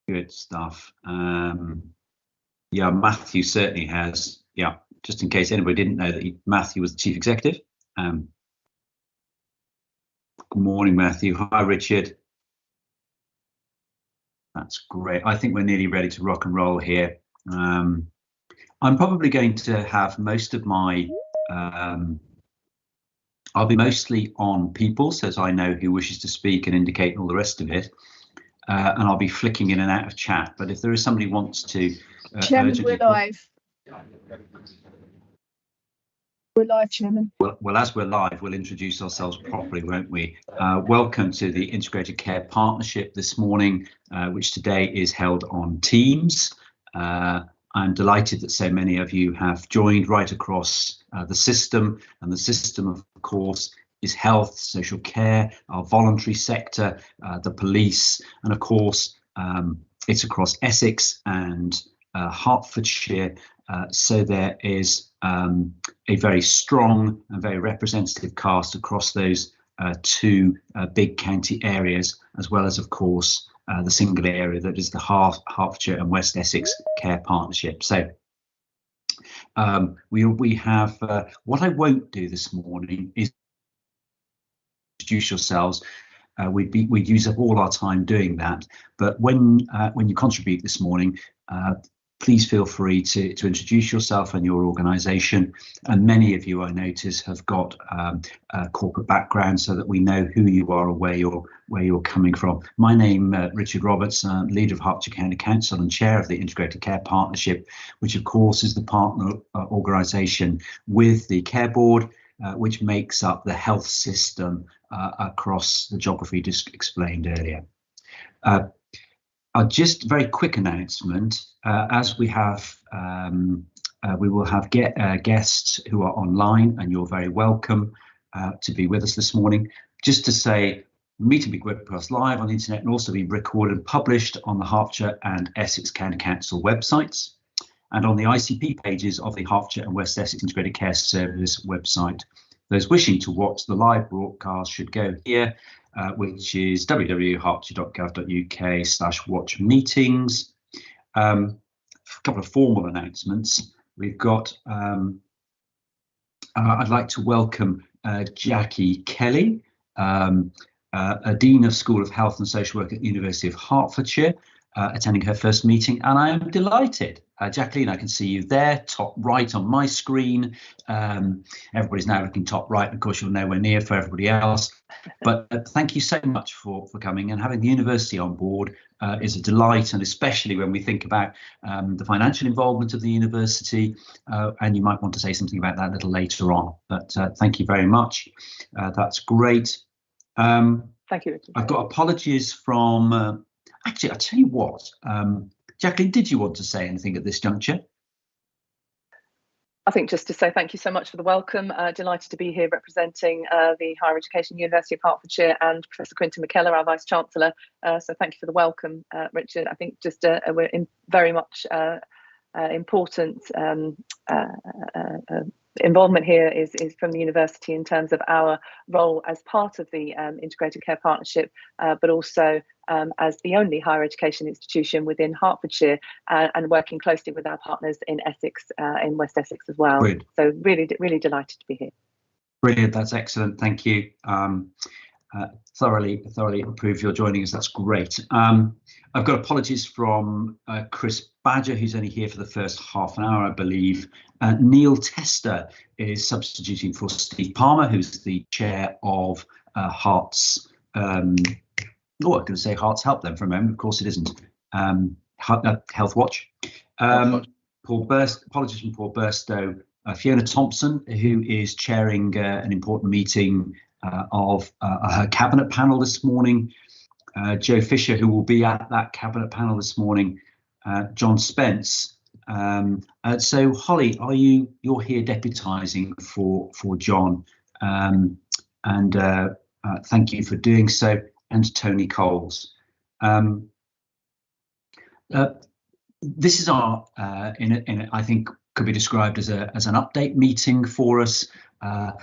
Good stuff. Yeah, Matthew certainly has. Yeah, just in case anybody didn't know that Matthew was the chief executive. Good morning, Matthew. Hi, Richard. That's great. I think we're nearly ready to rock and roll here. I'm probably going to have most of my, I'll be mostly on people, so as I know who wishes to speak and indicate and all the rest of it. And I'll be flicking in and out of chat. But if there is somebody who wants to, Chairman, we're live. We're live, Chairman. Well, as we're live, we'll introduce ourselves properly, won't we? Welcome to the Integrated Care Partnership this morning, which today is held on Teams. I'm delighted that so many of you have joined right across the system, and the system, of course, is health, social care, our voluntary sector, the police, and of course, it's across Essex and Hertfordshire. So there is a very strong and very representative cast across those two big county areas, as well as, of course, the single area that is the Hertfordshire and West Essex Care Partnership. So we have, what I won't do this morning is introduce yourselves. We'd use up all our time doing that, but when you contribute this morning, please feel free to introduce yourself and your organisation. And many of you, I notice, have got a corporate background, so that we know who you are and where you're coming from. My name, Richard Roberts, leader of Hertfordshire County Council and chair of the Integrated Care Partnership, which of course is the partner organisation with the Care Board, which makes up the health system across the geography just explained earlier. Just a very quick announcement, as we have, we will have guests who are online, and you're very welcome to be with us this morning. Just to say, the meeting will be broadcast live on the internet and also be recorded and published on the Hertfordshire and Essex County Council websites and on the ICP pages of the Hertfordshire and West Essex Integrated Care Service website. Those wishing to watch the live broadcast should go here, which is www.hertfordshire.gov.uk/watch meetings. A couple of formal announcements. We've got, I'd like to welcome Jackie Kelly, a Dean of School of Health and Social Work at the University of Hertfordshire, attending her first meeting, and I am delighted. Jacqueline, I can see you there, top right on my screen. Everybody's now looking top right, and of course you're nowhere near for everybody else. But thank you so much for coming, and having the university on board is a delight, and especially when we think about the financial involvement of the university, and you might want to say something about that a little later on. But thank you very much. That's great. Thank you, Richard. I've got apologies from, actually, I'll tell you what, Jacqueline, did you want to say anything at this juncture? I think just to say thank you so much for the welcome. Delighted to be here representing the Higher Education University of Hertfordshire and Professor Quintin McKellar, our Vice Chancellor. So thank you for the welcome, Richard. I think just we're in very much important involvement here is from the university in terms of our role as part of the Integrated Care Partnership, but also as the only higher education institution within Hertfordshire, and working closely with our partners in Essex, in West Essex as well. Brilliant. So really delighted to be here. Brilliant, that's excellent, thank you. Thoroughly approve your joining us, that's great. I've got apologies from Chris Badger, who's only here for the first half an hour, I believe. Neil Tester is substituting for Steve Palmer, who's the chair of Hearts. I was going to say Hearts Help then for a moment. Of course, it isn't. Health Watch. Apologies from Paul Burstow. Fiona Thompson, who is chairing an important meeting of her cabinet panel this morning. Joe Fisher, who will be at that cabinet panel this morning. John Spence. So Holly, you're here deputising for John, and thank you for doing so. And Tony Coles. This is our, I think, could be described as an update meeting for us.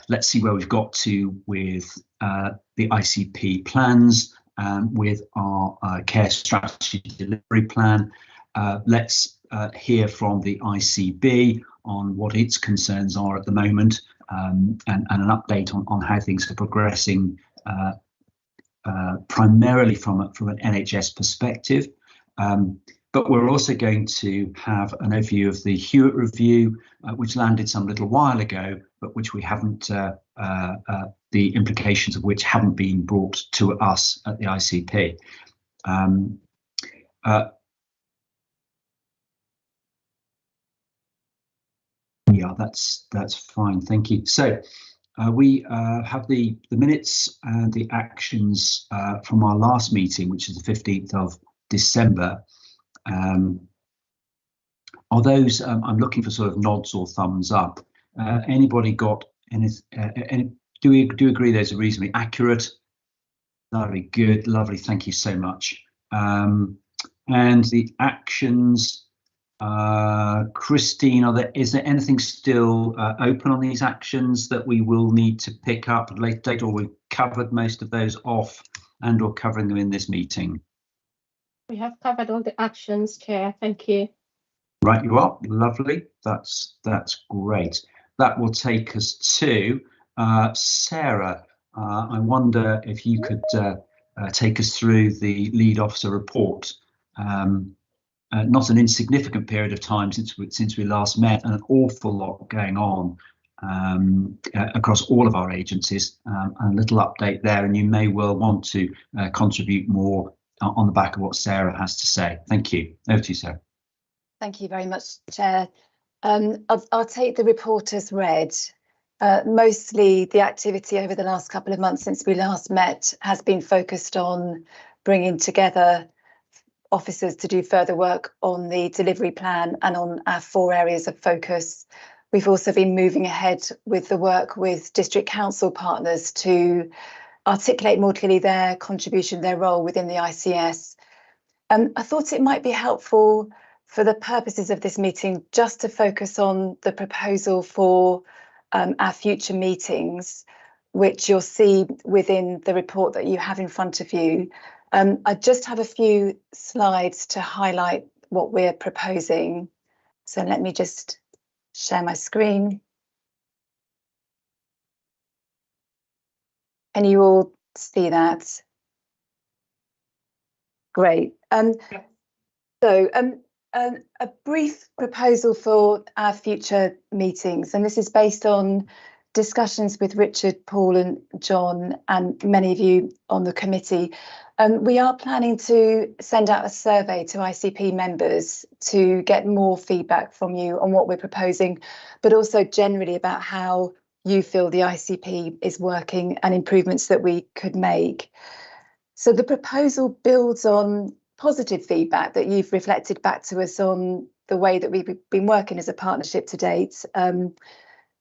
Let's see where we've got to with the ICP plans with our care strategy delivery plan. Let's hear from the ICB on what its concerns are at the moment, and an update on how things are progressing, primarily from an NHS perspective. But we're also going to have an overview of the Hewitt review, which landed some little while ago, but which we haven't, the implications of which haven't been brought to us at the ICP. Yeah, that's fine, thank you. So we have the minutes and the actions from our last meeting, which is the 15th of December. Are those, I'm looking for sort of nods or thumbs up. Anybody got any, do we agree those are reasonably accurate? Very good, lovely, thank you so much. And the actions, Christine, is there anything still open on these actions that we will need to pick up at a later date, or we've covered most of those off and or covering them in this meeting? We have covered all the actions, Chair. Thank you. Right, you are. Lovely. That's great. That will take us to Sarah. I wonder if you could take us through the lead officer report. Not an insignificant period of time since we last met, and an awful lot going on across all of our agencies, and a little update there, and you may well want to contribute more on the back of what Sarah has to say. Thank you. Over to you, Sarah. Thank you very much, Chair. I'll take the report as read. Mostly the activity over the last couple of months since we last met has been focused on bringing together officers to do further work on the delivery plan and on our 4 areas of focus. We've also been moving ahead with the work with district council partners to articulate more clearly their contribution, their role within the ICS. I thought it might be helpful for the purposes of this meeting just to focus on the proposal for our future meetings, which you'll see within the report that you have in front of you. I just have a few slides to highlight what we're proposing. So let me just share my screen. Can you all see that? Great. So a brief proposal for our future meetings, and this is based on discussions with Richard, Paul and John and many of you on the committee. We are planning to send out a survey to ICP members to get more feedback from you on what we're proposing, but also generally about how you feel the ICP is working and improvements that we could make. So the proposal builds on positive feedback that you've reflected back to us on the way that we've been working as a partnership to date.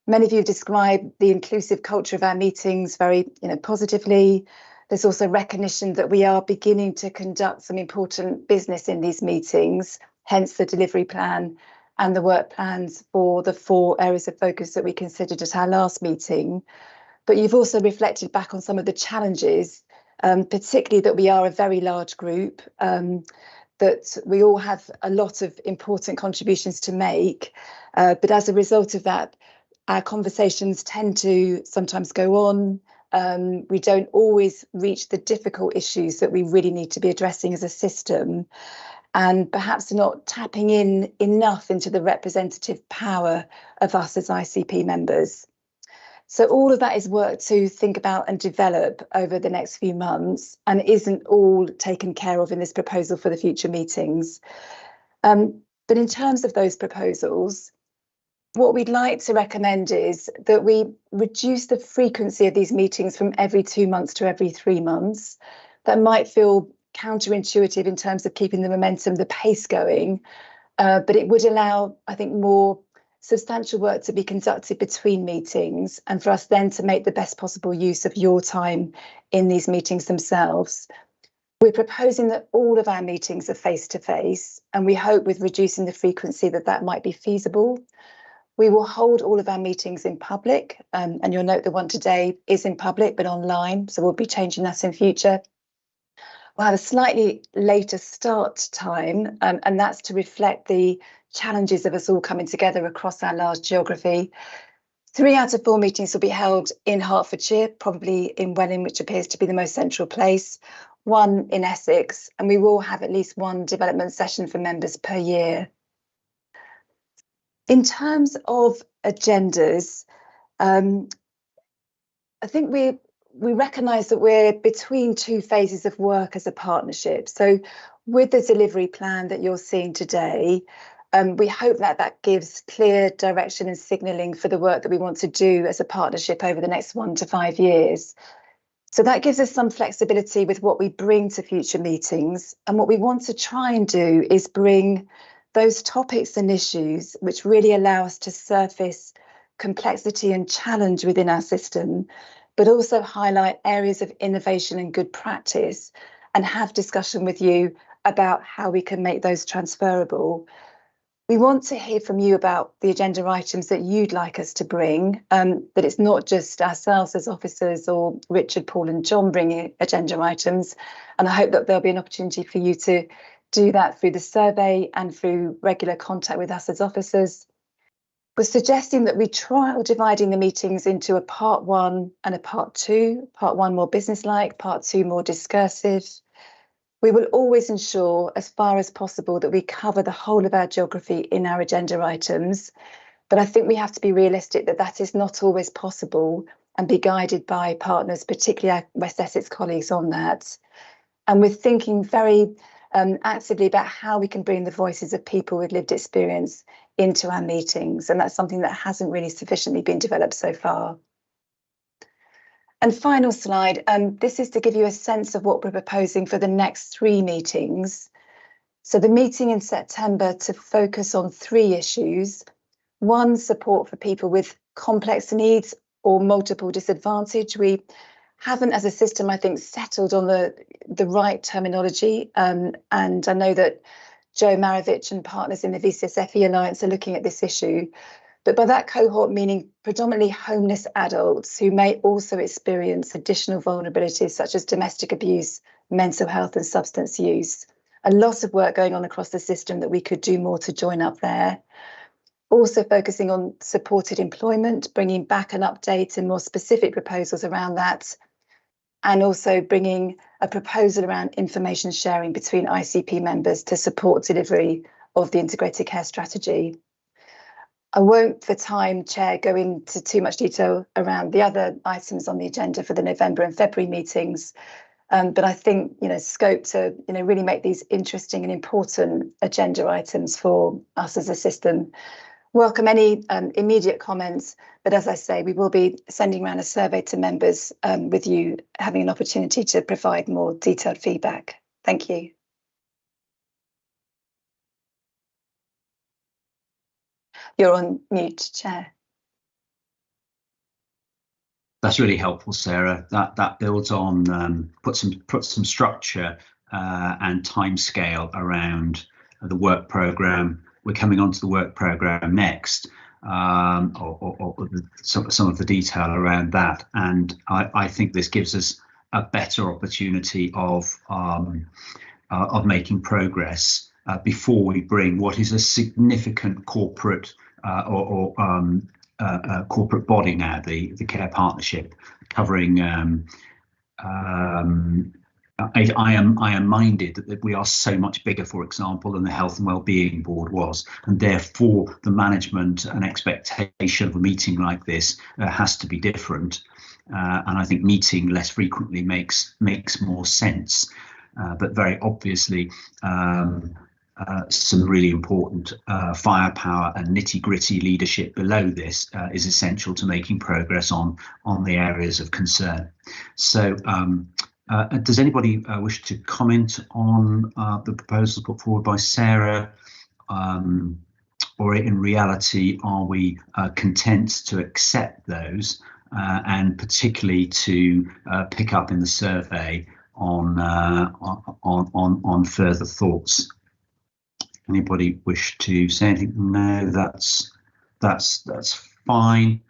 Many of you have described the inclusive culture of our meetings very, positively. There's also recognition that we are beginning to conduct some important business in these meetings, hence the delivery plan and the work plans for the 4 areas of focus that we considered at our last meeting. But you've also reflected back on some of the challenges, particularly that we are a very large group, that we all have a lot of important contributions to make. But as a result of that, our conversations tend to sometimes go on. We don't always reach the difficult issues that we really need to be addressing as a system, and perhaps not tapping in enough into the representative power of us as ICP members. So all of that is work to think about and develop over the next few months, and isn't all taken care of in this proposal for the future meetings. But in terms of those proposals, what we'd like to recommend is that we reduce the frequency of these meetings from every 2 months to every 3 months. That might feel counterintuitive in terms of keeping the momentum, the pace going, but it would allow, I think, more substantial work to be conducted between meetings, and for us then to make the best possible use of your time in these meetings themselves. We're proposing that all of our meetings are face-to-face, and we hope with reducing the frequency that might be feasible. We will hold all of our meetings in public, and you'll note the one today is in public but online, so we'll be changing that in future. We'll have a slightly later start time, and that's to reflect the challenges of us all coming together across our large geography. 3 out of 4 meetings will be held in Hertfordshire, probably in Welwyn, which appears to be the most central place, 1 in Essex, and we will have at least 1 development session for members per year. In terms of agendas, I think we recognise that we're between 2 phases of work as a partnership. So with the delivery plan that you're seeing today, we hope that that gives clear direction and signalling for the work that we want to do as a partnership over the next 1 to 5 years. So that gives us some flexibility with what we bring to future meetings. And what we want to try and do is bring those topics and issues which really allow us to surface complexity and challenge within our system, but also highlight areas of innovation and good practice, and have discussion with you about how we can make those transferable. We want to hear from you about the agenda items that you'd like us to bring, that it's not just ourselves as officers or Richard, Paul and John bringing agenda items. And I hope that there'll be an opportunity for you to do that through the survey and through regular contact with us as officers. We're suggesting that we trial dividing the meetings into a part 1 and a part 2, part 1 more businesslike, part 2 more discursive. We will always ensure as far as possible that we cover the whole of our geography in our agenda items, but I think we have to be realistic that that is not always possible, and be guided by partners, particularly our West Essex colleagues on that. And we're thinking very actively about how we can bring the voices of people with lived experience into our meetings, and that's something that hasn't really sufficiently been developed so far. And final slide, this is to give you a sense of what we're proposing for the next 3 meetings. So the meeting in September to focus on 3 issues. 1, support for people with complex needs or multiple disadvantage. We haven't, as a system, I think, settled on the right terminology. And I know that Joe Maravich and partners in the VCSFE Alliance are looking at this issue. But by that cohort, meaning predominantly homeless adults who may also experience additional vulnerabilities such as domestic abuse, mental health and substance use. A lot of work going on across the system that we could do more to join up there. Also focusing on supported employment, bringing back an update and more specific proposals around that. And also bringing a proposal around information sharing between ICP members to support delivery of the integrated care strategy. I won't, for time, Chair, go into too much detail around the other items on the agenda for the November and February meetings, but I think scope to really make these interesting and important agenda items for us as a system. Welcome any immediate comments, but as I say, we will be sending around a survey to members with you having an opportunity to provide more detailed feedback. Thank you. You're on mute, Chair. That's really helpful, Sarah. That builds on put some structure and time scale around the work programme. We're coming on to the work programme next, or some of the detail around that. And I think this gives us a better opportunity of making progress before we bring what is a significant corporate corporate body now, the Care Partnership, covering. I am minded that we are so much bigger, for example, than the Health and Wellbeing Board was, and therefore the management and expectation of a meeting like this has to be different. And I think meeting less frequently makes more sense. But very obviously, some really important firepower and nitty-gritty leadership below this is essential to making progress on the areas of concern. So does anybody wish to comment on the proposals put forward by Sarah, or in reality are we content to accept those and particularly to pick up in the survey on further thoughts? Anybody wish to say anything? No, that's fine.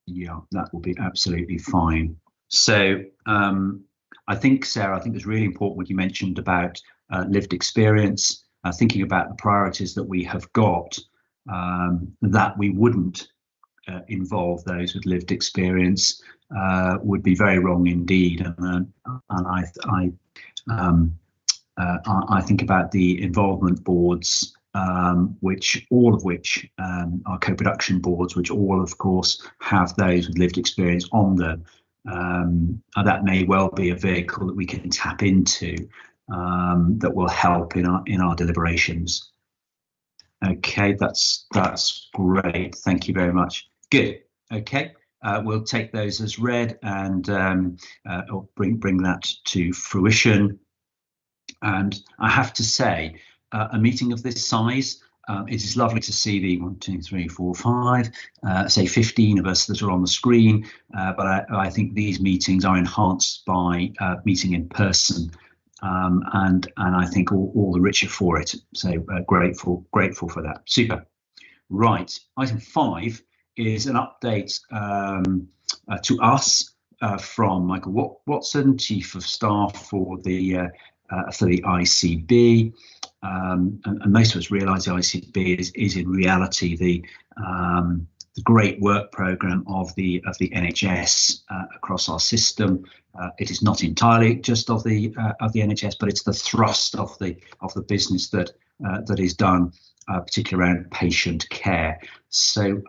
Yeah, that will be absolutely fine. So I think, Sarah, I think it's really important what you mentioned about lived experience, thinking about the priorities that we have got, that we wouldn't involve those with lived experience would be very wrong indeed. And I think about the involvement boards, all of which are co-production boards, which all, of course, have those with lived experience on them. That may well be a vehicle that we can tap into that will help in our deliberations. Okay, that's great. Thank you very much. Good. Okay, we'll take those as read and bring that to fruition. And I have to say, a meeting of this size, it is lovely to see the 1, 2, 3, 4, 5, say 15 of us that are on the screen. But I think these meetings are enhanced by meeting in person, and I think all the richer for it. So grateful for that. Super. Right. Item 5 is an update to us from Michael Watson, Chief of Staff for the ICB, and most of us realise the ICB is in reality the great work programme of the NHS across our system. It is not entirely just of the NHS, but it's the thrust of the business that is done, particularly around patient care. So,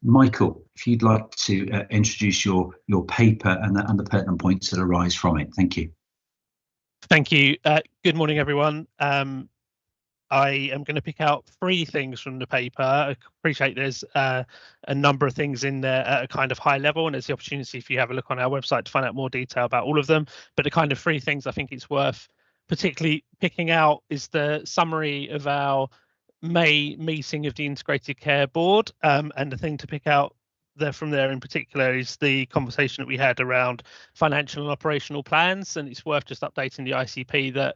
Michael, if you'd like to introduce your paper and the pertinent points that arise from it, thank you. Thank you. Good morning, everyone. I am going to pick out 3 things from the paper. I appreciate there's a number of things in there at a kind of high level, and there's the opportunity if you have a look on our website to find out more detail about all of them. But the kind of 3 things I think it's worth particularly picking out is the summary of our May meeting of the Integrated Care Board, and the thing to pick out from there in particular is the conversation that we had around financial and operational plans. And it's worth just updating the ICP that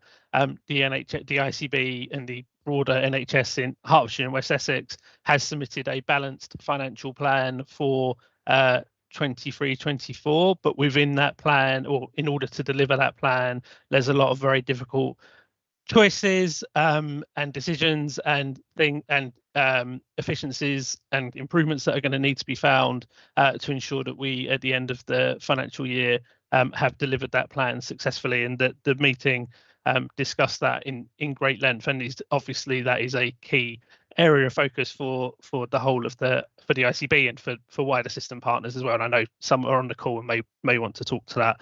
the ICB and the broader NHS in Hertfordshire and West Essex has submitted a balanced financial plan for 23-24, but within that plan, or in order to deliver that plan, there's a lot of very difficult choices and decisions and efficiencies and improvements that are going to need to be found to ensure that we, at the end of the financial year, have delivered that plan successfully. And the meeting discussed that in great length, and obviously that is a key area of focus for the whole of the ICB and for wider system partners as well. And I know some are on the call and may want to talk to that.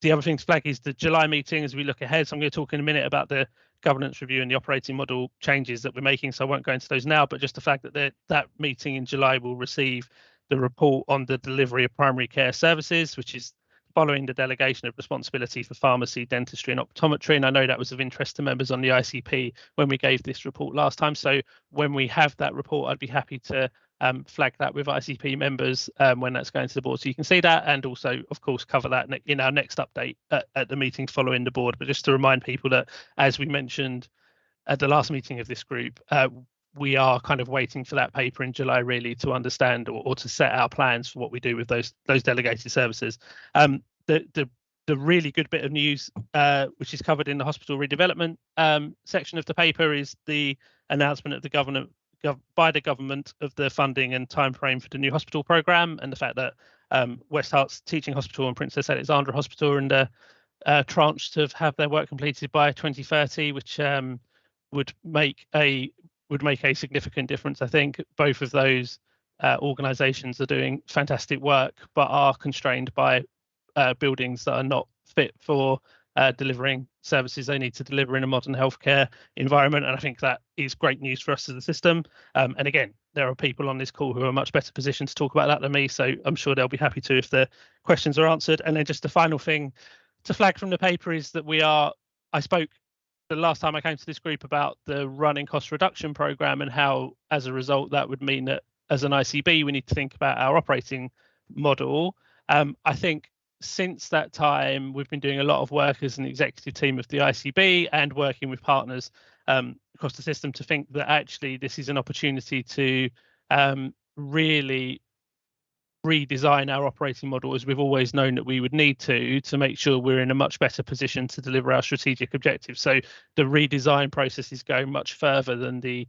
The other thing to flag is the July meeting as we look ahead. So I'm going to talk in a minute about the governance review and the operating model changes that we're making. So I won't go into those now, but just the fact that that meeting in July will receive the report on the delivery of primary care services, which is following the delegation of responsibility for pharmacy, dentistry and optometry. And I know that was of interest to members on the ICP when we gave this report last time. So when we have that report, I'd be happy to flag that with ICP members when that's going to the board, so you can see that, and also of course cover that in our next update at the meeting following the board. But just to remind people that, as we mentioned at the last meeting of this group, we are kind of waiting for that paper in July really to understand or to set our plans for what we do with those delegated services. The really good bit of news which is covered in the hospital redevelopment section of the paper is the announcement of the by the government of the funding and timeframe for the new hospital programme, and the fact that West Herts Teaching Hospital and Princess Alexandra Hospital are in the tranche to have their work completed by 2030, which would make a significant difference. I think both of those organisations are doing fantastic work, but are constrained by buildings that are not fit for delivering services they need to deliver in a modern healthcare environment. And I think that is great news for us as a system. And again, there are people on this call who are much better positioned to talk about that than me, so I'm sure they'll be happy to if the questions are answered. And then just the final thing to flag from the paper is that I spoke the last time I came to this group about the running cost reduction programme and how, as a result, that would mean that as an ICB, we need to think about our operating model. I think since that time, we've been doing a lot of work as an executive team of the ICB and working with partners across the system to think that actually this is an opportunity to really redesign our operating model, as we've always known that we would need to make sure we're in a much better position to deliver our strategic objectives. So the redesign process is going much further than the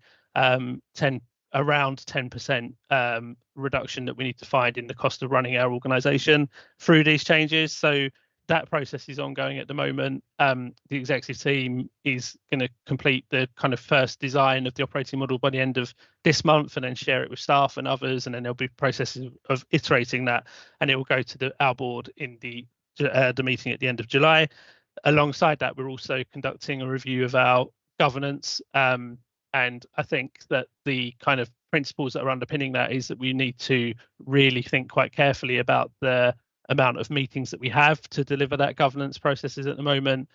around 10% reduction that we need to find in the cost of running our organisation through these changes. So that process is ongoing at the moment. The executive team is going to complete the kind of first design of the operating model by the end of this month, and then share it with staff and others, and then there'll be processes of iterating that, and it will go to our board in the meeting at the end of July. Alongside that, we're also conducting a review of our governance, and I think that the kind of principles that are underpinning that is that we need to really think quite carefully about the amount of meetings that we have to deliver that governance processes at the moment,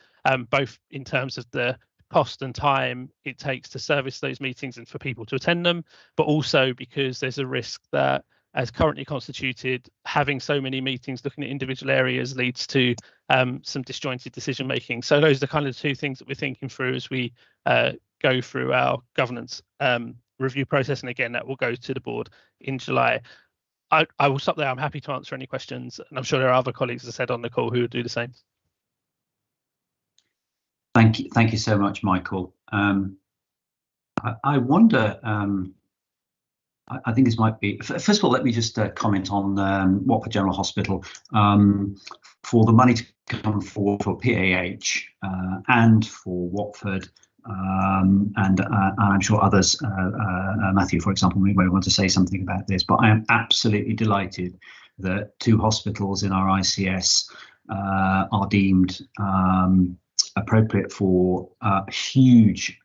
both in terms of the cost and time it takes to service those meetings and for people to attend them, but also because there's a risk that, as currently constituted, having so many meetings looking at individual areas leads to some disjointed decision making. So those are the kind of two things that we're thinking through as we go through our governance review process, and again that will go to the board in July. I will stop there. I'm happy to answer any questions, and I'm sure there are other colleagues, as I said, on the call who would do the same. Thank you so much, Michael. I wonder, I think this might be, first of all, let me just comment on Watford General Hospital. For the money to come forward for PAH and for Watford, and I'm sure others, Matthew, for example, may want to say something about this, but I am absolutely delighted that 2 hospitals in our ICS are deemed appropriate for a huge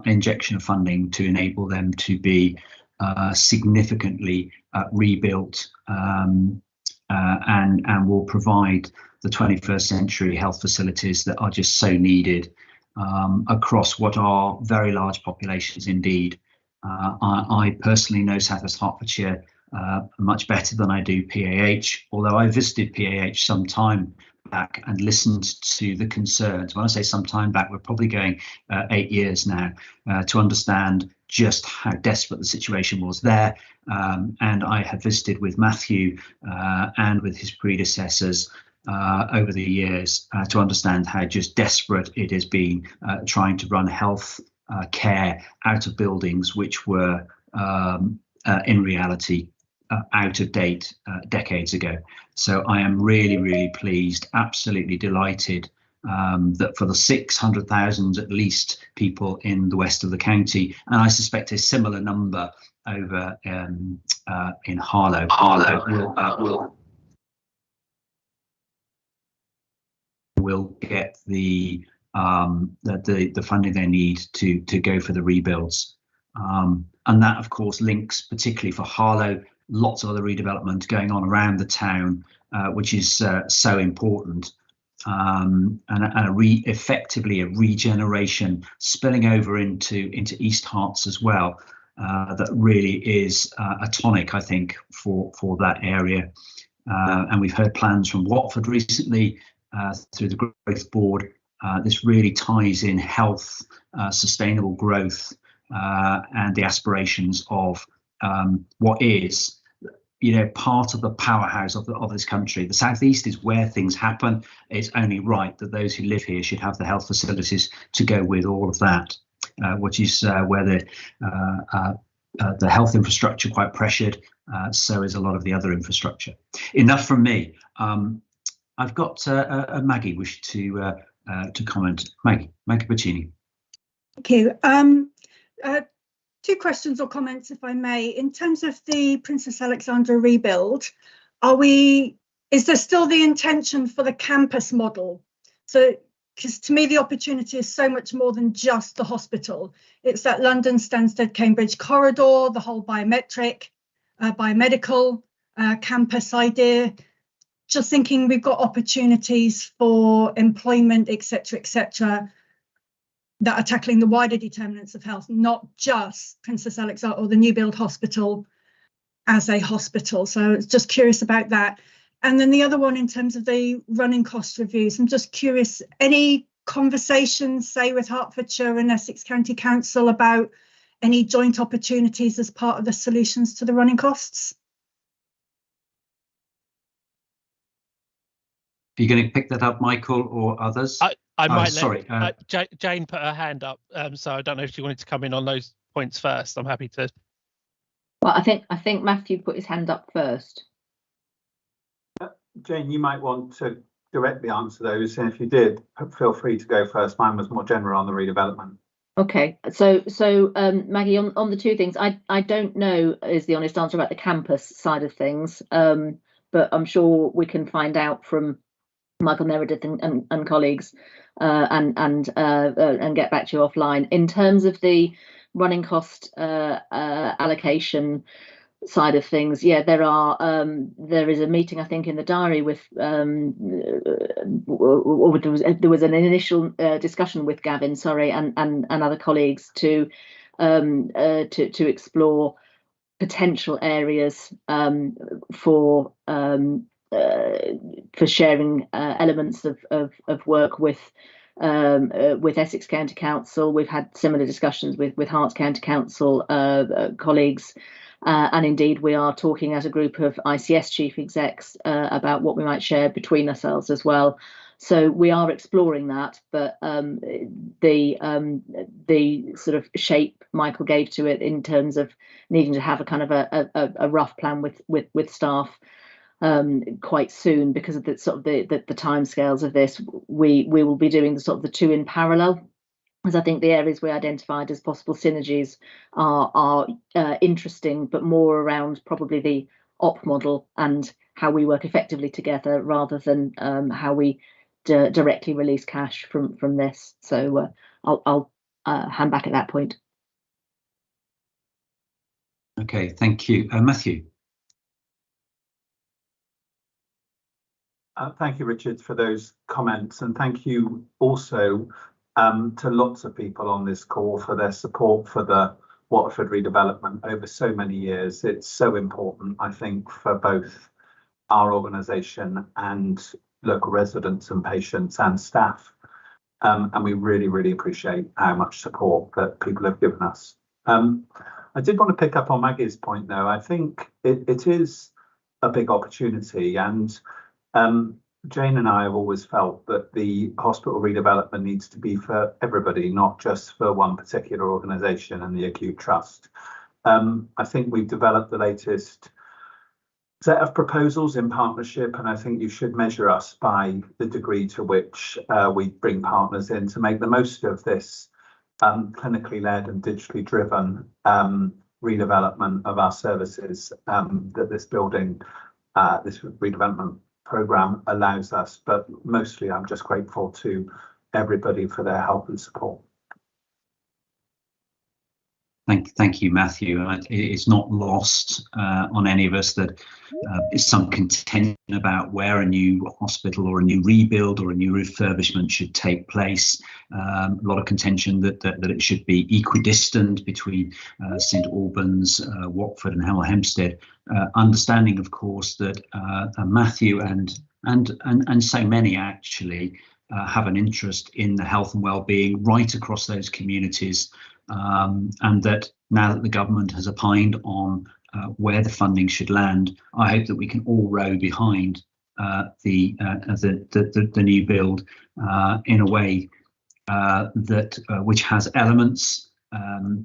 injection of funding to enable them to be significantly rebuilt, and will provide the 21st century health facilities that are just so needed across what are very large populations indeed. I personally know South West Hertfordshire much better than I do PAH, although I visited PAH some time back and listened to the concerns. When I say some time back, we're probably going 8 years now, to understand just how desperate the situation was there. And I have visited with Matthew and with his predecessors over the years to understand how just desperate it has been trying to run health care out of buildings which were in reality out of date decades ago. So I am really, really pleased, absolutely delighted that for the 600,000 at least people in the west of the county, and I suspect a similar number over in Harlow, will get the funding they need to go for the rebuilds, and that of course links particularly for Harlow. Lots of other redevelopment going on around the town, which is so important, and effectively a regeneration spilling over into East Herts as well. That really is a tonic, I think, for that area. And we've heard plans from Watford recently through the Growth Board. This really ties in health, sustainable growth, and the aspirations of what is, part of the powerhouse of this country. The southeast is where things happen. It's only right that those who live here should have the health facilities to go with all of that, which is where the health infrastructure quite pressured. So is a lot of the other infrastructure. Enough from me. I've got Maggie wish to comment. Maggie Puccini. Thank you. 2 questions or comments, if I may. In terms of the Princess Alexandra rebuild, is there still the intention for the campus model? So, because to me, the opportunity is so much more than just the hospital. It's that London, Stansted, Cambridge corridor, the whole biomedical campus idea. Just thinking we've got opportunities for employment, etc., that are tackling the wider determinants of health, not just Princess Alexandra or the new build hospital as a hospital. So I was just curious about that. And then the other one, in terms of the running cost reviews, I'm just curious, any conversations, say, with Hertfordshire and Essex County Council about any joint opportunities as part of the solutions to the running costs? Are you going to pick that up, Michael, or others? I might sorry. Jane put her hand up, so I don't know if she wanted to come in on those points first. I'm happy to. Well, I think Matthew put his hand up first. Jane, you might want to directly answer those, and if you did, feel free to go first. Mine was more general on the redevelopment. Okay, so Maggie, on the two things, I don't know is the honest answer about the campus side of things, but I'm sure we can find out from Michael Meredith and colleagues and get back to you offline. In terms of the running cost allocation side of things, yeah, there is a meeting, I think, in the diary with there was an initial discussion with Gavin, and other colleagues to explore potential areas for sharing elements of work with Essex County Council. We've had similar discussions with Herts County Council colleagues. And indeed, we are talking as a group of ICS chief execs about what we might share between ourselves as well. So we are exploring that, but the sort of shape Michael gave to it in terms of needing to have a kind of a rough plan with staff quite soon, because of the sort of the timescales of this, we will be doing the sort of the two in parallel. As I think the areas we identified as possible synergies are interesting, but more around probably the op model and how we work effectively together rather than how we directly release cash from this. So I'll hand back at that point. Okay, thank you. Matthew. Thank you, Richard, for those comments, and thank you also to lots of people on this call for their support for the Watford redevelopment over so many years. It's so important, I think, for both our organisation and local residents and patients and staff. And we really, really appreciate how much support that people have given us. I did want to pick up on Maggie's point, though. I think it is a big opportunity, and Jane and I have always felt that the hospital redevelopment needs to be for everybody, not just for one particular organisation and the acute trust. I think we've developed the latest set of proposals in partnership, and I think you should measure us by the degree to which we bring partners in to make the most of this clinically led and digitally driven redevelopment of our services that this building, this redevelopment programme allows us. But mostly I'm just grateful to everybody for their help and support. Thank you, Matthew. It's not lost on any of us that is some contention about where a new hospital or a new rebuild or a new refurbishment should take place. A lot of contention that it should be equidistant between St Albans, Watford and Hemel Hempstead. Understanding, of course, that Matthew and so many actually have an interest in the health and well-being right across those communities. And that now that the government has opined on where the funding should land, I hope that we can all row behind the new build in a way that which has elements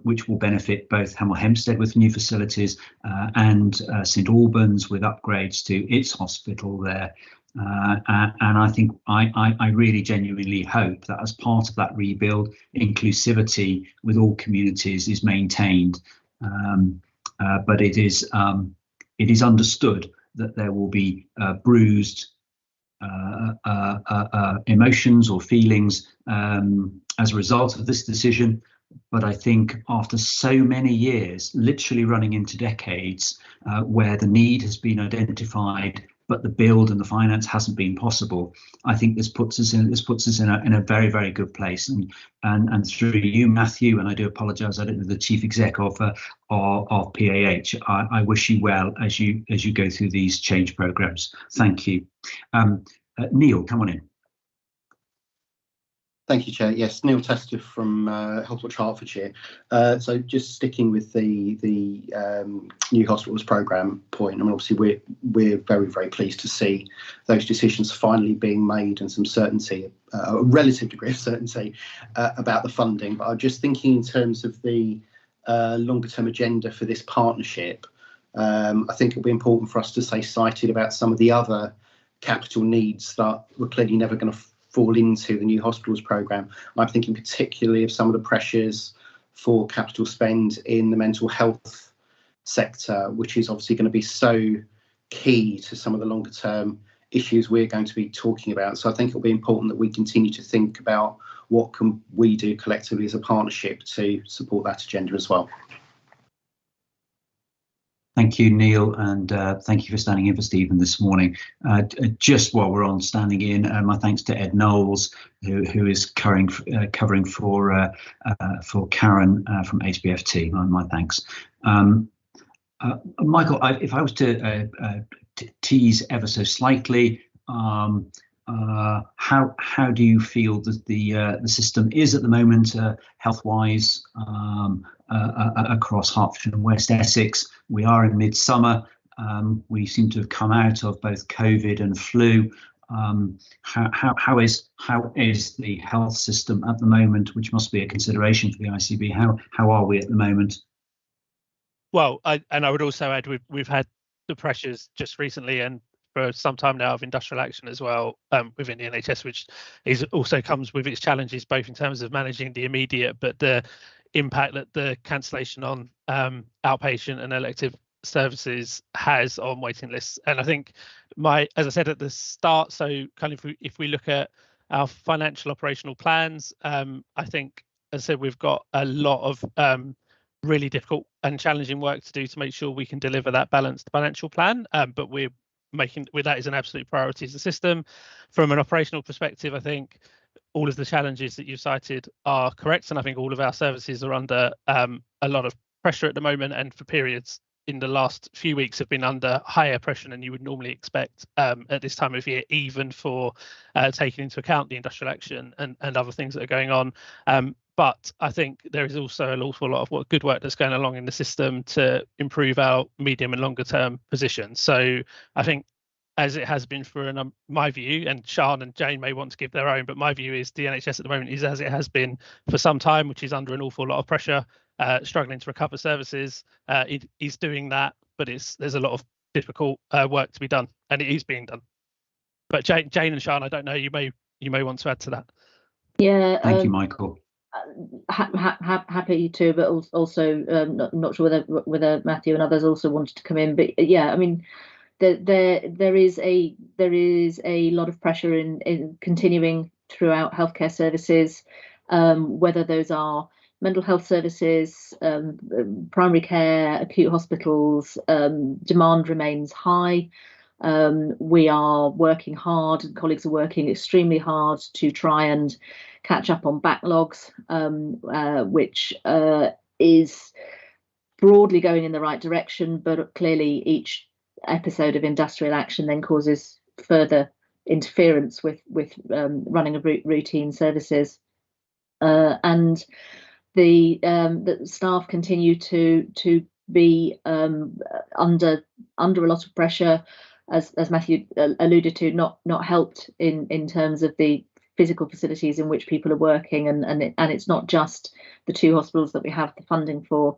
which will benefit both Hemel Hempstead with new facilities and St Albans with upgrades to its hospital there. And I think I really genuinely hope that as part of that rebuild, inclusivity with all communities is maintained. But it is understood that there will be bruised emotions or feelings as a result of this decision. But I think after so many years, literally running into decades, where the need has been identified, but the build and the finance hasn't been possible, I think this puts us in a very, very good place. And through you, Matthew, and I do apologise, I don't know the chief exec of PAH. I wish you well as you go through these change programmes. Thank you. Neil, come on in. Thank you, Chair. Yes, Neil Tester from Hertfordshire, Hertfordshire. So just sticking with the new hospitals programme point, I mean, obviously we're very, very pleased to see those decisions finally being made and some certainty, a relative degree of certainty about the funding. But I'm just thinking in terms of the longer term agenda for this partnership. I think it'll be important for us to stay cited about some of the other capital needs that we're clearly never going to fall into the new hospitals programme. I'm thinking particularly of some of the pressures for capital spend in the mental health sector, which is obviously going to be so key to some of the longer term issues we're going to be talking about. So I think it'll be important that we continue to think about what can we do collectively as a partnership to support that agenda as well. Thank you, Neil, and thank you for standing in for Stephen this morning. Just while we're on standing in, my thanks to Ed Knowles, who is covering for Karen from HBFT. My thanks. Michael, if I was to tease ever so slightly, how do you feel that the system is at the moment, health-wise, across Hertfordshire and West Essex? We are in midsummer. We seem to have come out of both COVID and flu. How is the health system at the moment, which must be a consideration for the ICB? How are we at the moment? Well, I would also add we've had the pressures just recently and for some time now of industrial action as well within the NHS, which also comes with its challenges, both in terms of managing the immediate, but the impact that the cancellation on outpatient and elective services has on waiting lists. And I think as I said at the start, so kind of if we look at our financial operational plans, I think, as I said, we've got a lot of really difficult and challenging work to do to make sure we can deliver that balanced financial plan, but we're making with that is an absolute priority as a system. From an operational perspective, I think all of the challenges that you cited are correct, and I think all of our services are under a lot of pressure at the moment, and for periods in the last few weeks have been under higher pressure than you would normally expect at this time of year, even for taking into account the industrial action and other things that are going on. But I think there is also an awful lot of good work that's going along in the system to improve our medium and longer term position. So I think, as it has been for my view, and Sian and Jane may want to give their own, but my view is the NHS at the moment is as it has been for some time, which is under an awful lot of pressure, struggling to recover services. It is doing that, but there's a lot of difficult work to be done, and it is being done. But Jane and Sian, I don't know, you may want to add to that. Yeah. Thank you, Michael. Happy to, but also not sure whether Matthew and others also wanted to come in. But yeah, I mean, there is a lot of pressure in continuing throughout healthcare services, whether those are mental health services, primary care, acute hospitals. Demand remains high. We are working hard, and colleagues are working extremely hard to try and catch up on backlogs, which is broadly going in the right direction, but clearly each episode of industrial action then causes further interference with running of routine services, and the staff continue to be under a lot of pressure, as Matthew alluded to, not helped in terms of the physical facilities in which people are working, and it's not just the two hospitals that we have the funding for,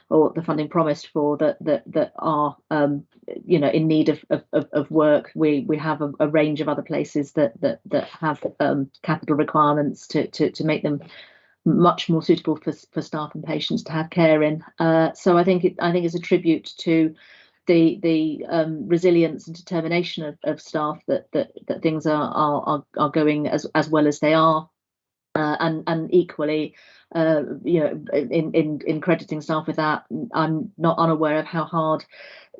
or the funding promised for, that are in need of work. We have a range of other places that have capital requirements to make them much more suitable for staff and patients to have care in. So I think it's a tribute to the resilience and determination of staff that things are going as well as they are, and equally, in crediting staff with that, I'm not unaware of how hard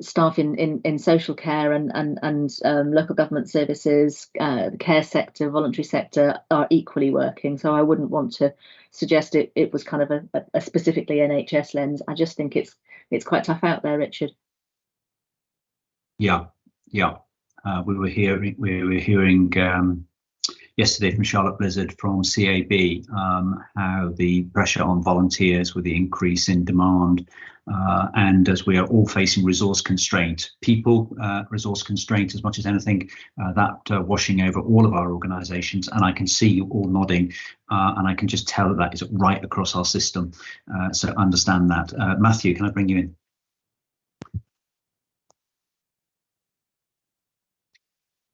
staff in social care and local government services, the care sector, voluntary sector, are equally working. So I wouldn't want to suggest it was kind of a specifically NHS lens. I just think it's quite tough out there, Richard. Yeah. We were hearing yesterday from Charlotte Blizzard from CAB, how the pressure on volunteers with the increase in demand, and as we are all facing resource constraint, resource constraint as much as anything, that washing over all of our organisations. And I can see you all nodding, and I can just tell that is right across our system. So understand that. Matthew, can I bring you in?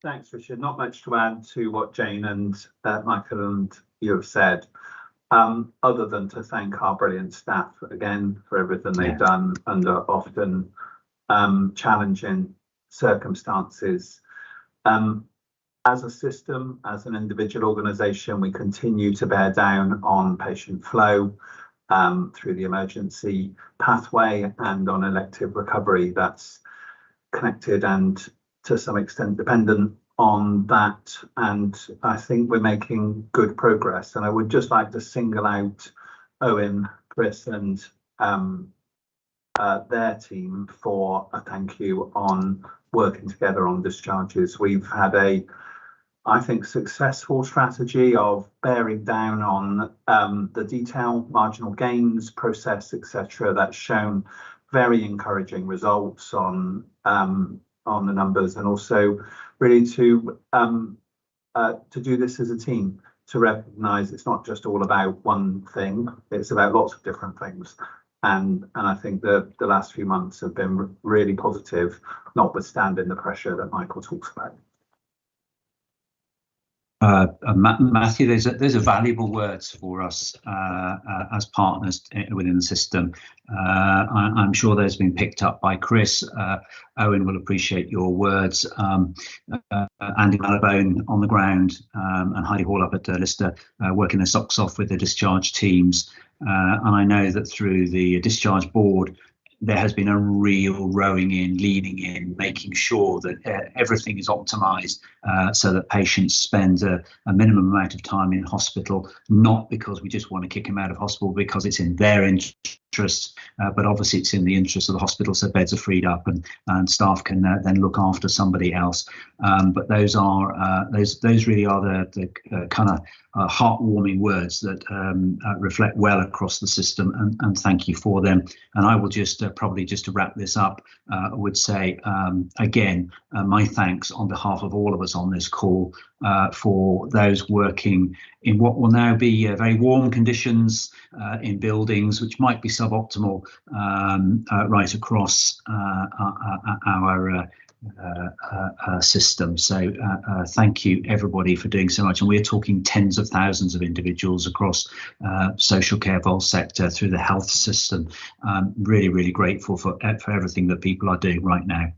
Thanks, Richard. Not much to add to what Jane and Michael and you have said, other than to thank our brilliant staff again for everything they've done under often challenging circumstances. As a system, as an individual organisation, we continue to bear down on patient flow through the emergency pathway and on elective recovery. That's connected and to some extent dependent on that, and I think we're making good progress. And I would just like to single out Owen, Chris and their team for a thank you on working together on discharges. We've had a, I think, successful strategy of bearing down on the detail, marginal gains, process, etc. That's shown very encouraging results on the numbers, and also really to do this as a team, to recognise it's not just all about one thing, it's about lots of different things. And I think the last few months have been really positive, notwithstanding the pressure that Michael talks about. Matthew, those are valuable words for us as partners within the system. I'm sure those have been picked up by Chris. Owen will appreciate your words. Andy Malabone on the ground, and Heidi Hall up at Lister, working their socks off with the discharge teams. And I know that through the discharge board, there has been a real rowing in, leaning in, making sure that everything is optimised so that patients spend a minimum amount of time in hospital, not because we just want to kick them out of hospital, because it's in their interest, but obviously it's in the interest of the hospital, so beds are freed up and staff can then look after somebody else. But those are those really are the kind of heartwarming words that reflect well across the system, and thank you for them. And I will just probably just to wrap this up, would say again my thanks on behalf of all of us on this call for those working in what will now be very warm conditions in buildings which might be suboptimal right across our system. So thank you everybody for doing so much, and we're talking tens of thousands of individuals across social care, vol sector, through the health system. Really grateful for everything that people are doing right now.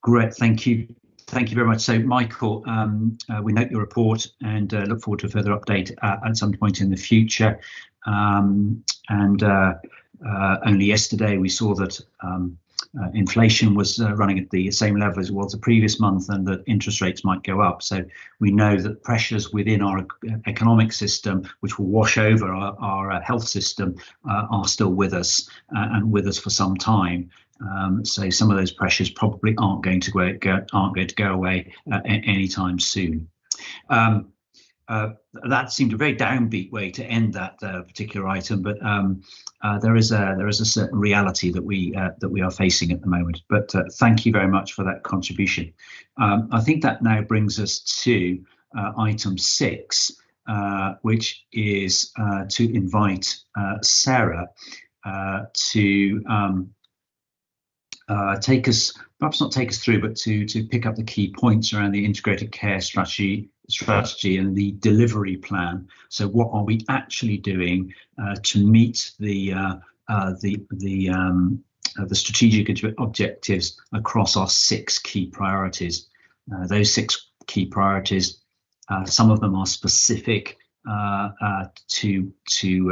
Great, thank you very much. So Michael, we note your report and look forward to a further update at some point in the future. Only yesterday we saw that inflation was running at the same level as it was the previous month, and that interest rates might go up. So we know that pressures within our economic system, which will wash over our health system, are still with us and with us for some time. So some of those pressures probably aren't going to go away anytime soon. That seemed a very downbeat way to end that particular item, but there is a certain reality that we are facing at the moment. But thank you very much for that contribution. I think that now brings us to item 6, which is to invite Sarah to take us, perhaps not take us through, but to pick up the key points around the integrated care strategy and the delivery plan. So what are we actually doing to meet the strategic objectives across our 6 key priorities? Those 6 key priorities, some of them are specific to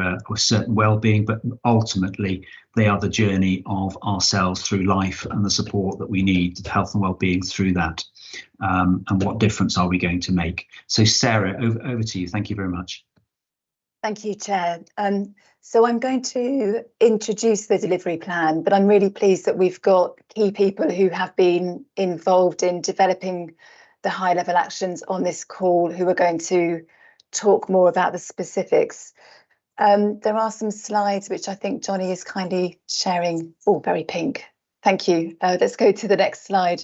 a certain well-being, but ultimately they are the journey of ourselves through life and the support that we need, health and well-being through that. And what difference are we going to make? So Sarah, over to you. Thank you very much. Thank you, Chair. So I'm going to introduce the delivery plan, but I'm really pleased that we've got key people who have been involved in developing the high-level actions on this call who are going to talk more about the specifics. There are some slides which I think Johnny is kindly sharing. Oh, very pink. Thank you. Let's go to the next slide.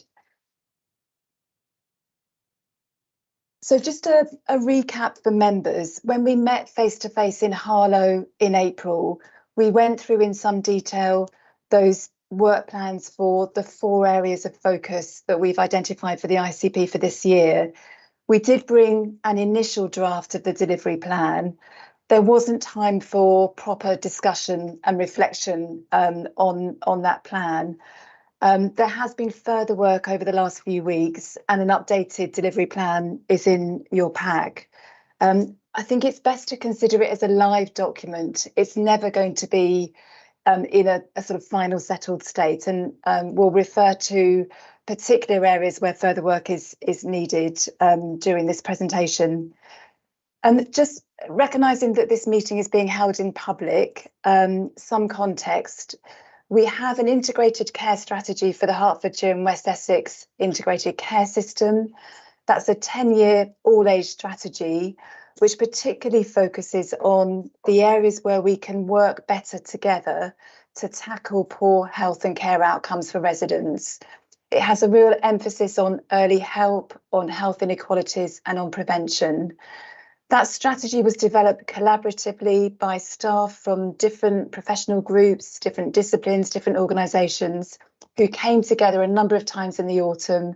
So just a recap for members. When we met face-to-face in Harlow in April, we went through in some detail those work plans for the 4 areas of focus that we've identified for the ICP for this year. We did bring an initial draft of the delivery plan. There wasn't time for proper discussion and reflection on that plan. There has been further work over the last few weeks, and an updated delivery plan is in your pack. I think it's best to consider it as a live document. It's never going to be in a sort of final settled state, and we'll refer to particular areas where further work is needed during this presentation. And just recognising that this meeting is being held in public, some context. We have an integrated care strategy for the Hertfordshire and West Essex integrated care system. That's a 10-year all-age strategy, which particularly focuses on the areas where we can work better together to tackle poor health and care outcomes for residents. It has a real emphasis on early help, on health inequalities, and on prevention. That strategy was developed collaboratively by staff from different professional groups, different disciplines, different organisations who came together a number of times in the autumn.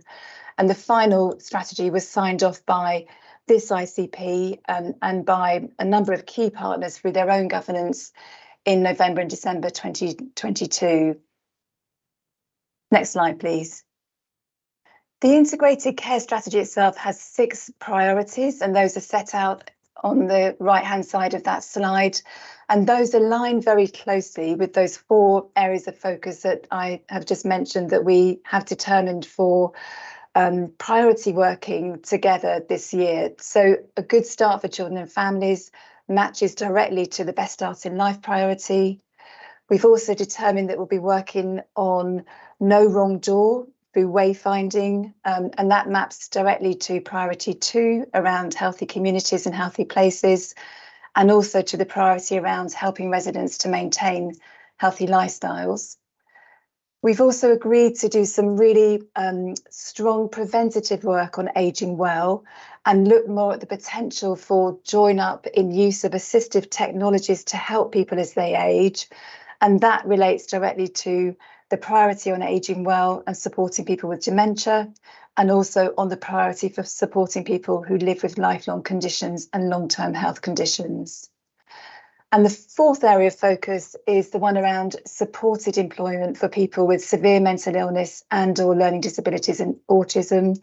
And the final strategy was signed off by this ICP and by a number of key partners through their own governance in November and December 2022. Next slide, please. The integrated care strategy itself has 6 priorities, and those are set out on the right-hand side of that slide. And those align very closely with those 4 areas of focus that I have just mentioned that we have determined for priority working together this year. So a good start for children and families matches directly to the best start in life priority. We've also determined that we'll be working on no wrong door through wayfinding, and that maps directly to priority 2 around healthy communities and healthy places, and also to the priority around helping residents to maintain healthy lifestyles. We've also agreed to do some really strong preventative work on ageing well and look more at the potential for join up in use of assistive technologies to help people as they age. And that relates directly to the priority on ageing well and supporting people with dementia, and also on the priority for supporting people who live with lifelong conditions and long-term health conditions. And the 4th area of focus is the one around supported employment for people with severe mental illness and or learning disabilities and autism,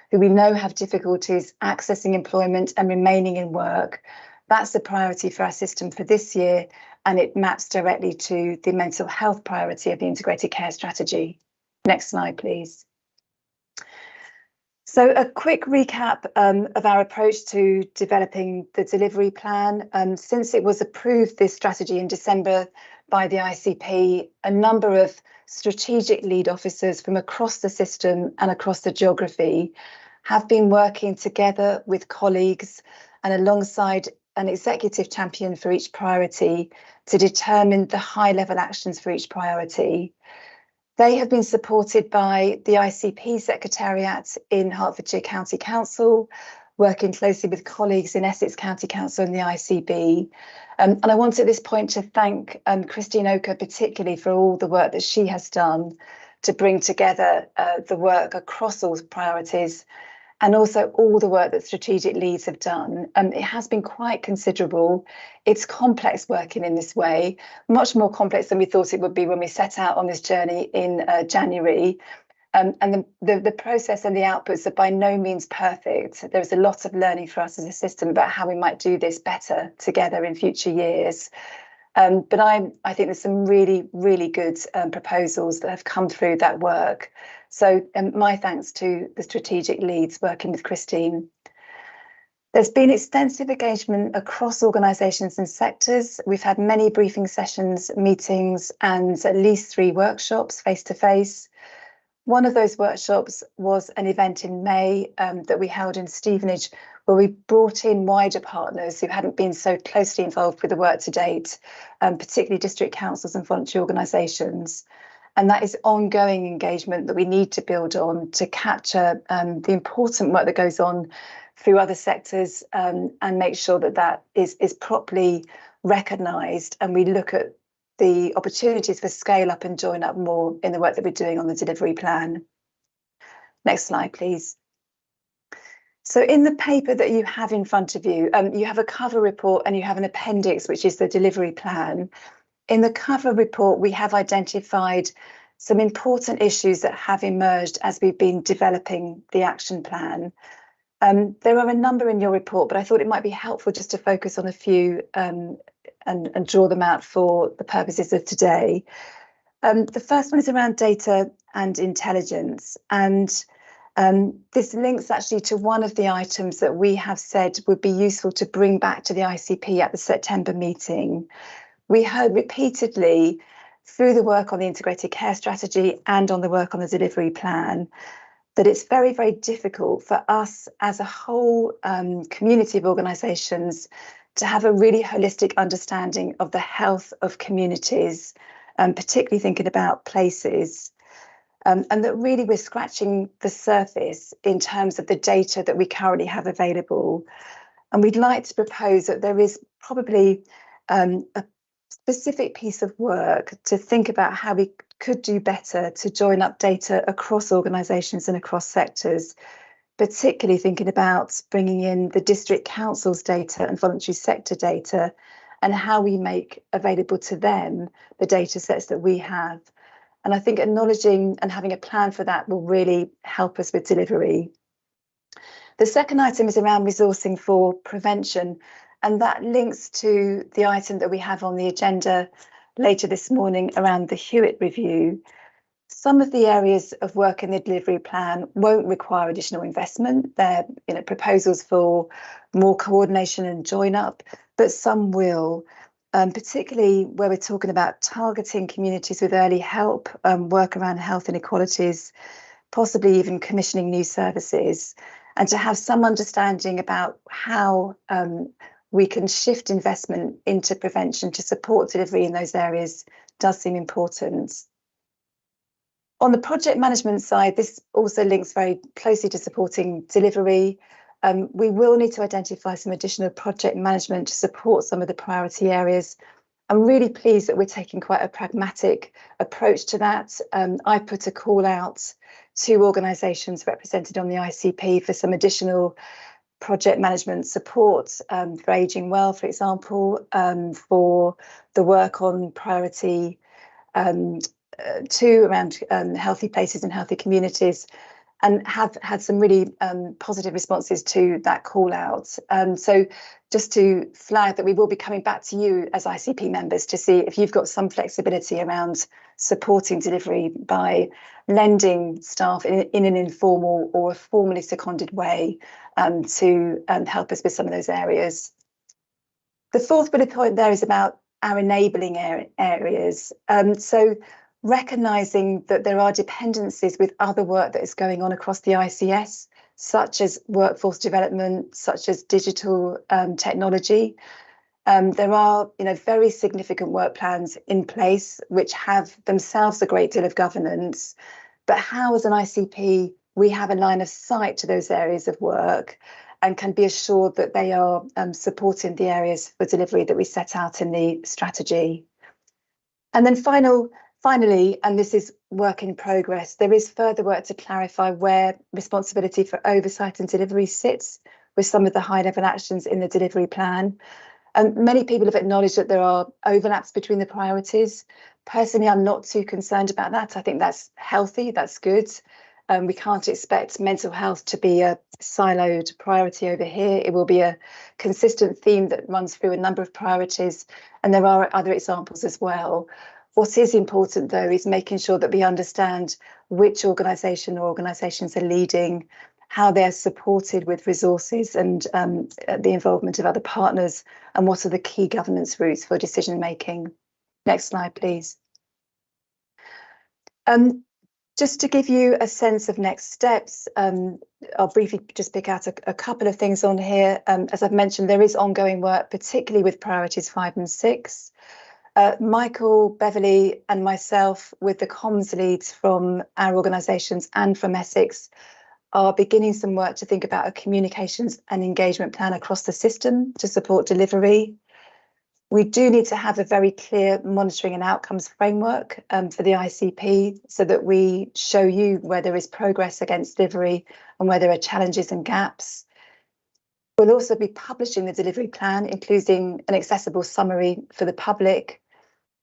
who we know have difficulties accessing employment and remaining in work. That's the priority for our system for this year, and it maps directly to the mental health priority of the integrated care strategy. Next slide, please. So a quick recap of our approach to developing the delivery plan. Since it was approved, this strategy in December by the ICP, a number of strategic lead officers from across the system and across the geography have been working together with colleagues and alongside an executive champion for each priority to determine the high-level actions for each priority. They have been supported by the ICP Secretariat in Hertfordshire County Council, working closely with colleagues in Essex County Council and the ICB. And I want at this point to thank Christine Oker particularly for all the work that she has done to bring together the work across all priorities, and also all the work that strategic leads have done. It has been quite considerable. It's complex working in this way, much more complex than we thought it would be when we set out on this journey in January. And the process and the outputs are by no means perfect. There's a lot of learning for us as a system about how we might do this better together in future years. But I think there's some really, really good proposals that have come through that work. So my thanks to the strategic leads working with Christine. There's been extensive engagement across organisations and sectors. We've had many briefing sessions, meetings, and at least 3 workshops face-to-face. One of those workshops was an event in May that we held in Stevenage, where we brought in wider partners who hadn't been so closely involved with the work to date, particularly district councils and voluntary organisations. And that is ongoing engagement that we need to build on to capture the important work that goes on through other sectors, and make sure that that is properly recognised, and we look at the opportunities for scale up and join up more in the work that we're doing on the delivery plan. Next slide, please. So in the paper that you have in front of you, you have a cover report and you have an appendix, which is the delivery plan. In the cover report, we have identified some important issues that have emerged as we've been developing the action plan. There are a number in your report, but I thought it might be helpful just to focus on a few and draw them out for the purposes of today. The first one is around data and intelligence, and this links actually to one of the items that we have said would be useful to bring back to the ICP at the September meeting. We heard repeatedly through the work on the integrated care strategy and on the work on the delivery plan that it's very, very difficult for us as a whole community of organisations to have a really holistic understanding of the health of communities, particularly thinking about places, and that really we're scratching the surface in terms of the data that we currently have available. And we'd like to propose that there is probably a specific piece of work to think about how we could do better to join up data across organisations and across sectors, particularly thinking about bringing in the district council's data and voluntary sector data and how we make available to them the data sets that we have. And I think acknowledging and having a plan for that will really help us with delivery. The second item is around resourcing for prevention, and that links to the item that we have on the agenda later this morning around the Hewitt review. Some of the areas of work in the delivery plan won't require additional investment. They're proposals for more coordination and join up, but some will, particularly where we're talking about targeting communities with early help, work around health inequalities, possibly even commissioning new services, and to have some understanding about how we can shift investment into prevention to support delivery in those areas does seem important. On the project management side, this also links very closely to supporting delivery. We will need to identify some additional project management to support some of the priority areas. I'm really pleased that we're taking quite a pragmatic approach to that. I put a call out to organisations represented on the ICP for some additional project management support for Ageing Well, for example, for the work on priority 2 around healthy places and healthy communities, and have had some really positive responses to that call out. So just to flag that we will be coming back to you as ICP members to see if you've got some flexibility around supporting delivery by lending staff in an informal or a formally seconded way to help us with some of those areas. The fourth bullet point there is about our enabling areas. So recognising that there are dependencies with other work that is going on across the ICS, such as workforce development, such as digital technology. There are very significant work plans in place which have themselves a great deal of governance, but how as an ICP we have a line of sight to those areas of work and can be assured that they are supporting the areas for delivery that we set out in the strategy. And then finally, and this is work in progress, there is further work to clarify where responsibility for oversight and delivery sits with some of the high-level actions in the delivery plan. And many people have acknowledged that there are overlaps between the priorities. Personally, I'm not too concerned about that. I think that's healthy, that's good. We can't expect mental health to be a siloed priority over here. It will be a consistent theme that runs through a number of priorities, and there are other examples as well. What is important, though, is making sure that we understand which organisation or organisations are leading, how they're supported with resources and the involvement of other partners, and what are the key governance routes for decision making. Next slide, please. Just to give you a sense of next steps, I'll briefly just pick out a couple of things on here. As I've mentioned, there is ongoing work, particularly with priorities 5 and 6. Michael, Beverly and myself, with the comms leads from our organisations and from Essex, are beginning some work to think about a communications and engagement plan across the system to support delivery. We do need to have a very clear monitoring and outcomes framework for the ICP so that we show you where there is progress against delivery and where there are challenges and gaps. We'll also be publishing the delivery plan, including an accessible summary for the public.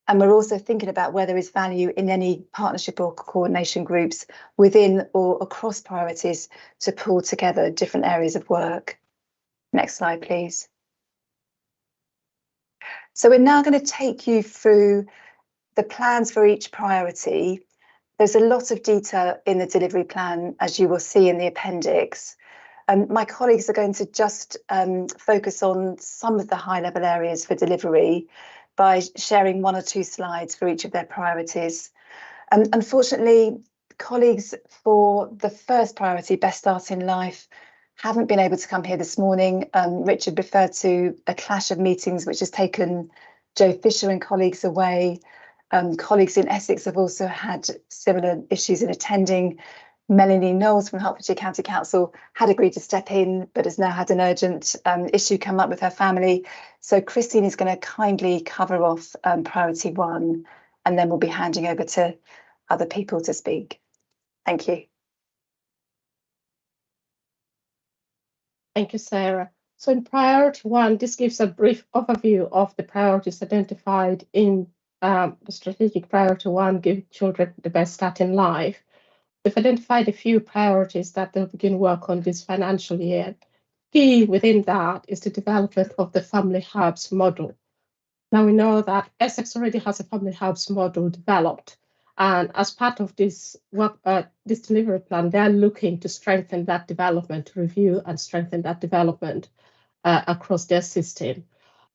And we're also thinking about where there is value in any partnership or coordination groups within or across priorities to pull together different areas of work. Next slide, please. So we're now going to take you through the plans for each priority. There's a lot of detail in the delivery plan, as you will see in the appendix. My colleagues are going to just focus on some of the high-level areas for delivery by sharing 1 or 2 slides for each of their priorities. Unfortunately, colleagues for the first priority, Best Start in Life, haven't been able to come here this morning. Richard referred to a clash of meetings which has taken Joe Fisher and colleagues away. Colleagues in Essex have also had similar issues in attending. Melanie Knowles from Hertfordshire County Council had agreed to step in, but has now had an urgent issue come up with her family. So Christine is going to kindly cover off priority 1, and then we'll be handing over to other people to speak. Thank you. Thank you, Sarah. So in priority 1, this gives a brief overview of the priorities identified in the strategic priority 1, give children the best start in life. We've identified a few priorities that they'll begin work on this financial year. Key within that is the development of the family hubs model. Now we know that Essex already has a family hubs model developed, and as part of this work, this delivery plan, they're looking to strengthen that development, to review and strengthen that development across their system.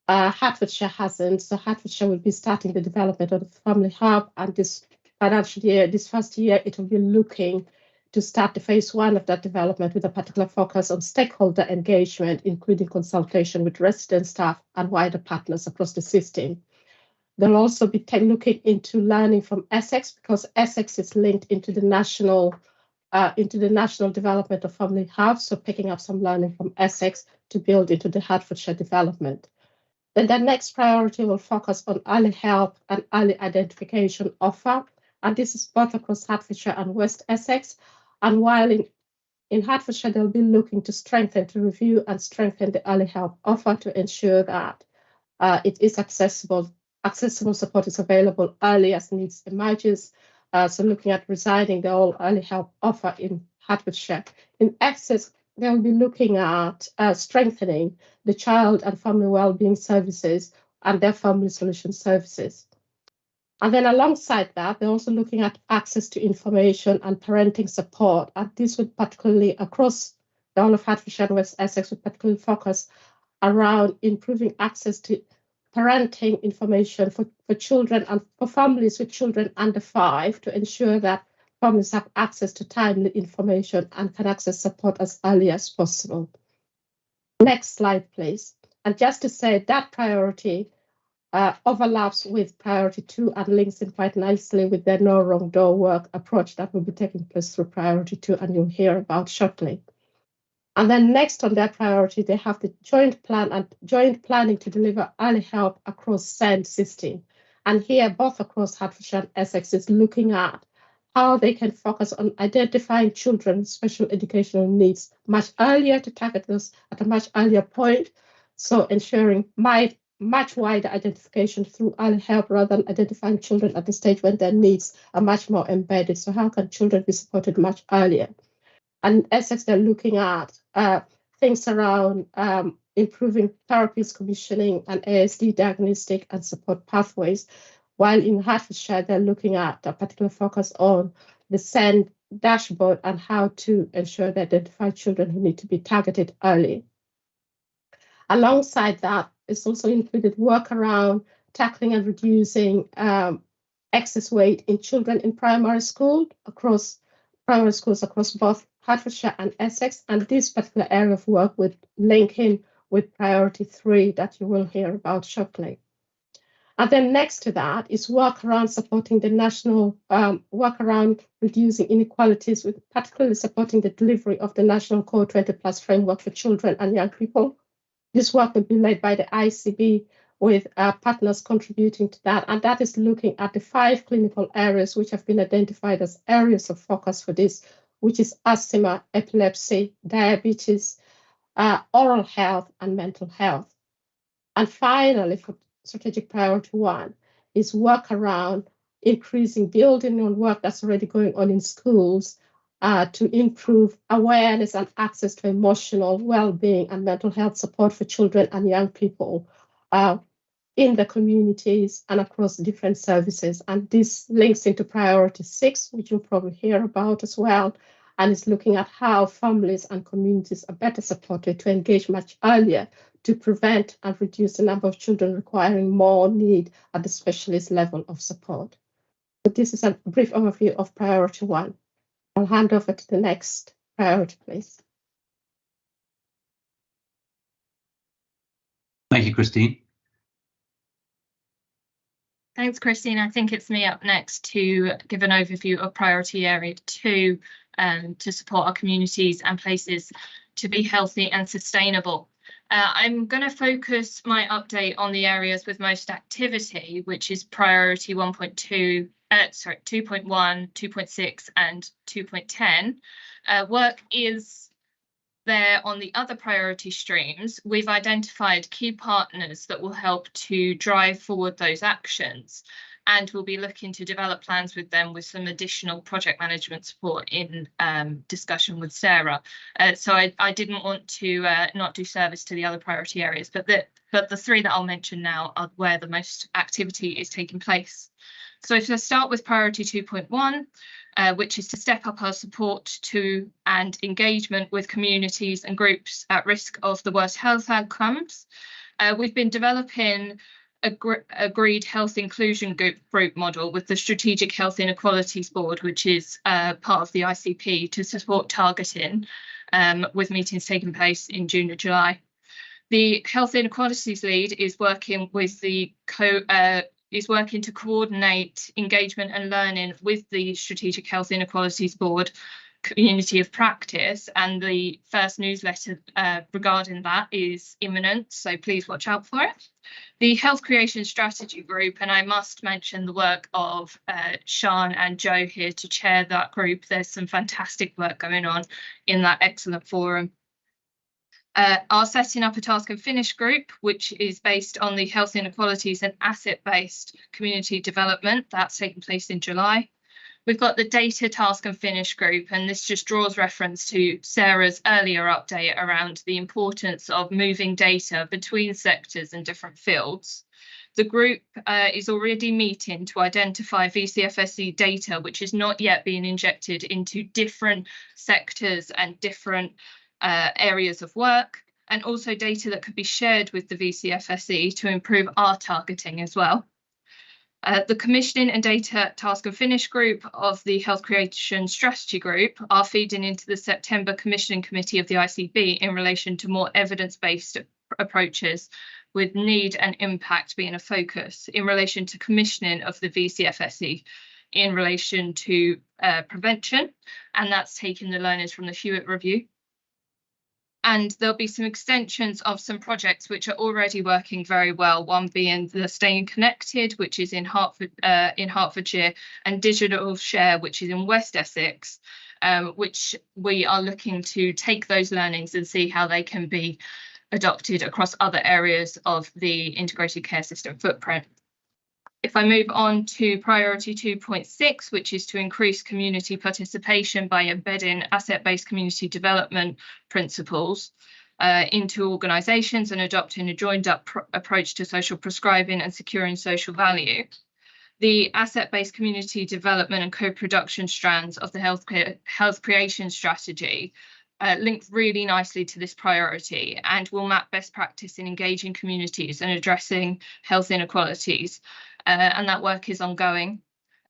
Hertfordshire hasn't, so Hertfordshire will be starting the development of the family hub, and this financial year, this first year, it will be looking to start the phase 1 of that development with a particular focus on stakeholder engagement, including consultation with resident staff and wider partners across the system. They'll also be looking into learning from Essex, because Essex is linked into the national development of family hubs, so picking up some learning from Essex to build into the Hertfordshire development. Then the next priority will focus on early help and early identification offer, and this is both across Hertfordshire and West Essex. And while in Hertfordshire, they'll be looking to review and strengthen the early help offer to ensure that it is accessible support is available early as needs emerges. So looking at residing the whole early help offer in Hertfordshire. In Essex, they'll be looking at strengthening the child and family wellbeing services and their family solution services. And then alongside that, they're also looking at access to information and parenting support. And this would particularly across the whole of Hertfordshire and West Essex would particularly focus around improving access to parenting information for children and for families with children under 5 to ensure that families have access to timely information and can access support as early as possible. Next slide, please. And just to say that priority overlaps with priority 2 and links in quite nicely with the no wrong door work approach that will be taking place through priority 2, and you'll hear about shortly. And then next on their priority, they have the joint planning to deliver early help across SEND system. And here, both across Hertfordshire and Essex is looking at how they can focus on identifying children with special educational needs much earlier to target those at a much earlier point. So ensuring much wider identification through early help rather than identifying children at the stage when their needs are much more embedded. So how can children be supported much earlier? And Essex, they're looking at things around improving therapies commissioning and ASD diagnostic and support pathways, while in Hertfordshire, they're looking at a particular focus on the SEND dashboard and how to ensure they identify children who need to be targeted early. Alongside that, it's also included work around tackling and reducing excess weight in children in primary schools across both Hertfordshire and Essex, and this particular area of work would link in with priority 3 that you will hear about shortly. And then next to that is work around supporting the national, work around reducing inequalities, with particularly supporting the delivery of the National Core 20+ framework for children and young people. This work will be led by the ICB, with partners contributing to that. And that is looking at the 5 clinical areas which have been identified as areas of focus for this, which is asthma, epilepsy, diabetes, oral health, and mental health. And finally, for strategic priority 1 is work around building on work that's already going on in schools to improve awareness and access to emotional well-being and mental health support for children and young people in the communities and across different services. And this links into priority 6, which you'll probably hear about as well, and is looking at how families and communities are better supported to engage much earlier to prevent and reduce the number of children requiring more need at the specialist level of support. So this is a brief overview of priority 1. I'll hand over to the next priority, please. Thank you, Christine. Thanks, Christine. I think it's me up next to give an overview of priority area 2 to support our communities and places to be healthy and sustainable. I'm going to focus my update on the areas with most activity, which is priority 2.1, 2.6 and 2.10. Work is there on the other priority streams. We've identified key partners that will help to drive forward those actions, and we'll be looking to develop plans with them with some additional project management support in discussion with Sarah. So I didn't want to not do service to the other priority areas, but the 3 that I'll mention now are where the most activity is taking place. So if I start with priority 2.1, which is to step up our support to and engagement with communities and groups at risk of the worst health outcomes. We've been developing agreed health inclusion group model with the Strategic Health Inequalities Board, which is part of the ICP, to support targeting, with meetings taking place in June and July. The Health Inequalities Lead is working with to coordinate engagement and learning with the Strategic Health Inequalities Board community of practice, and the first newsletter regarding that is imminent, so please watch out for it. The Health Creation Strategy Group, and I must mention the work of Sian and Joe here to chair that group. There's some fantastic work going on in that excellent forum. Are setting up a task and finish group, which is based on the health inequalities and asset-based community development. That's taking place in July. We've got the data task and finish group, and this just draws reference to Sarah's earlier update around the importance of moving data between sectors and different fields. The group is already meeting to identify VCFSE data, which is not yet being injected into different sectors and different areas of work, and also data that could be shared with the VCFSE to improve our targeting as well. The commissioning and data task and finish group of the Health Creation Strategy Group are feeding into the September commissioning committee of the ICB in relation to more evidence-based approaches, with need and impact being a focus in relation to commissioning of the VCFSE in relation to prevention, and that's taking the learners from the Hewitt review. And there'll be some extensions of some projects which are already working very well, one being the Staying Connected, which is in Hertfordshire, and Digital Share, which is in West Essex, which we are looking to take those learnings and see how they can be adopted across other areas of the integrated care system footprint. If I move on to priority 2.6, which is to increase community participation by embedding asset-based community development principles into organisations and adopting a joined-up approach to social prescribing and securing social value. The asset-based community development and co-production strands of the health creation strategy link really nicely to this priority and will map best practice in engaging communities and addressing health inequalities. And that work is ongoing.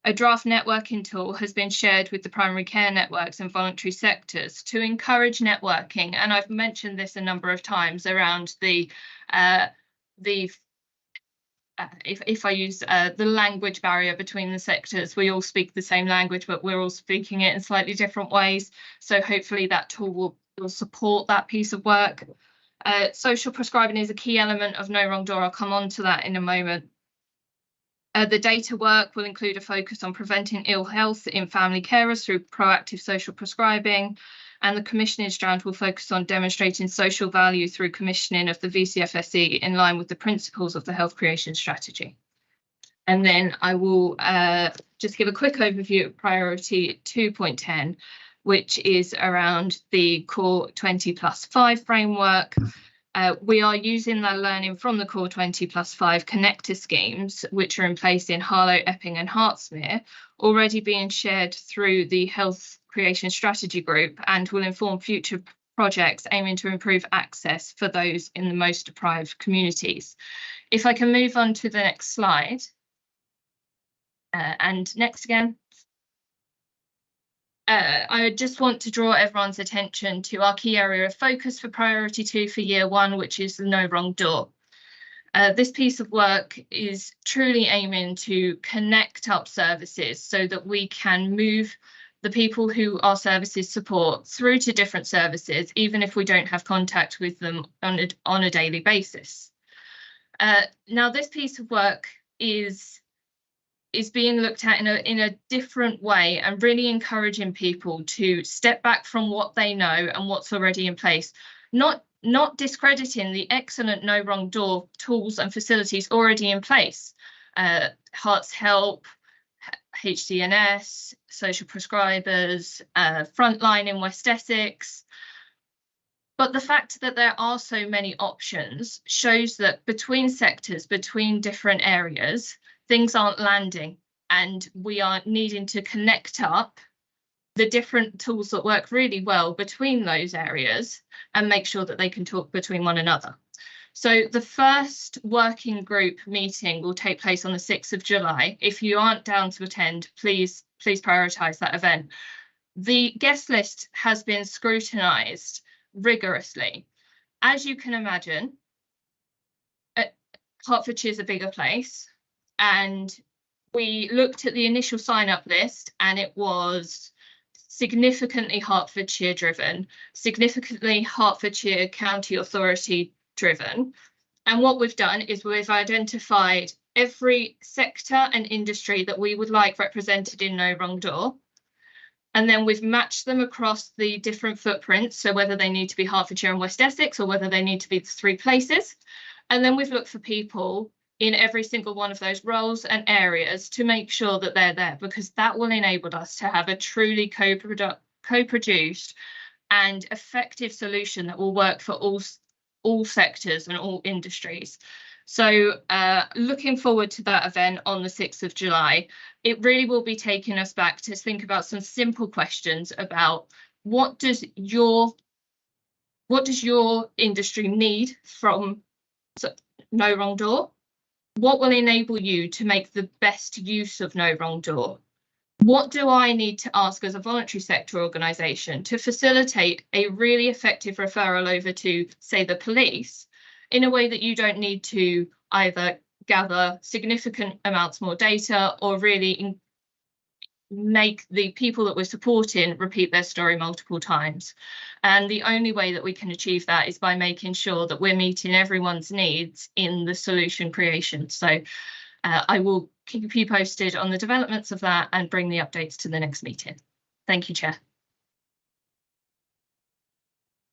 A draft networking tool has been shared with the primary care networks and voluntary sectors to encourage networking. And I've mentioned this a number of times around if I use the language barrier between the sectors. We all speak the same language, but we're all speaking it in slightly different ways. So hopefully that tool will support that piece of work. Social prescribing is a key element of No Wrong Door. I'll come on to that in a moment. The data work will include a focus on preventing ill health in family carers through proactive social prescribing, and the commissioning strand will focus on demonstrating social value through commissioning of the VCFSE in line with the principles of the health creation strategy. And then I will just give a quick overview of priority 2.10, which is around the core 20+5 framework. We are using the learning from the core 20+5 connector schemes, which are in place in Harlow, Epping and Hertfordshire, already being shared through the Health Creation Strategy Group, and will inform future projects aiming to improve access for those in the most deprived communities. If I can move on to the next slide. And next again. I just want to draw everyone's attention to our key area of focus for priority 2 for year 1, which is the No Wrong Door. This piece of work is truly aiming to connect up services so that we can move the people who our services support through to different services, even if we don't have contact with them on a daily basis. Now, this piece of work is being looked at in a different way, and really encouraging people to step back from what they know and what's already in place, not discrediting the excellent No Wrong Door tools and facilities already in place. Hearts Help, HDNS, social prescribers, Frontline in West Essex. But the fact that there are so many options shows that between sectors, between different areas, things aren't landing, and we are needing to connect up the different tools that work really well between those areas and make sure that they can talk between one another. So the first working group meeting will take place on the 6th of July. If you aren't down to attend, please prioritise that event. The guest list has been scrutinised rigorously. As you can imagine, Hertfordshire is a bigger place. And we looked at the initial sign-up list, and it was significantly Hertfordshire driven, significantly Hertfordshire County Authority driven. And what we've done is we've identified every sector and industry that we would like represented in No Wrong Door. And then we've matched them across the different footprints, so whether they need to be Hertfordshire and West Essex or whether they need to be the 3 places. And then we've looked for people in every single one of those roles and areas to make sure that they're there, because that will enable us to have a truly co-produced and effective solution that will work for all sectors and all industries. So looking forward to that event on the 6th of July. It really will be taking us back to think about some simple questions about what does your industry need from No Wrong Door? What will enable you to make the best use of No Wrong Door? What do I need to ask as a voluntary sector organisation to facilitate a really effective referral over to, say, the police, in a way that you don't need to either gather significant amounts more data or really make the people that we're supporting repeat their story multiple times? And the only way that we can achieve that is by making sure that we're meeting everyone's needs in the solution creation. So I will keep you posted on the developments of that and bring the updates to the next meeting. Thank you, Chair.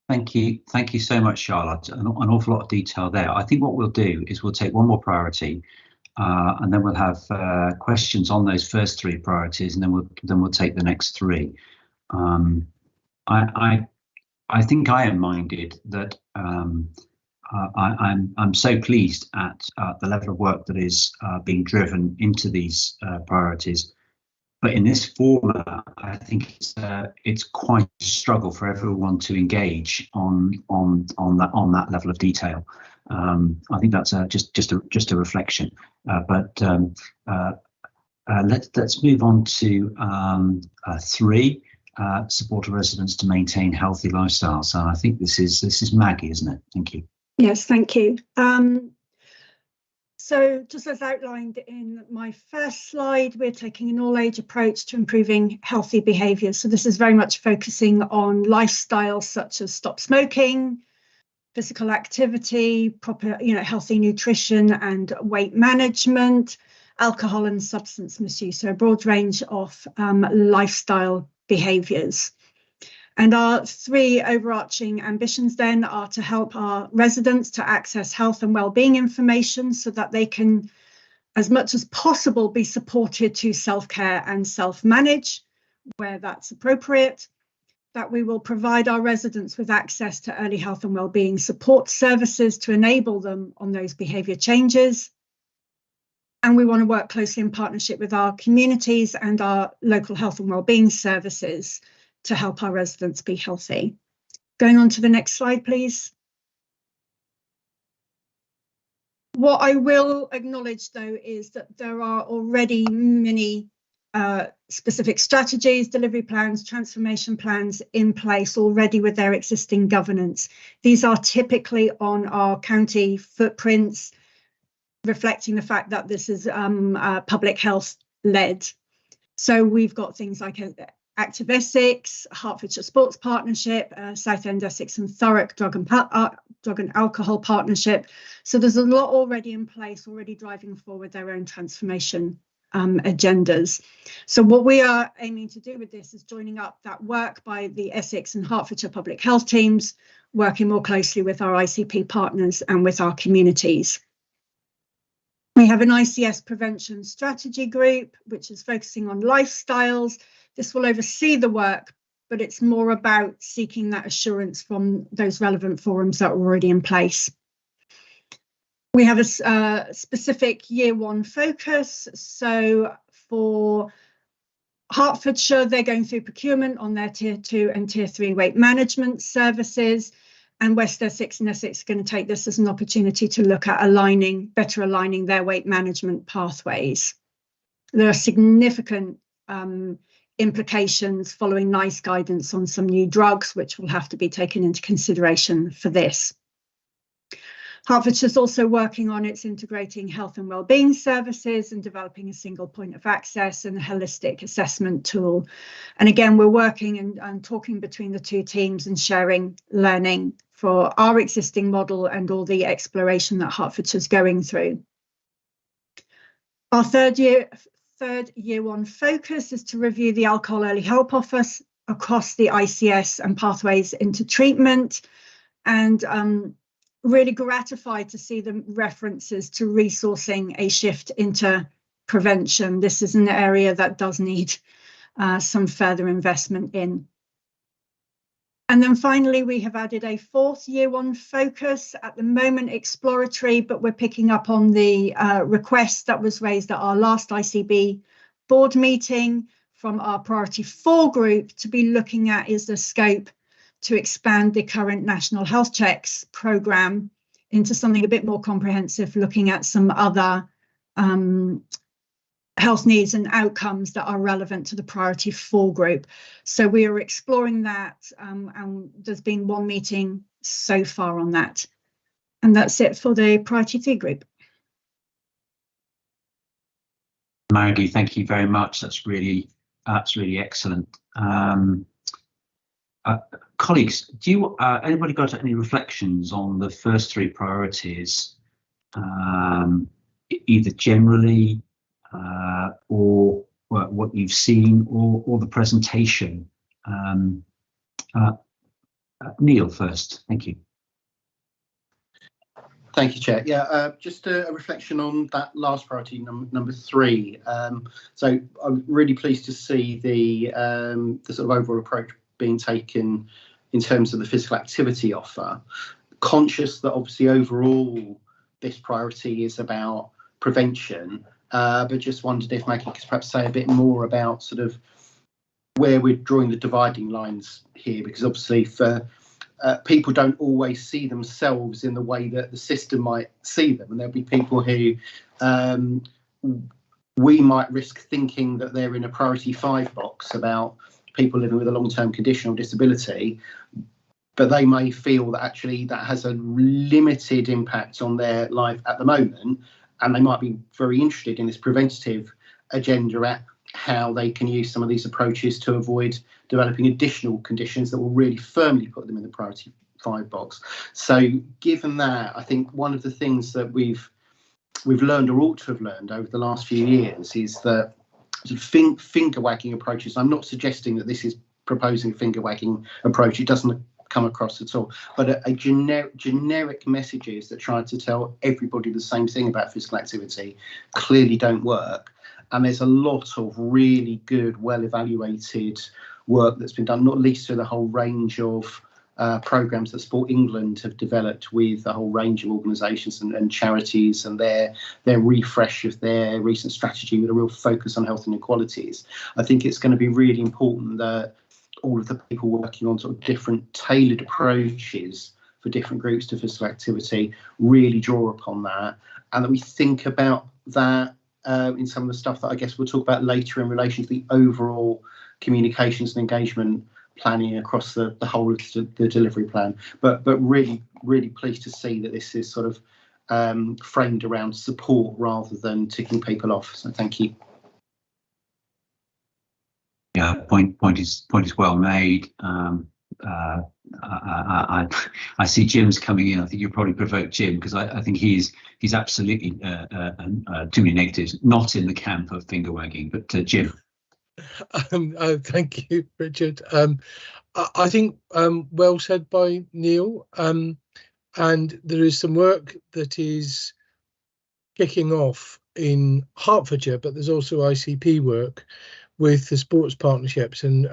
Thank you so much, Charlotte. An awful lot of detail there. I think what we'll do is we'll take one more priority, and then we'll have questions on those first 3 priorities, and then we'll take the next 3. I think I am minded that I'm so pleased at the level of work that is being driven into these priorities. But in this format, I think it's quite a struggle for everyone to engage on that level of detail. I think that's just a reflection. But Let's move on to 3. Support of residents to maintain healthy lifestyles. And I think this is Maggie, isn't it? Thank you. Yes, thank you. So just as outlined in my first slide, we're taking an all-age approach to improving healthy behaviours. So this is very much focusing on lifestyles such as stop smoking, physical activity, proper, healthy nutrition and weight management, alcohol and substance misuse. So a broad range of lifestyle behaviours. And our 3 overarching ambitions then are to help our residents to access health and wellbeing information so that they can, as much as possible, be supported to self-care and self-manage where that's appropriate, that we will provide our residents with access to early health and wellbeing support services to enable them on those behaviour changes. And we want to work closely in partnership with our communities and our local health and wellbeing services to help our residents be healthy. Going on to the next slide, please. What I will acknowledge, though, is that there are already many specific strategies, delivery plans, transformation plans in place already with their existing governance. These are typically on our county footprints, reflecting the fact that this is public health led. So we've got things like Active Essex, Hertfordshire Sports Partnership, Southend Essex and Thurrock Drug and Alcohol Partnership. So there's a lot already in place, already driving forward their own transformation agendas. So what we are aiming to do with this is joining up that work by the Essex and Hertfordshire public health teams, working more closely with our ICP partners and with our communities. We have an ICS prevention strategy group, which is focusing on lifestyles. This will oversee the work, but it's more about seeking that assurance from those relevant forums that are already in place. We have a specific year 1 focus. So for Hertfordshire, they're going through procurement on their tier 2 and tier 3 weight management services. And West Essex and Essex are going to take this as an opportunity to look at better aligning their weight management pathways. There are significant implications following NICE guidance on some new drugs, which will have to be taken into consideration for this. Hertfordshire is also working on its integrating health and wellbeing services and developing a single point of access and a holistic assessment tool. And again, we're working and talking between the 2 teams and sharing learning for our existing model and all the exploration that Hertfordshire is going through. Our third year 1 focus is to review the alcohol early help office across the ICS and pathways into treatment, and really gratified to see the references to resourcing a shift into prevention. This is an area that does need some further investment in. And then finally, we have added a 4th year 1 focus, at the moment exploratory, but we're picking up on the request that was raised at our last ICB board meeting from our priority 4 group to be looking at is the scope to expand the current National Health Checks programme into something a bit more comprehensive, looking at some other health needs and outcomes that are relevant to the priority 4 group. So we are exploring that, and there's been 1 meeting so far on that. And that's it for the priority 3 group. Maggie, thank you very much. That's really excellent. Colleagues, do you anybody got any reflections on the first 3 priorities, either generally or what you've seen or the presentation? Neil first, thank you. Thank you, Chair. Yeah, just a reflection on that last priority, number 3. So I'm really pleased to see the sort of overall approach being taken in terms of the physical activity offer. Conscious that obviously overall this priority is about prevention, but just wondered if Maggie could perhaps say a bit more about sort of where we're drawing the dividing lines here, because obviously for people don't always see themselves in the way that the system might see them, and there'll be people who we might risk thinking that they're in a priority 5 box about people living with a long-term condition or disability, but they may feel that actually that has a limited impact on their life at the moment, and they might be very interested in this preventative agenda at how they can use some of these approaches to avoid developing additional conditions that will really firmly put them in the priority 5 box. So given that, I think one of the things that we've learned, or ought to have learned, over the last few years is that sort of finger-wagging approaches. I'm not suggesting that this is proposing a finger-wagging approach. It doesn't come across at all. But a generic messages that try to tell everybody the same thing about physical activity clearly don't work. And there's a lot of really good, well-evaluated work that's been done, not least through the whole range of programmes that Sport England have developed with a whole range of organisations and charities, and their refresh of their recent strategy with a real focus on health inequalities. I think it's going to be really important that all of the people working on sort of different tailored approaches for different groups to physical activity really draw upon that, and that we think about that in some of the stuff that I guess we'll talk about later in relation to the overall communications and engagement planning across the whole of the delivery plan. But really pleased to see that this is sort of framed around support rather than ticking people off. So thank you. Yeah, point is well made. I see Jim's coming in. I think you'll probably provoke Jim, because I think he's absolutely too many negatives, not in the camp of finger wagging. But Jim. Thank you, Richard. I think well said by Neil. And there is some work that is kicking off in Hertfordshire, but there's also ICP work with the sports partnerships, and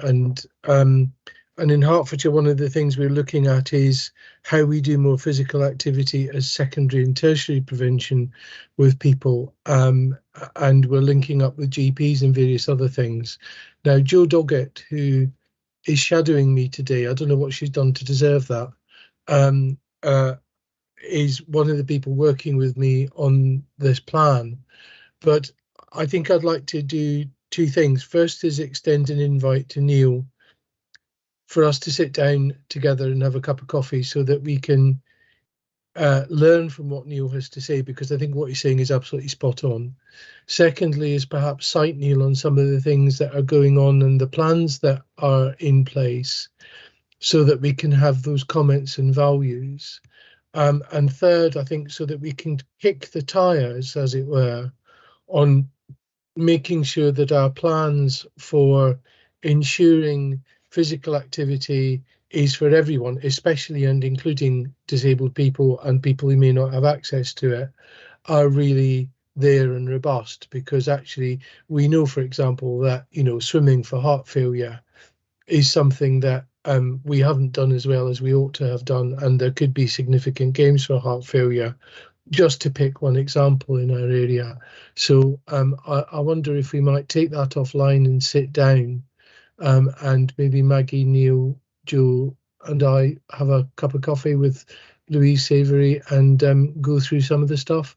in Hertfordshire, one of the things we're looking at is how we do more physical activity as secondary and tertiary prevention with people, and we're linking up with GPs and various other things. Now, Jo Doggett, who is shadowing me today, I don't know what she's done to deserve that, is one of the people working with me on this plan. But I think I'd like to do 2 things. First is extend an invite to Neil for us to sit down together and have a cup of coffee so that we can learn from what Neil has to say, because I think what he's saying is absolutely spot on. Secondly is perhaps cite Neil on some of the things that are going on and the plans that are in place so that we can have those comments and values. And third, I think, so that we can kick the tires, as it were, on making sure that our plans for ensuring physical activity is for everyone, especially and including disabled people and people who may not have access to it, are really there and robust. Because actually we know, for example, that, you know, swimming for heart failure is something that we haven't done as well as we ought to have done, and there could be significant gains for heart failure, just to pick one example in our area. So I wonder if we might take that offline and sit down, and maybe Maggie, Neil, Jo and I have a cup of coffee with Louise Savoury and go through some of the stuff.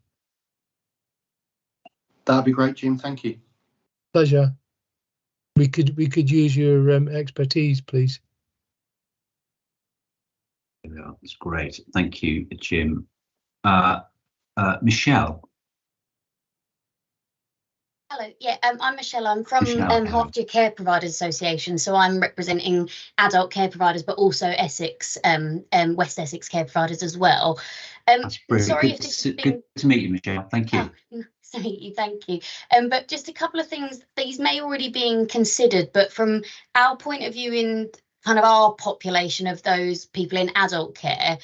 That'd be great, Jim. Thank you. Pleasure. We could use your expertise, please. Yeah, that's great. Thank you, Jim. Michelle. Hello, yeah, I'm Michelle. I'm from Hertfordshire Care Providers Association, so I'm representing adult care providers, but also Essex, West Essex care providers as well. That's brilliant. Sorry good, if this has been... good to meet you, Michelle. Thank you. Thank you. But just a couple of things. These may already be considered, but from our point of view in kind of our population of those people in adult care,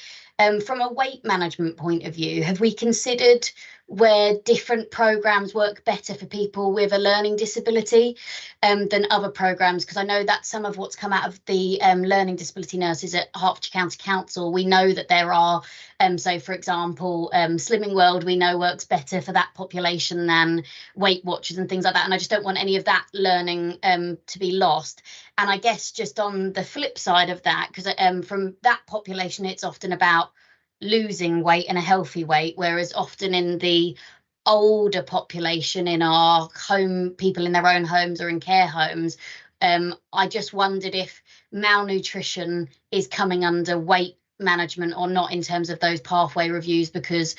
from a weight management point of view, have we considered where different programmes work better for people with a learning disability than other programmes? Because I know that's some of what's come out of the learning disability nurses at Hertfordshire County Council. We know that there are, so for example, Slimming World, we know works better for that population than Weight Watchers and things like that. And I just don't want any of that learning to be lost. And I guess just on the flip side of that, because from that population, it's often about losing weight and a healthy weight, whereas often in the older population in our home, people in their own homes or in care homes. I just wondered if malnutrition is coming under weight management or not in terms of those pathway reviews, because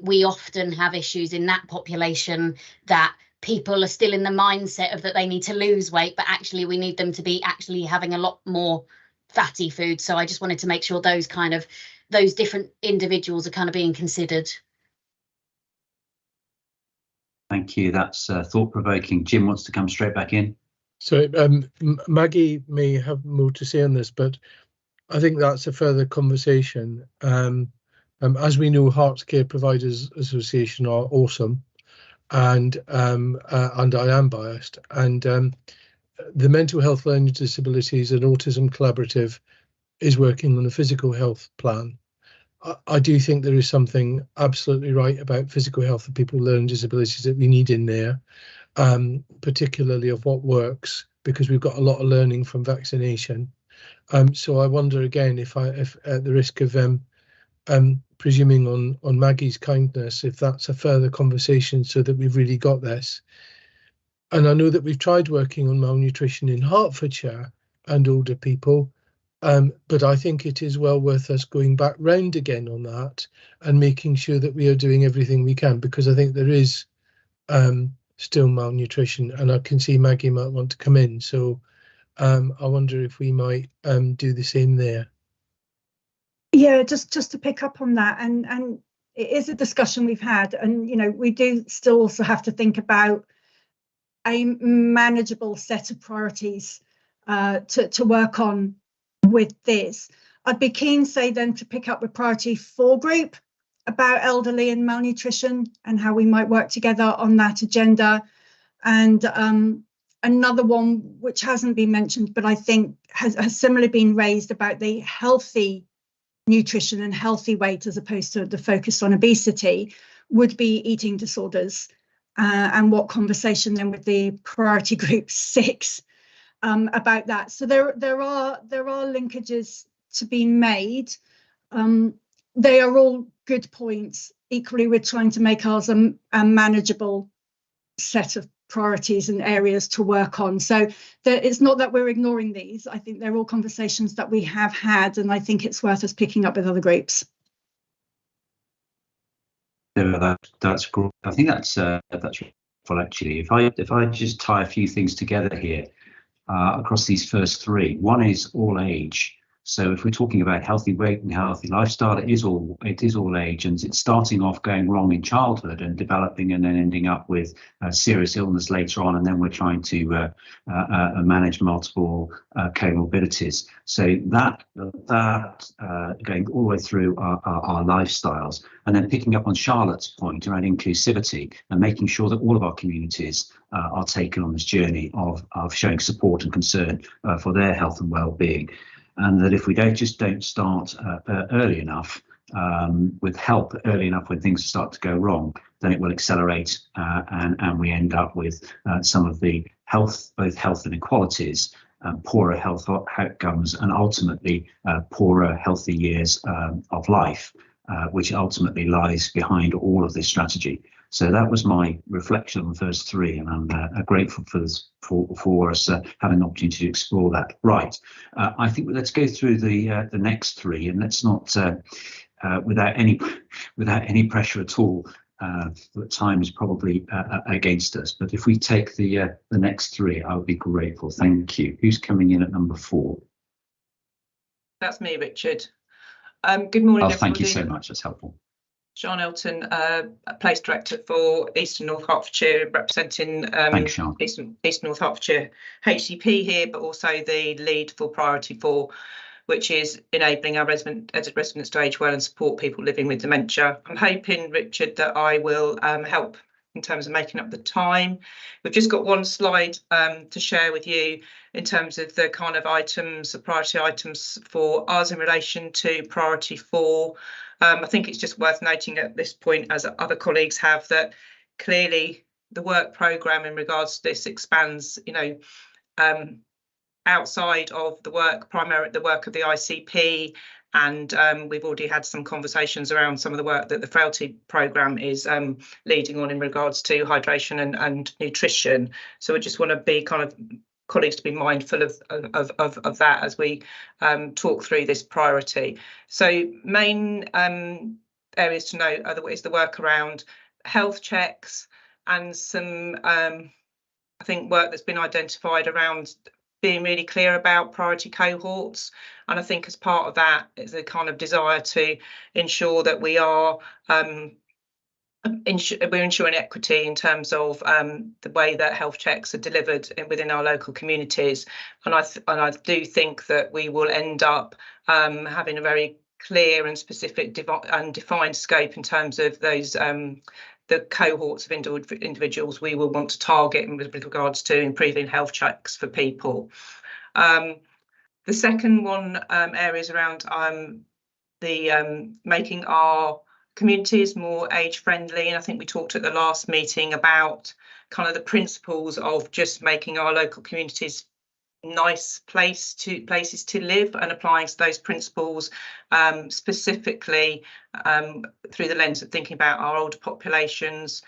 we often have issues in that population that people are still in the mindset of that they need to lose weight, but actually we need them to be actually having a lot more fatty food. So I just wanted to make sure those different individuals are kind of being considered. Thank you. That's thought-provoking. Jim wants to come straight back in. So Maggie may have more to say on this, but I think that's a further conversation. As we know, Heartcare Providers Association are awesome, and I am biased. And the Mental Health Learning Disabilities and Autism Collaborative is working on a physical health plan. I do think there is something absolutely right about physical health of people with learning disabilities that we need in there, particularly of what works, because we've got a lot of learning from vaccination. So I wonder again if at the risk of presuming on Maggie's kindness, if that's a further conversation so that we've really got this. And I know that we've tried working on malnutrition in Hertfordshire and older people, but I think it is well worth us going back round again on that and making sure that we are doing everything we can, because I think there is still malnutrition, and I can see Maggie might want to come in. So I wonder if we might do the same there. Yeah, just to pick up on that, and it is a discussion we've had, and we do still also have to think about a manageable set of priorities to work on with this. I'd be keen, say then, to pick up with priority 4 group about elderly and malnutrition and how we might work together on that agenda. And another one which hasn't been mentioned, but I think has similarly been raised, about the healthy nutrition and healthy weight as opposed to the focus on obesity, would be eating disorders, and what conversation then with the priority group 6 about that. So there are linkages to be made. They are all good points. Equally, we're trying to make ours a manageable set of priorities and areas to work on. So it's not that we're ignoring these. I think they're all conversations that we have had, and I think it's worth us picking up with other groups. Yeah, that's great. I think that's helpful actually. If I just tie a few things together here across these first 3, one is all age. So if we're talking about healthy weight and healthy lifestyle, it is all age, and it's starting off going wrong in childhood and developing and then ending up with serious illness later on, and then we're trying to manage multiple comorbidities. So that going all the way through our lifestyles, and then picking up on Charlotte's point around inclusivity and making sure that all of our communities are taken on this journey of showing support and concern for their health and well-being. And that if we don't start early enough, with help early enough when things start to go wrong, then it will accelerate, and we end up with some of the both health inequalities, poorer health outcomes, and ultimately poorer healthy years of life, which ultimately lies behind all of this strategy. So that was my reflection on the first 3, and I'm grateful for us having the opportunity to explore that. Right, I think let's go through the next 3, and let's not without any pressure at all. That time is probably against us, but if we take the next 3, I would be grateful. Thank you. Who's coming in at number 4? That's me, Richard. Good morning, everybody. Thank you so much. That's helpful. Sean Elton, Place Director for Eastern North Hertfordshire, representing Thanks, Sean. Eastern North Hertfordshire HCP here, but also the lead for Priority 4, which is enabling our residents to age well and support people living with dementia. I'm hoping, Richard, that I will help in terms of making up the time. We've just got one slide to share with you in terms of the kind of items, the priority items for us in relation to Priority 4. I think it's just worth noting at this point, as other colleagues have, that clearly the work programme in regards to this expands, outside of the work, primarily the work of the ICP, and we've already had some conversations around some of the work that the Frailty programme is leading on in regards to hydration and nutrition. So we just want to be kind of colleagues to be mindful of that as we talk through this priority. So main areas to note is the work around health checks and some I think work that's been identified around being really clear about priority cohorts, and I think as part of that is a kind of desire to ensure that we are we're ensuring equity in terms of the way that health checks are delivered within our local communities, and I do think that we will end up having a very clear and specific and defined scope in terms of those the cohorts of individuals we will want to target with regards to improving health checks for people. The second one area is around the making our communities more age friendly, and I think we talked at the last meeting about kind of the principles of just making our local communities nice places to live, and applying those principles specifically through the lens of thinking about our older populations.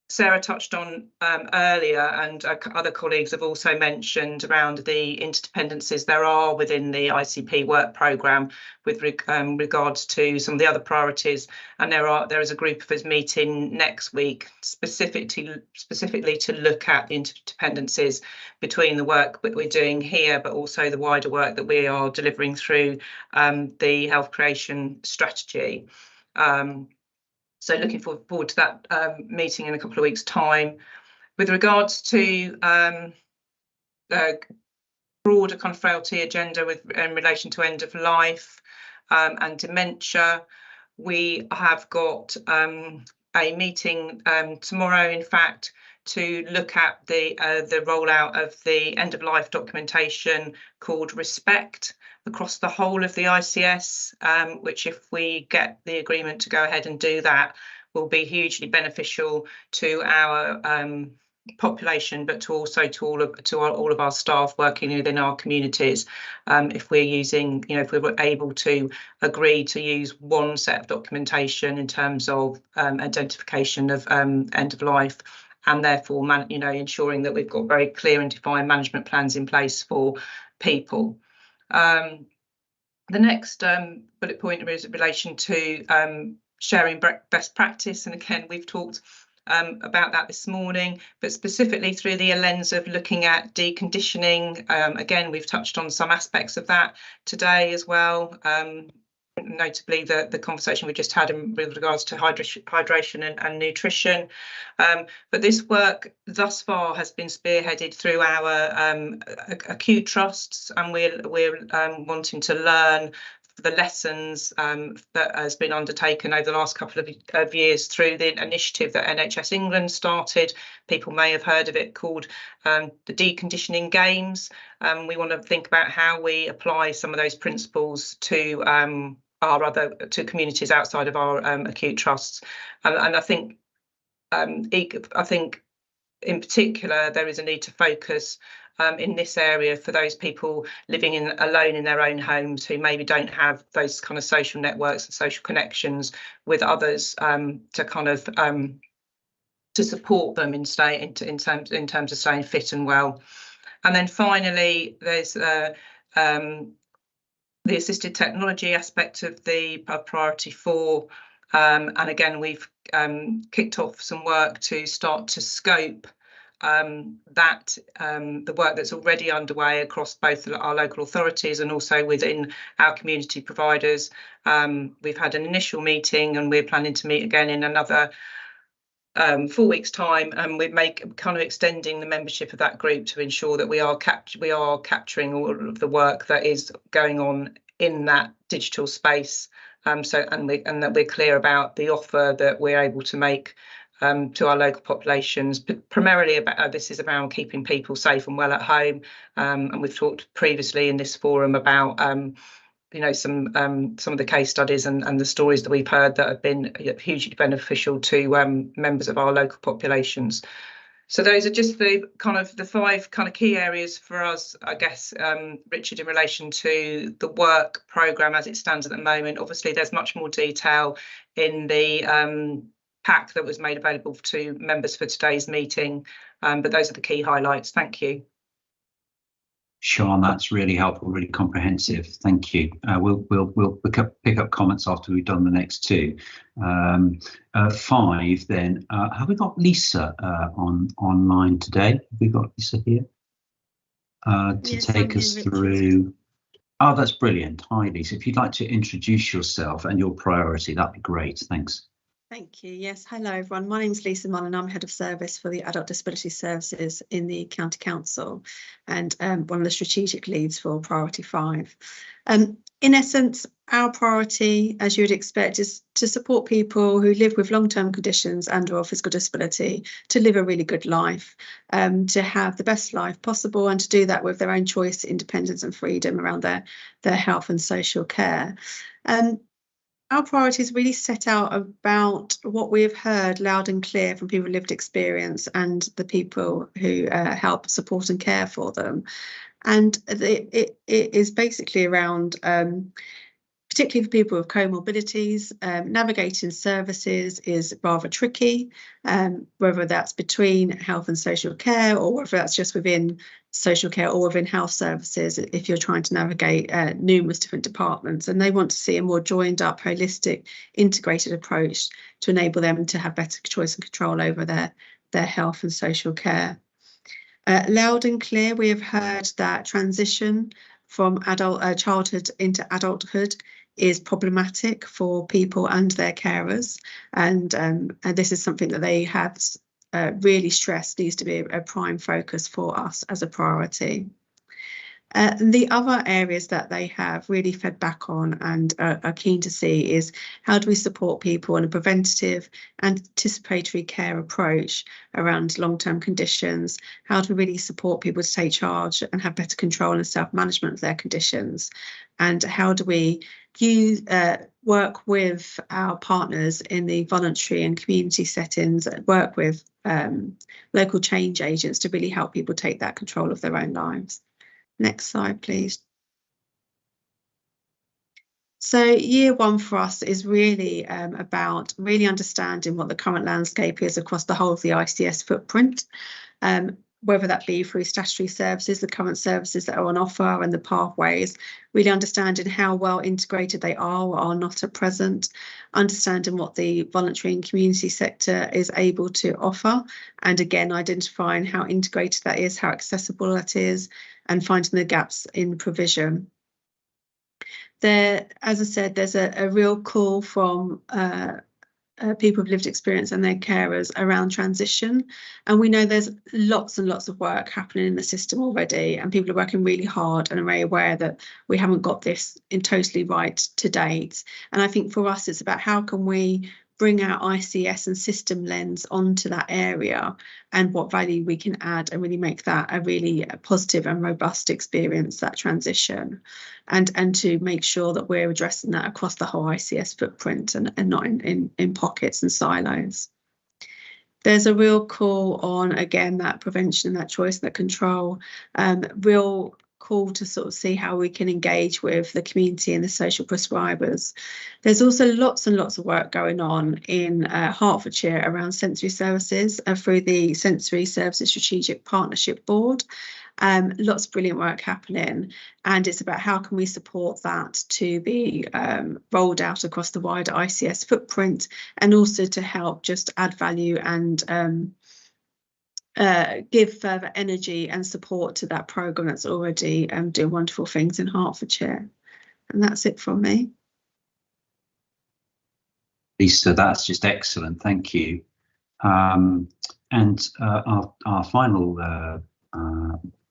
Sarah touched on earlier, and other colleagues have also mentioned around the interdependencies there are within the ICP work programme with regards to some of the other priorities, and there is a group of us meeting next week specifically to look at the interdependencies between the work that we're doing here, but also the wider work that we are delivering through the health creation strategy. So looking forward to that meeting in a couple of weeks' time. With regards to broader kind of frailty agenda in relation to end of life and dementia, we have got a meeting tomorrow, in fact, to look at the rollout of the end of life documentation called Respect across the whole of the ICS, which, if we get the agreement to go ahead and do that, will be hugely beneficial to our population, but also to all of our staff working within our communities. If we're using, if we were able to agree to use one set of documentation in terms of identification of end of life, and therefore ensuring that we've got very clear and defined management plans in place for people. The next bullet point is in relation to sharing best practice, and again we've talked about that this morning, but specifically through the lens of looking at deconditioning. Again, we've touched on some aspects of that today as well, notably the conversation we just had with regards to hydration and nutrition. But this work thus far has been spearheaded through our acute trusts, and we're wanting to learn the lessons that has been undertaken over the last couple of years through the initiative that NHS England started. People may have heard of it, called the Deconditioning Games. We want to think about how we apply some of those principles to communities outside of our acute trusts, and I think in particular there is a need to focus in this area for those people living alone in their own homes, who maybe don't have those kind of social networks and social connections with others to kind of to support them in terms of staying fit and well. And then finally, there's the assisted technology aspect of the priority 4, and again we've kicked off some work to start to scope the work that's already underway across both our local authorities and also within our community providers. We've had an initial meeting, and we're planning to meet again in another 4 weeks' time, and we're kind of extending the membership of that group to ensure that we are capturing all of the work that is going on in that digital space. And that we're clear about the offer that we're able to make to our local populations. But primarily this is around keeping people safe and well at home. And we've talked previously in this forum about some of the case studies and the stories that we've heard that have been hugely beneficial to members of our local populations. So those are just the five kind of key areas for us, I guess, Richard, in relation to the work programme as it stands at the moment. Obviously, there's much more detail in the pack that was made available to members for today's meeting, but those are the key highlights. Thank you. Sean, that's really helpful, really comprehensive. Thank you. We'll pick up comments after we've done the next two. 5 then. Have we got Lisa online today? Have we got Lisa here to yes, take us through? Oh, that's brilliant. Hi, Lisa. If you'd like to introduce yourself and your priority, that'd be great. Thanks. Thank you. Yes, hello everyone. My name is Lisa Mullen. I'm Head of Service for the Adult Disability Services in the County Council and one of the strategic leads for Priority 5. In essence, our priority, as you would expect, is to support people who live with long-term conditions and or physical disability to live a really good life, to have the best life possible and to do that with their own choice, independence and freedom around their health and social care. Our priorities really set out about what we have heard loud and clear from people with lived experience and the people who help support and care for them. And it is basically around, particularly for people with comorbidities, navigating services is rather tricky, whether that's between health and social care or whether that's just within social care or within health services if you're trying to navigate numerous different departments, and they want to see a more joined up, holistic, integrated approach to enable them to have better choice and control over their health and social care. Loud and clear, we have heard that transition from childhood into adulthood is problematic for people and their carers, and this is something that they have really stressed needs to be a prime focus for us as a priority. The other areas that they have really fed back on and are keen to see is how do we support people in a preventative, anticipatory care approach around long-term conditions? How do we really support people to take charge and have better control and self-management of their conditions? And how do we work with our partners in the voluntary and community settings, work with local change agents to really help people take that control of their own lives? Next slide, please. So year one for us is really about really understanding what the current landscape is across the whole of the ICS footprint, whether that be through statutory services, the current services that are on offer and the pathways, really understanding how well integrated they are or are not at present, understanding what the voluntary and community sector is able to offer, and again, identifying how integrated that is, how accessible that is, and finding the gaps in provision. There, as I said, there's a real call from people with lived experience and their carers around transition, and we know there's lots and lots of work happening in the system already, and people are working really hard and are very aware that we haven't got this in totally right to date. And I think for us it's about how can we bring our ICS and system lens onto that area and what value we can add and really make that a really positive and robust experience, that transition, and to make sure that we're addressing that across the whole ICS footprint and not in pockets and silos. There's a real call on, again, that prevention and that choice and that control, real call to sort of see how we can engage with the community and the social prescribers. There's also lots and lots of work going on in Hertfordshire around sensory services through the Sensory Services Strategic Partnership Board. Lots of brilliant work happening, and it's about how can we support that to be rolled out across the wider ICS footprint, and also to help just add value and give further energy and support to that programme that's already doing wonderful things in Hertfordshire. And that's it from me. Lisa, that's just excellent. Thank you. And our final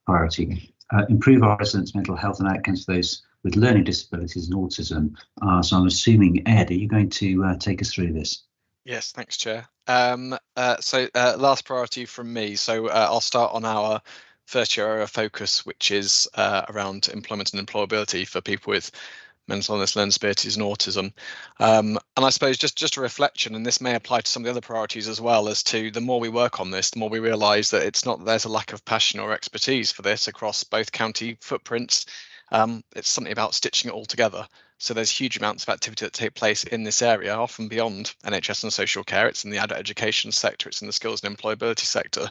priority, improve our residents' mental health and outcomes for those with learning disabilities and autism. So I'm assuming, Ed, are you going to take us through this? Yes, thanks, Chair. Last priority from me. So I'll start on our first year area of focus, which is around employment and employability for people with mental illness, learning disabilities and autism. And I suppose just a reflection, and this may apply to some of the other priorities as well, as to the more we work on this, the more we realise that it's not that there's a lack of passion or expertise for this across both county footprints. It's something about stitching it all together. So there's huge amounts of activity that take place in this area, often beyond NHS and social care. It's in the adult education sector, it's in the skills and employability sector,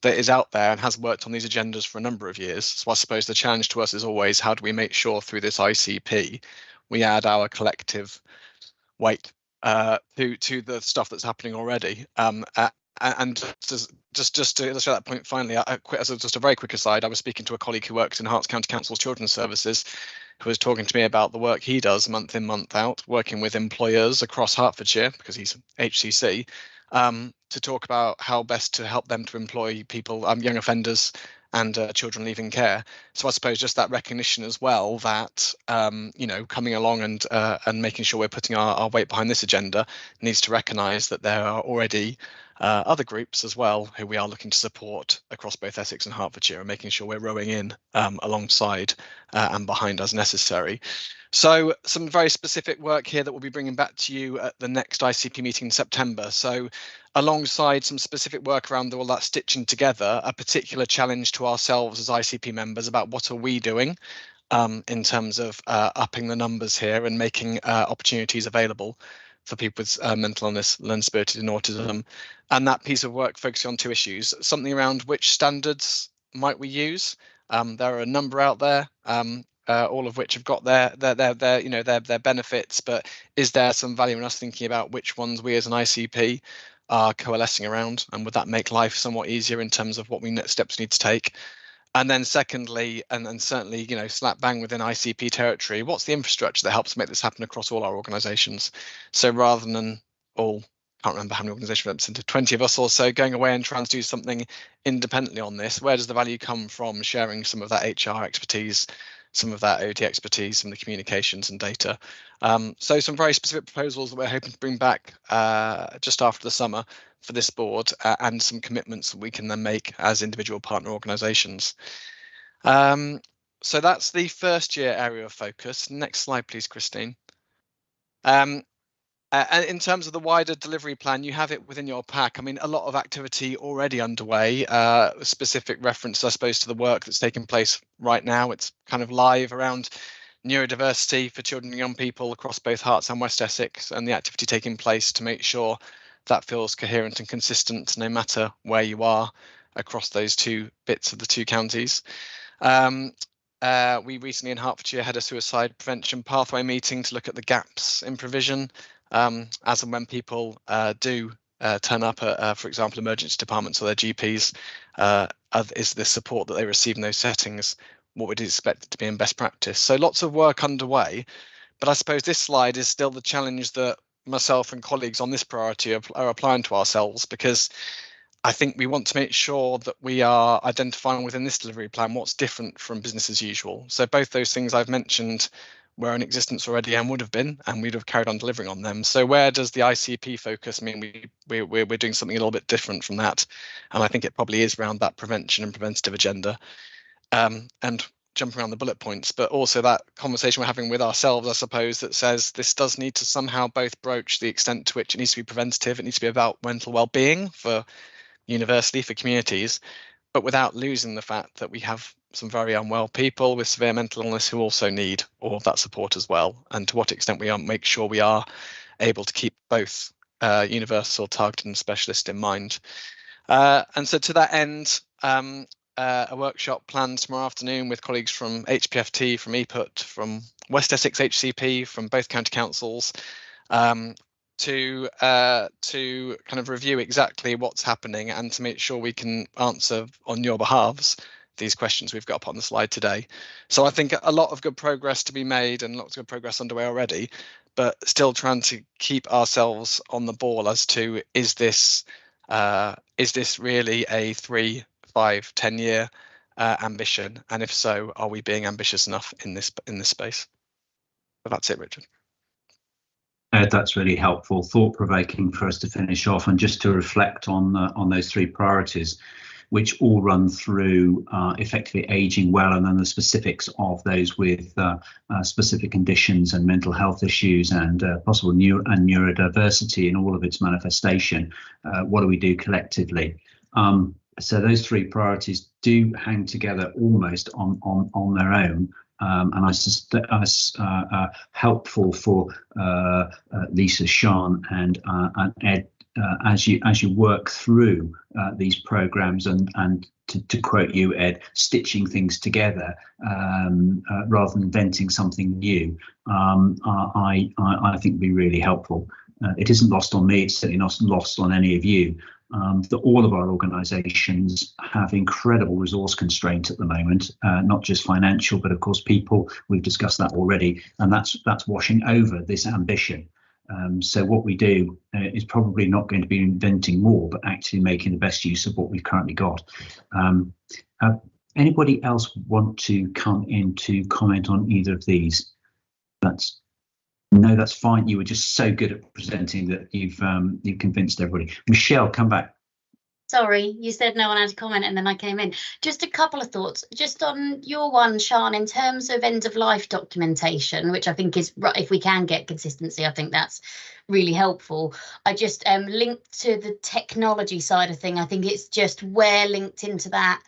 that is out there and has worked on these agendas for a number of years. So I suppose the challenge to us is always, how do we make sure through this ICP we add our collective weight to the stuff that's happening already. And just to illustrate that point, finally, just a very quick aside, I was speaking to a colleague who works in Herts County Council's Children's Services, who was talking to me about the work he does month in, month out, working with employers across Hertfordshire, because he's HCC, to talk about how best to help them to employ people, young offenders and children leaving care. So I suppose just that recognition as well that, coming along and making sure we're putting our weight behind this agenda needs to recognise that there are already other groups as well who we are looking to support across both Essex and Hertfordshire, and making sure we're rowing in alongside and behind as necessary. So some very specific work here that we'll be bringing back to you at the next ICP meeting in September. So alongside some specific work around all that stitching together, a particular challenge to ourselves as ICP members about what are we doing in terms of upping the numbers here and making opportunities available for people with mental illness, learning disabilities and autism. And that piece of work focusing on two issues, something around which standards might we use. There are a number out there, all of which have got their benefits, but is there some value in us thinking about which ones we as an ICP are coalescing around, and would that make life somewhat easier in terms of what steps we need to take? And then secondly, and certainly, slap bang within ICP territory, what's the infrastructure that helps make this happen across all our organisations? So rather than all, can't remember how many organisations represented, 20 of us or so going away and trying to do something independently on this, where does the value come from sharing some of that HR expertise, some of that OD expertise, some of the communications and data? So some very specific proposals that we're hoping to bring back just after the summer for this board, and some commitments that we can then make as individual partner organisations. So that's the first year area of focus. Next slide, please, Christine. And in terms of the wider delivery plan, you have it within your pack. I mean, a lot of activity already underway, specific reference, I suppose, to the work that's taking place right now. It's kind of live around neurodiversity for children and young people across both Herts and West Essex, and the activity taking place to make sure that feels coherent and consistent no matter where you are across those two bits of the two counties. We recently in Hertfordshire had a suicide prevention pathway meeting to look at the gaps in provision as and when people do turn up at, for example, emergency departments or their GPs. Is the support that they receive in those settings what we'd expect to be in best practice? So lots of work underway, but I suppose this slide is still the challenge that myself and colleagues on this priority are applying to ourselves, because I think we want to make sure that we are identifying within this delivery plan what's different from business as usual. So both those things I've mentioned were in existence already and would have been, and we'd have carried on delivering on them. So where does the ICP focus mean we're doing something a little bit different from that? And I think it probably is around that prevention and preventative agenda. And jumping around the bullet points, but also that conversation we're having with ourselves, I suppose, that says this does need to somehow both broach the extent to which it needs to be preventative, it needs to be about mental well-being for universally for communities, but without losing the fact that we have some very unwell people with severe mental illness who also need all of that support as well, and to what extent we make sure we are able to keep both universal, targeted and specialist in mind. And so to that end, a workshop planned tomorrow afternoon with colleagues from HPFT, from EPUT, from West Essex HCP, from both county councils, to kind of review exactly what's happening and to make sure we can answer on your behalves these questions we've got up on the slide today. So I think a lot of good progress to be made and lots of good progress underway already, but still trying to keep ourselves on the ball as to is this really a 3, 5, 10 year ambition, and if so, are we being ambitious enough in this space? But that's it, Richard. That's really helpful, thought-provoking for us to finish off, and just to reflect on those three priorities. which all run through effectively aging well, and then the specifics of those with specific conditions and mental health issues and possible neurodiversity in all of its manifestation. What do we do collectively? So those three priorities do hang together almost on their own. And I suspect helpful for Lisa, Sian, and Ed as you work through these programs and to quote you, Ed, stitching things together rather than inventing something new. I think would be really helpful. It isn't lost on me. It's certainly not lost on any of you. That all of our organisations have incredible resource constraints at the moment, not just financial, but of course people. We've discussed that already, and that's washing over this ambition. So what we do is probably not going to be inventing more, but actually making the best use of what we've currently got. Anybody else want to come in to comment on either of these? No, that's fine. You were just so good at presenting that you've convinced everybody. Michelle, come back. Sorry, you said no one had a comment and then I came in. Just a couple of thoughts. Just on your one, Sian, in terms of end of life documentation, which I think is right, if we can get consistency, I think that's really helpful. I just linked to the technology side of thing. I think it's just where linked into that,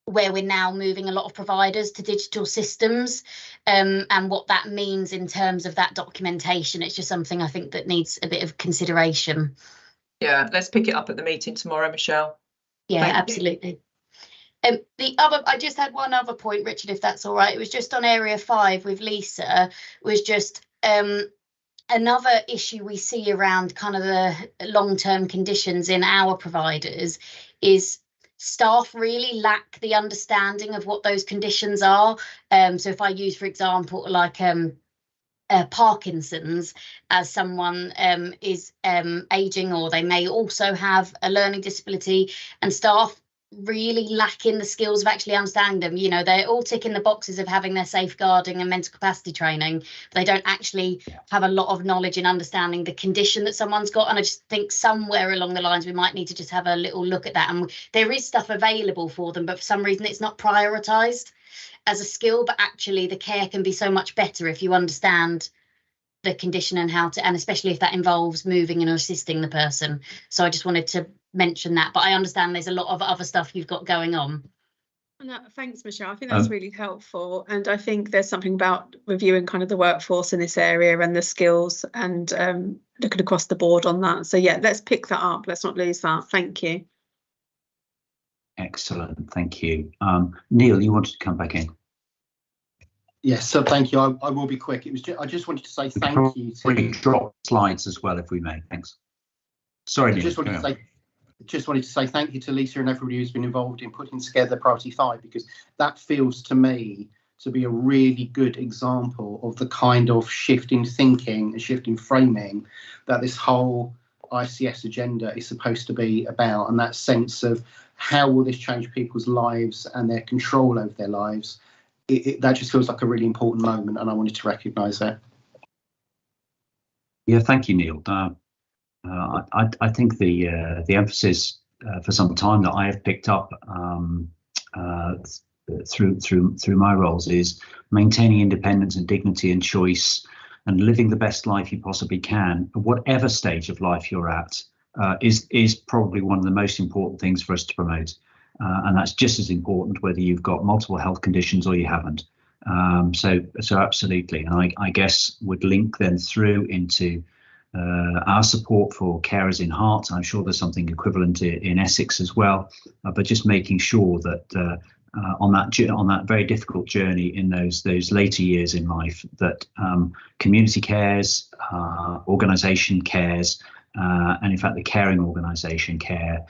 where we're now moving a lot of providers to digital systems, and what that means in terms of that documentation. It's just something I think that needs a bit of consideration. Yeah, let's pick it up at the meeting tomorrow, Michelle. Yeah, Thank absolutely. I just had one other point, Richard, if that's all right. It was just on area 5 with Lisa, was just another issue we see around kind of the long-term conditions in our providers is staff really lack the understanding of what those conditions are. So if I use, for example, like Parkinson's, as someone is aging, or they may also have a learning disability, and staff really lacking the skills of actually understanding them. You know, they're all ticking the boxes of having their safeguarding and mental capacity training, but they don't actually have a lot of knowledge in understanding the condition that someone's got. And I just think somewhere along the lines we might need to just have a little look at that. And there is stuff available for them, but for some reason it's not prioritised as a skill. But actually the care can be so much better if you understand the condition and how to, and especially if that involves moving and assisting the person. So I just wanted to mention that, but I understand there's a lot of other stuff you've got going on. No, thanks, Michelle. I think that's really helpful, and I think there's something about reviewing kind of the workforce in this area and the skills, and looking across the board on that. So yeah, let's pick that up. Let's not lose that. Thank you. Excellent, thank you. Neil, you wanted to come back in? Yes, so thank you. I will be quick. It was I just wanted to say thank you to drop slides as well, if we may. Thanks. Sorry, Neil. Just wanted to say thank you to Lisa and everybody who's been involved in putting together Priority 5, because that feels to me to be a really good example of the kind of shift in thinking and shift in framing that this whole ICS agenda is supposed to be about, and that sense of how will this change people's lives and their control over their lives. That just feels like a really important moment, and I wanted to recognise that. Yeah, thank you, Neil. I think the emphasis for some time that I have picked up through my roles is maintaining independence and dignity and choice, and living the best life you possibly can, at whatever stage of life you're at, is probably one of the most important things for us to promote. And that's just as important whether you've got multiple health conditions or you haven't. So absolutely, and I guess would link then through into our support for carers in Hart. I'm sure there's something equivalent in Essex as well, but just making sure that on that very difficult journey in those later years in life, that community cares, organisation cares, and in fact the caring organisation care,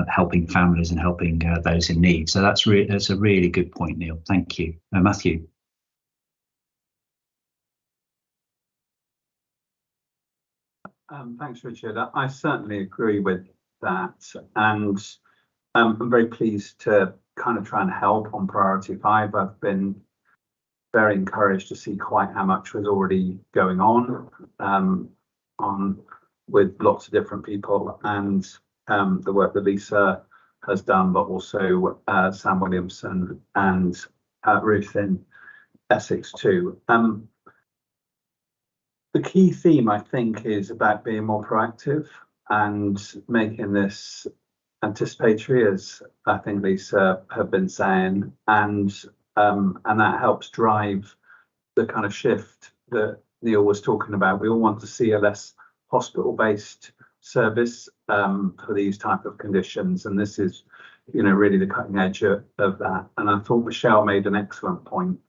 helping families and helping those in need. So that's a really good point, Neil. Thank you. Matthew. Thanks, Richard. I certainly agree with that, and I'm very pleased to kind of try and help on Priority 5. I've been very encouraged to see quite how much was already going on with lots of different people, and the work that Lisa has done, but also Sam Williamson and Ruth in Essex too. The key theme, I think, is about being more proactive and making this anticipatory, as I think Lisa have been saying, and that helps drive the kind of shift that Neil was talking about. We all want to see a less hospital-based service for these type of conditions, and this is, you know, really the cutting edge of that. And I thought Michelle made an excellent point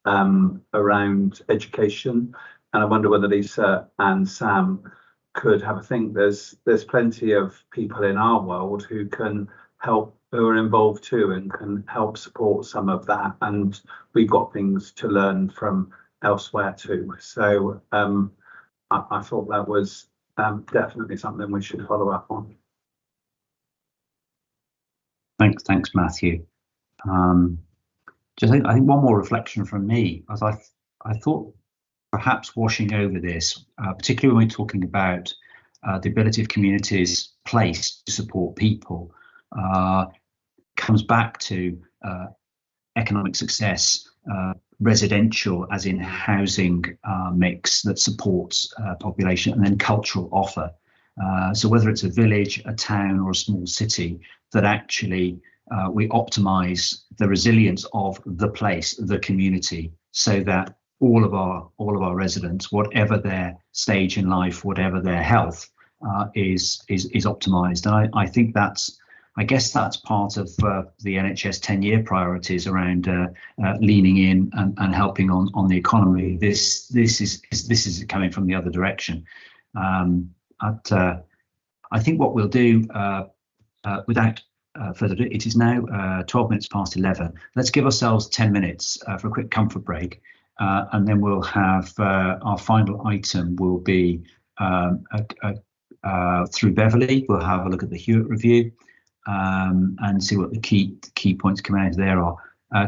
around education, and I wonder whether Lisa and Sam could have a think. There's plenty of people in our world who can help, who are involved too, and can help support some of that, and we've got things to learn from elsewhere too. So I thought that was definitely something we should follow up on. Thanks, Matthew. I think one more reflection from me, as I thought perhaps washing over this, particularly when we're talking about the ability of communities placed to support people, comes back to economic success, residential as in housing mix that supports population, and then cultural offer. So whether it's a village, a town or a small city, that actually we optimize the resilience of the place, the community, so that all of our residents, whatever their stage in life, whatever their health, is optimized. And I think I guess that's part of the NHS 10-year priorities around leaning in and helping on the economy. This is coming from the other direction. I think what we'll do, without further ado, it is now 12 minutes past 11. Let's give ourselves 10 minutes for a quick comfort break, and then we'll have our final item will be through Beverly. We'll have a look at the Hewitt review and see what the key points coming out of there are.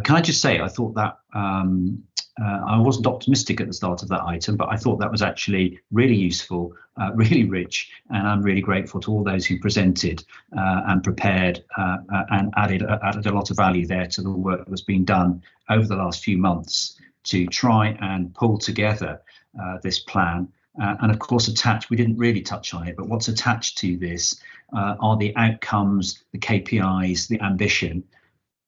Can I just say, I thought that I wasn't optimistic at the start of that item, but I thought that was actually really useful, really rich, and I'm really grateful to all those who presented and prepared and added a lot of value there to the work that's been done over the last few months to try and pull together this plan. And of course, we didn't really touch on it, but what's attached to this are the outcomes, the KPIs, the ambition.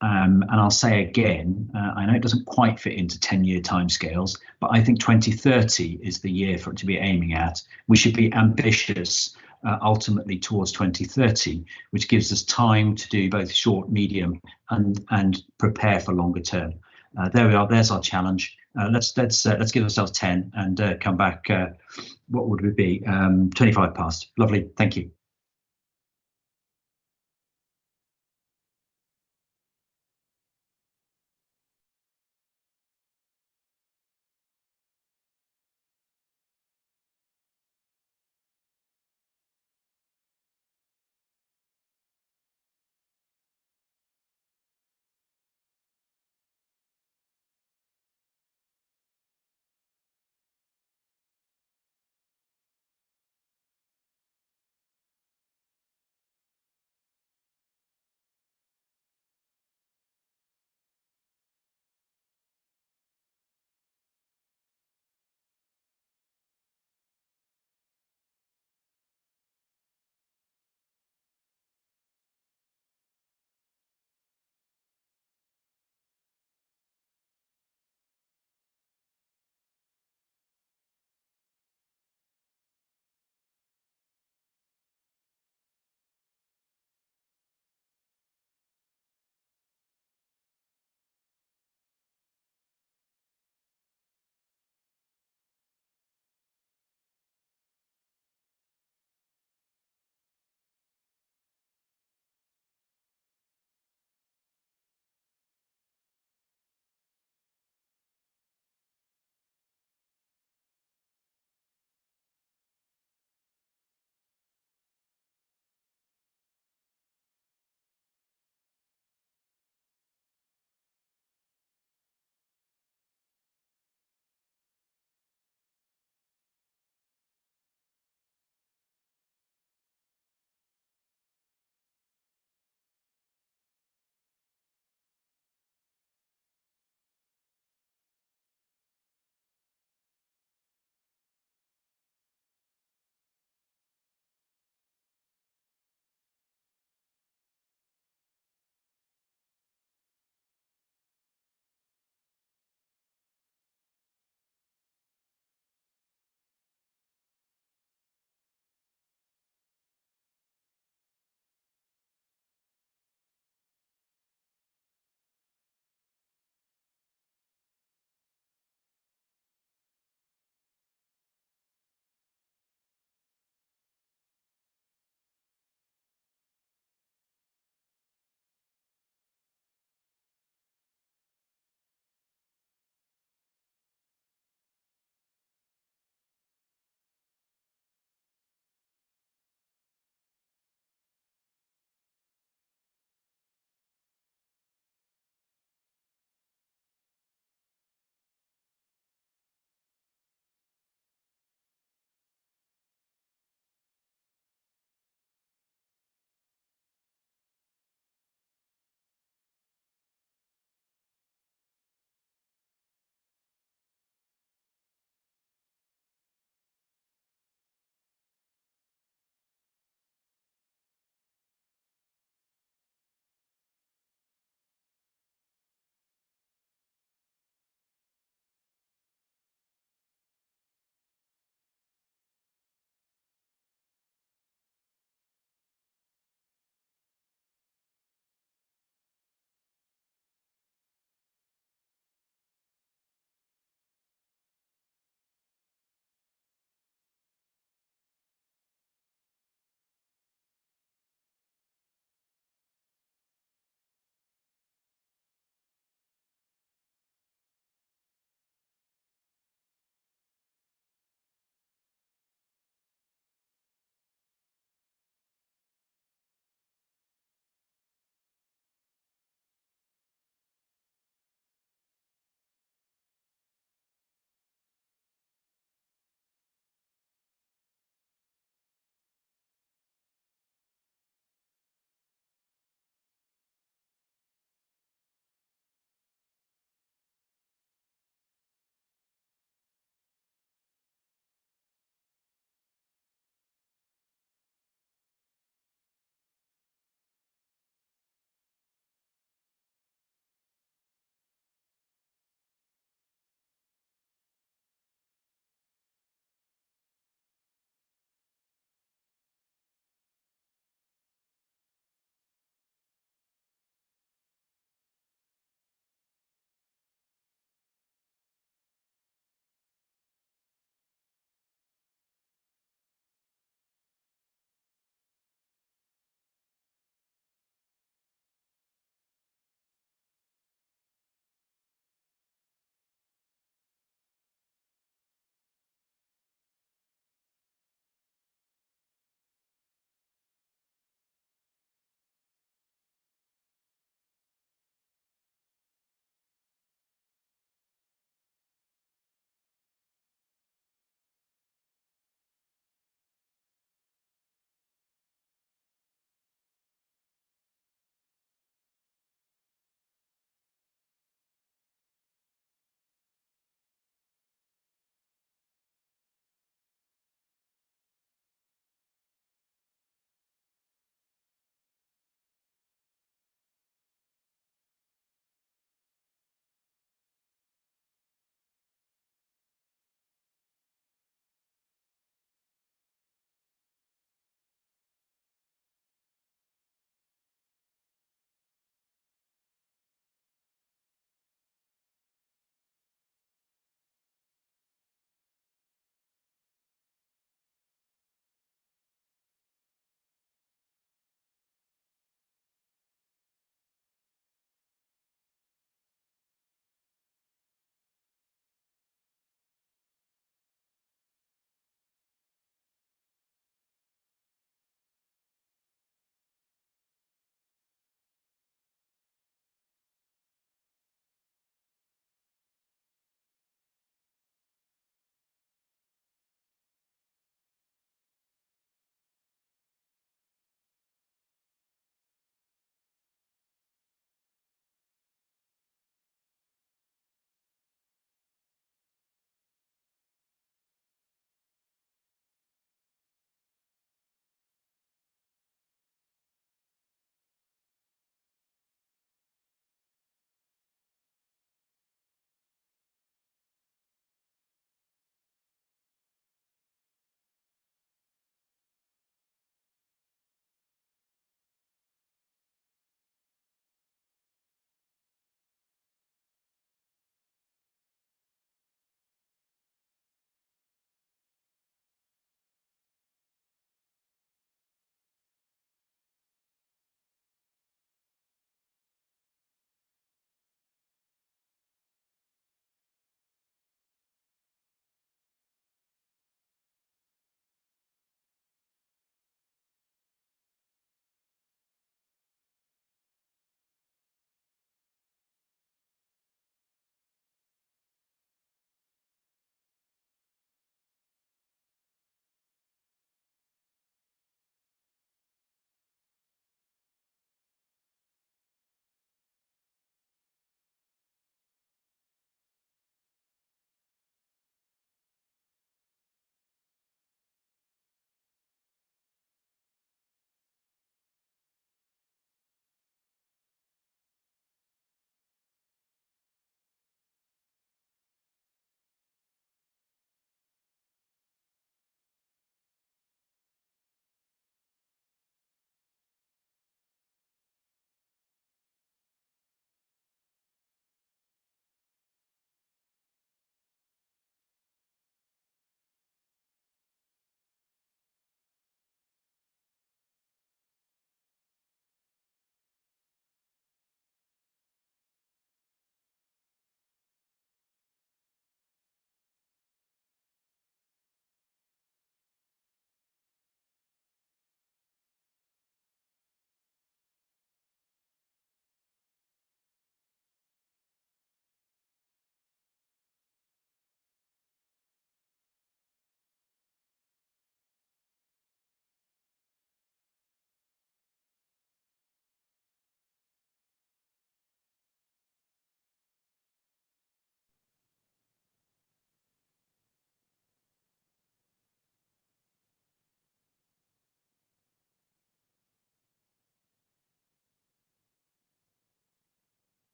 And I'll say again, I know it doesn't quite fit into 10-year timescales, but I think 2030 is the year for it to be aiming at. We should be ambitious ultimately towards 2030, which gives us time to do both short, medium, and prepare for longer term. There we are. There's our challenge. Let's give ourselves 10 and come back. What would we be? 25 past. Lovely. Thank you.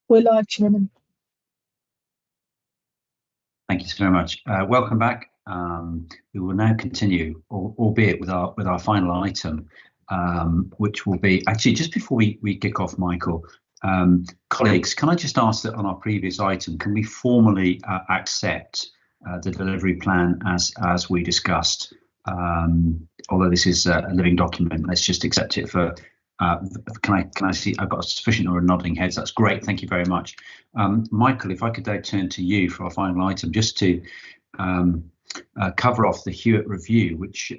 We're live, Chairman. Thank you so very much. Welcome back. We will now continue, albeit with our final item, which will be actually just before we kick off, Michael. Colleagues, can I just ask that on our previous item, can we formally accept the delivery plan as we discussed? Although this is a living document, let's just accept it for. Can I see? I've got a sufficient number of nodding heads. That's great. Thank you very much, Michael. If I could now turn to you for our final item, just to cover off the Hewitt review, which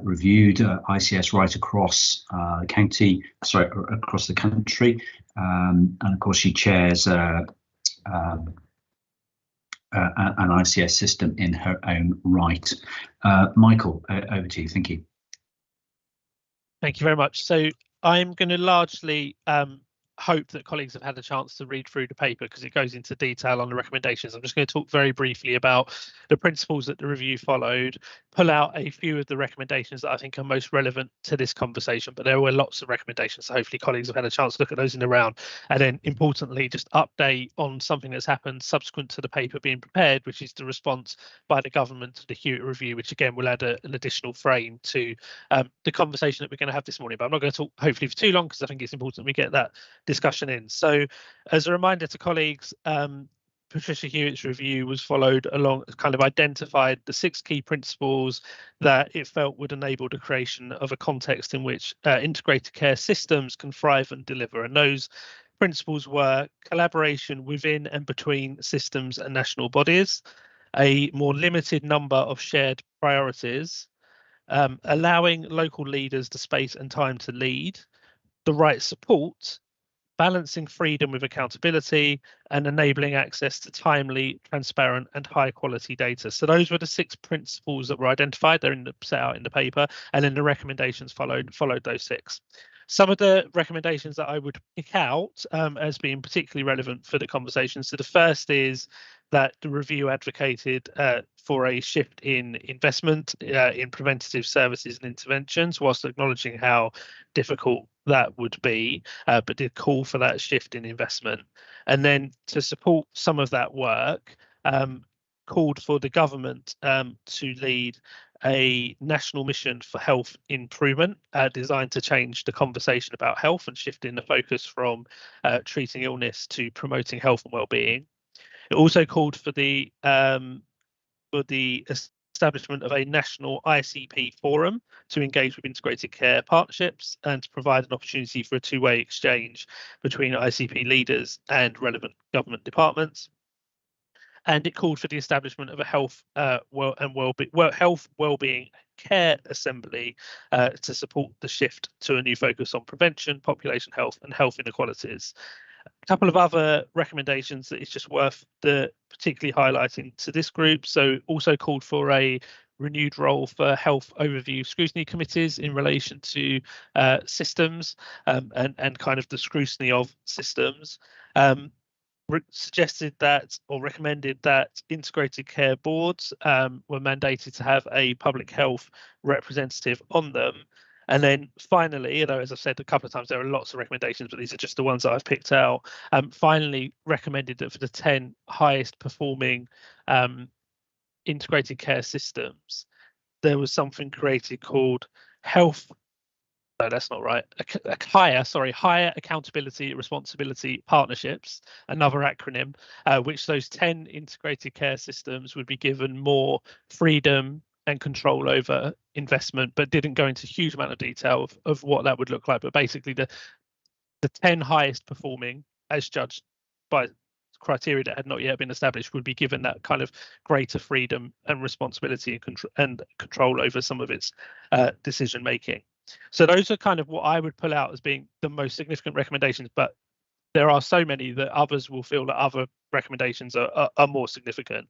reviewed ICS right across across the country, and of course she chairs an ICS system in her own right. Michael, over to you. Thank you. Thank you very much. So I'm going to largely hope that colleagues have had a chance to read through the paper because it goes into detail on the recommendations. I'm just going to talk very briefly about the principles that the review followed, pull out a few of the recommendations that I think are most relevant to this conversation, but there were lots of recommendations, so hopefully colleagues have had a chance to look at those in the round, and then importantly just update on something that's happened subsequent to the paper being prepared, which is the response by the government to the Hewitt review, which again will add an additional frame to the conversation that we're going to have this morning. But I'm not going to talk hopefully for too long because I think it's important we get that discussion in. So as a reminder to colleagues, Patricia Hewitt's review was followed along, kind of identified the 6 key principles that it felt would enable the creation of a context in which integrated care systems can thrive and deliver. And those principles were collaboration within and between systems and national bodies, a more limited number of shared priorities, allowing local leaders the space and time to lead, the right support, balancing freedom with accountability, and enabling access to timely, transparent and high quality data. So those were the 6 principles that were identified. They're set out in the paper, and then the recommendations followed those 6. Some of the recommendations that I would pick out as being particularly relevant for the conversation. So the first is that the review advocated for a shift in investment in preventative services and interventions, whilst acknowledging how difficult that would be, but did call for that shift in investment. And then to support some of that work, called for the government to lead a national mission for health improvement designed to change the conversation about health and shifting the focus from treating illness to promoting health and well-being. It also called for the establishment of a national ICP forum to engage with integrated care partnerships and to provide an opportunity for a two-way exchange between ICP leaders and relevant government departments. And it called for the establishment of a health wellbeing care assembly to support the shift to a new focus on prevention, population health and health inequalities. A couple of other recommendations that it's just worth particularly highlighting to this group. So also called for a renewed role for health overview scrutiny committees in relation to systems and kind of the scrutiny of systems. Suggested that or recommended that integrated care boards were mandated to have a public health representative on them. And then finally, as I've said a couple of times, there are lots of recommendations, but these are just the ones that I've picked out. Finally, recommended that for the 10 highest performing integrated care systems, there was something created called health. No, that's not right. Higher accountability responsibility partnerships, another acronym, which those 10 integrated care systems would be given more freedom and control over investment, but didn't go into a huge amount of detail of what that would look like. But basically the 10 highest performing, as judged by criteria that had not yet been established, would be given that kind of greater freedom and responsibility and control over some of its decision making. So those are kind of what I would pull out as being the most significant recommendations, but there are so many that others will feel that other recommendations are more significant.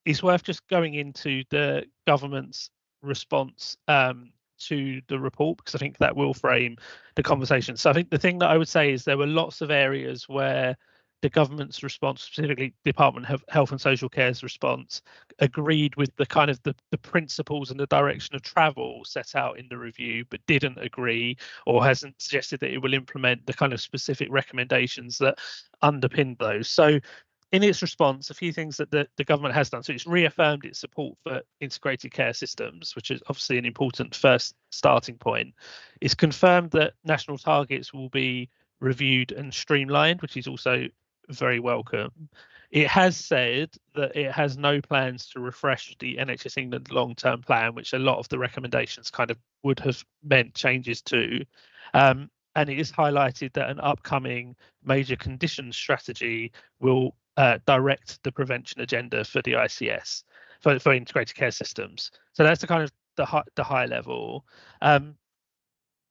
It's worth just going into the government's response to the report, because I think that will frame the conversation. So I think the thing that I would say is there were lots of areas where the government's response, specifically Department of Health and Social Care's response, agreed with the kind of the principles and the direction of travel set out in the review, but didn't agree or hasn't suggested that it will implement the kind of specific recommendations that underpin those. So in its response, a few things that the government has done. So it's reaffirmed its support for integrated care systems, which is obviously an important first starting point. It's confirmed that national targets will be reviewed and streamlined, which is also very welcome. It has said that it has no plans to refresh the NHS England long-term plan, which a lot of the recommendations kind of would have meant changes to. And it is highlighted that an upcoming major conditions strategy will direct the prevention agenda for the ICS, for integrated care systems. So that's the kind of the high level.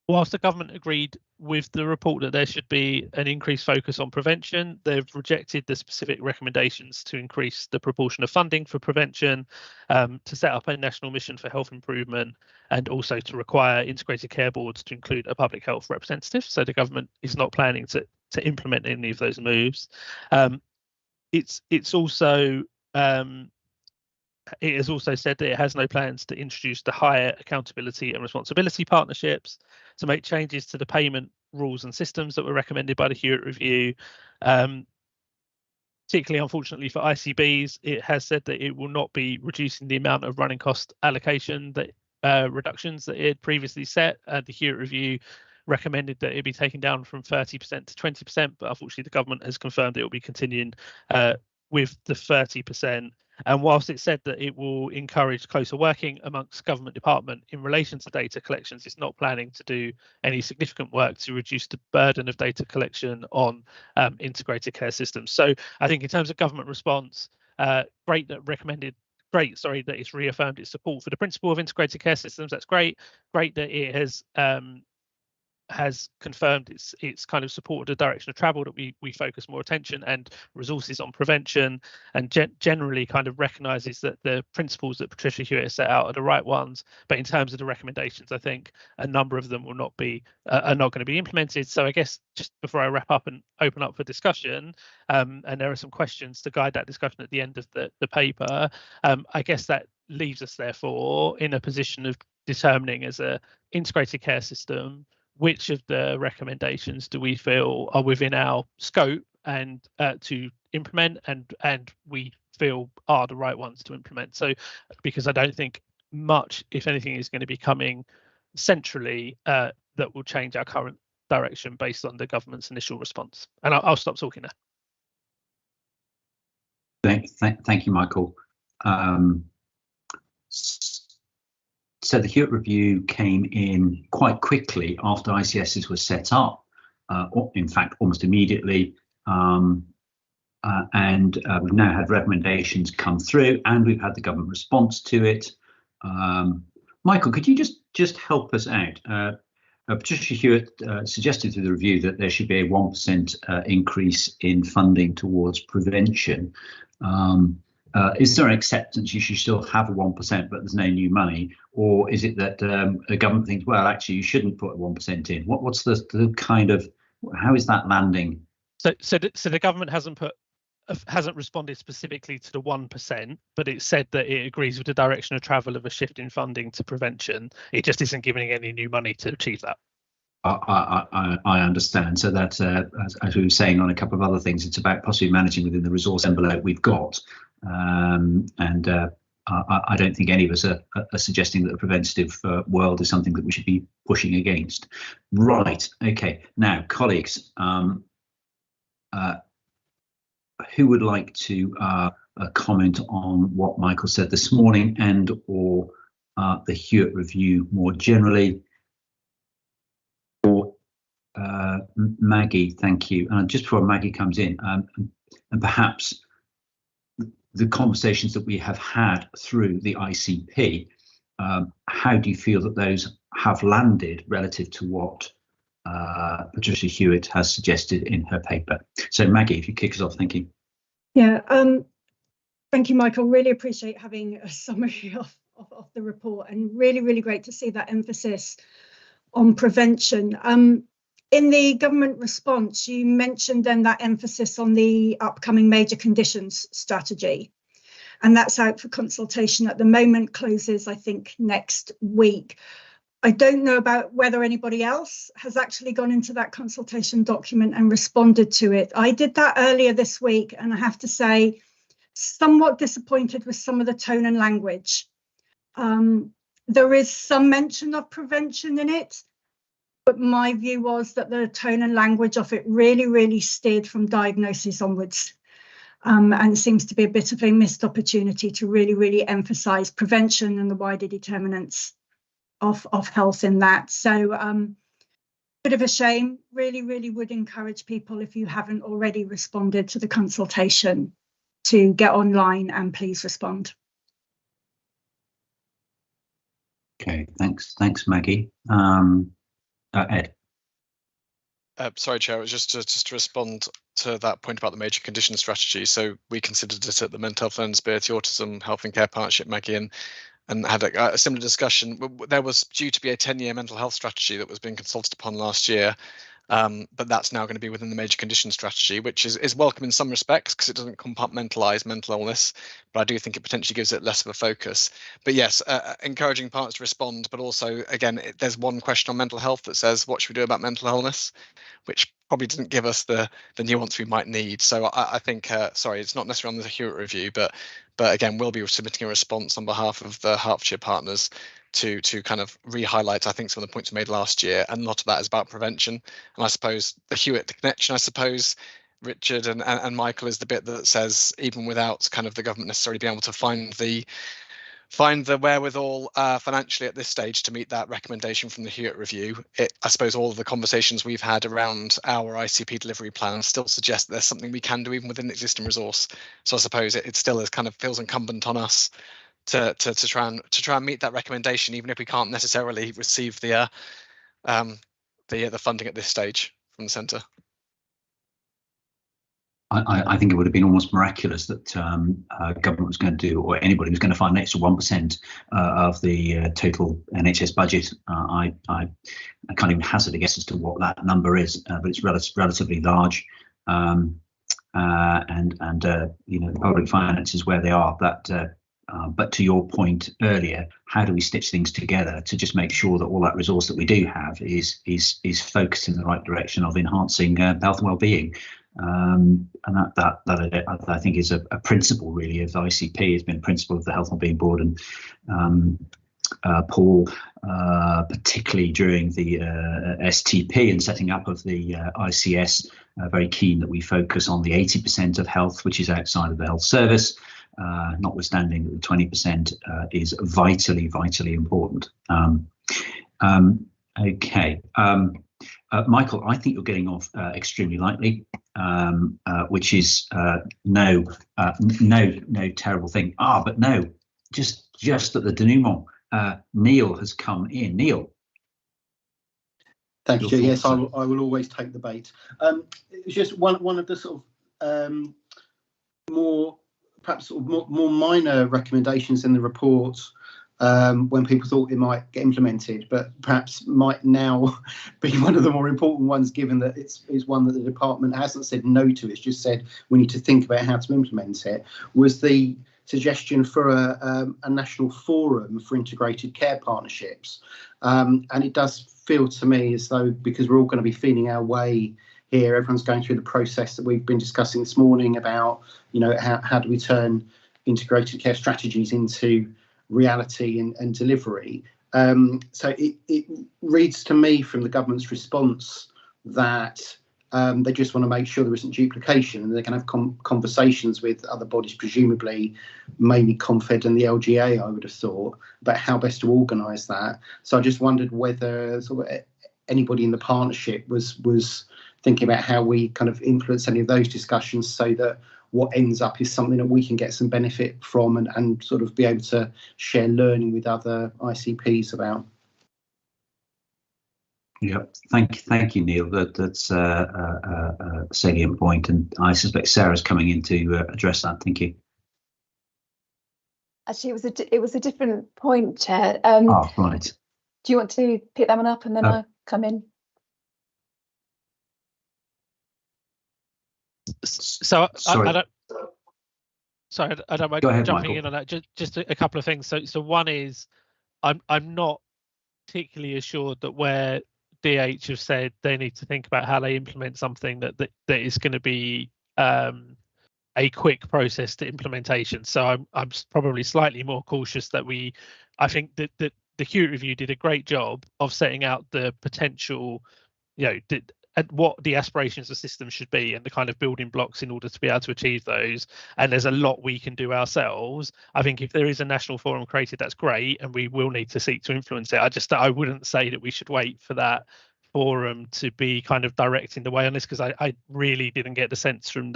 Whilst the government agreed with the report that there should be an increased focus on prevention, they've rejected the specific recommendations to increase the proportion of funding for prevention, to set up a national mission for health improvement, and also to require integrated care boards to include a public health representative. So the government is not planning to implement any of those moves. It's also it has also said that it has no plans to introduce the higher accountability and responsibility partnerships, to make changes to the payment rules and systems that were recommended by the Hewitt Review. Particularly, unfortunately, for ICBs, it has said that it will not be reducing the amount of running cost allocation that reductions that it had previously set. The Hewitt Review recommended that it be taken down from 30% to 20%, but unfortunately the government has confirmed it will be continuing with the 30%. And whilst it said that it will encourage closer working amongst government department in relation to data collections, it's not planning to do any significant work to reduce the burden of data collection on integrated care systems. So I think in terms of government response, great that it's reaffirmed its support for the principle of integrated care systems. That's great. Great that it has confirmed its kind of support of the direction of travel, that we focus more attention and resources on prevention, and generally kind of recognises that the principles that Patricia Hewitt has set out are the right ones. But in terms of the recommendations, I think a number of them will not be are not going to be implemented. So I guess just before I wrap up and open up for discussion, and there are some questions to guide that discussion at the end of the paper, I guess that leaves us therefore in a position of determining as a integrated care system which of the recommendations do we feel are within our scope and to implement, and we feel are the right ones to implement. So because I don't think much, if anything, is going to be coming centrally that will change our current direction based on the government's initial response. And I'll stop talking now. Thank you, Michael. So the Hewitt Review came in quite quickly after ICSs were set up, in fact, almost immediately. And we've now had recommendations come through, and we've had the government response to it. Michael, could you just help us out? Patricia Hewitt suggested through the review that there should be a 1% increase in funding towards prevention. Is there an acceptance you should still have a 1%, but there's no new money? Or is it that the government thinks, well, actually, you shouldn't put a 1% in? What's the kind of, how is that landing? So the government hasn't responded specifically to the 1%, but it said that it agrees with the direction of travel of a shift in funding to prevention. It just isn't giving any new money to achieve that. I understand. So that, as we were saying on a couple of other things, it's about possibly managing within the resource envelope we've got. I don't think any of us are suggesting that the preventative world is something that we should be pushing against. Right. OK. Now, colleagues, who would like to comment on what Michael said this morning and or the Hewitt Review more generally? Or Maggie, thank you. Just before Maggie comes in, and perhaps the conversations that we have had through the ICP, how do you feel that those have landed relative to what Patricia Hewitt has suggested in her paper? So Maggie, if you kick us off, thank you. Yeah, thank you, Michael. Really appreciate having a summary of the report, and really great to see that emphasis on prevention. in the government response, you mentioned then that emphasis on the upcoming major conditions strategy, and that's out for consultation at the moment, closes, I think, next week. I don't know about whether anybody else has actually gone into that consultation document and responded to it. I did that earlier this week, and I have to say, somewhat disappointed with some of the tone and language. There is some mention of prevention in it, but my view was that the tone and language of it really steered from diagnosis onwards. And it seems to be a bit of a missed opportunity to really emphasise prevention and the wider determinants of health in that. So bit of a shame. Really would encourage people, if you haven't already responded to the consultation, to get online and please respond. Okay, thanks, Maggie. Ed. Sorry, Chair, it was just to respond to that point about the major condition strategy. So we considered it at the Mental Health and Disability Autism Health and Care Partnership, Maggie, and had a similar discussion. There was due to be a 10-year mental health strategy that was being consulted upon last year, but that's now going to be within the major condition strategy, which is welcome in some respects because it doesn't compartmentalise mental illness, but I do think it potentially gives it less of a focus. But yes, encouraging partners to respond, but also, again, there's one question on mental health that says, what should we do about mental illness? Which probably doesn't give us the nuance we might need. So I think, sorry, it's not necessarily on the Hewitt review, but again, we'll be submitting a response on behalf of the Hertfordshire partners to kind of re-highlight, I think, some of the points we made last year, and a lot of that is about prevention. And I suppose the Hewitt connection, I suppose, Richard and Michael, is the bit that says, even without kind of the government necessarily being able to find the wherewithal financially at this stage to meet that recommendation from the Hewitt review, I suppose all of the conversations we've had around our ICP delivery plan still suggest that there's something we can do even within the existing resource. So I suppose it still is kind of feels incumbent on us to try and meet that recommendation, even if we can't necessarily receive the funding at this stage from the centre. I think it would have been almost miraculous that government was going to do, or anybody was going to find an extra 1% of the total NHS budget. I can't even hazard a guess as to what that number is, but it's relatively large. And you know, the public finances where they are. But to your point earlier, how do we stitch things together to just make sure that all that resource that we do have is focused in the right direction of enhancing health and well-being? And that I think is a principle really of ICP, has been a principle of the Health and Wellbeing Board, and Paul, particularly during the STP and setting up of the ICS, very keen that we focus on the 80% of health which is outside of the health service, notwithstanding that the 20% is vitally important. Okay. Michael, I think you're getting off extremely lightly, which is no terrible thing. But no, just at the denouement, Neil has come in. Neil. Thank you. Yes, I will always take the bait. It's just one of the sort of more minor recommendations in the report, when people thought it might get implemented, but perhaps might now be one of the more important ones, given that it's one that the department hasn't said no to. It's just said we need to think about how to implement it. Was the suggestion for a national forum for integrated care partnerships, and it does feel to me as though, because we're all going to be feeling our way here, everyone's going through the process that we've been discussing this morning about, you know, how do we turn integrated care strategies into reality and delivery. So it reads to me from the government's response that they just want to make sure there isn't duplication, and they can have conversations with other bodies, presumably mainly Confed and the LGA, I would have thought, about how best to organise that. So I just wondered whether sort of anybody in the partnership was thinking about how we kind of influence any of those discussions, so that what ends up is something that we can get some benefit from and sort of be able to share learning with other ICPs about. Yeah, thank you, Neil. That's a salient point, and I suspect Sarah's coming in to address that. Thank you. Actually, it was a different point, Chair. Right. Do you want to pick that one up and then I'll come in? So Sorry. I don't mind Go ahead, jumping Michael. in on that. Just a couple of things. So one is I'm not particularly assured that where DH have said they need to think about how they implement something that is going to be a quick process to implementation. So I'm probably slightly more cautious that I think that the Hewitt Review did a great job of setting out the potential, at what the aspirations of the system should be and the kind of building blocks in order to be able to achieve those. And there's a lot we can do ourselves. I think if there is a national forum created, that's great, and we will need to seek to influence it. I wouldn't say that we should wait for that forum to be kind of directing the way on this, because I really didn't get the sense from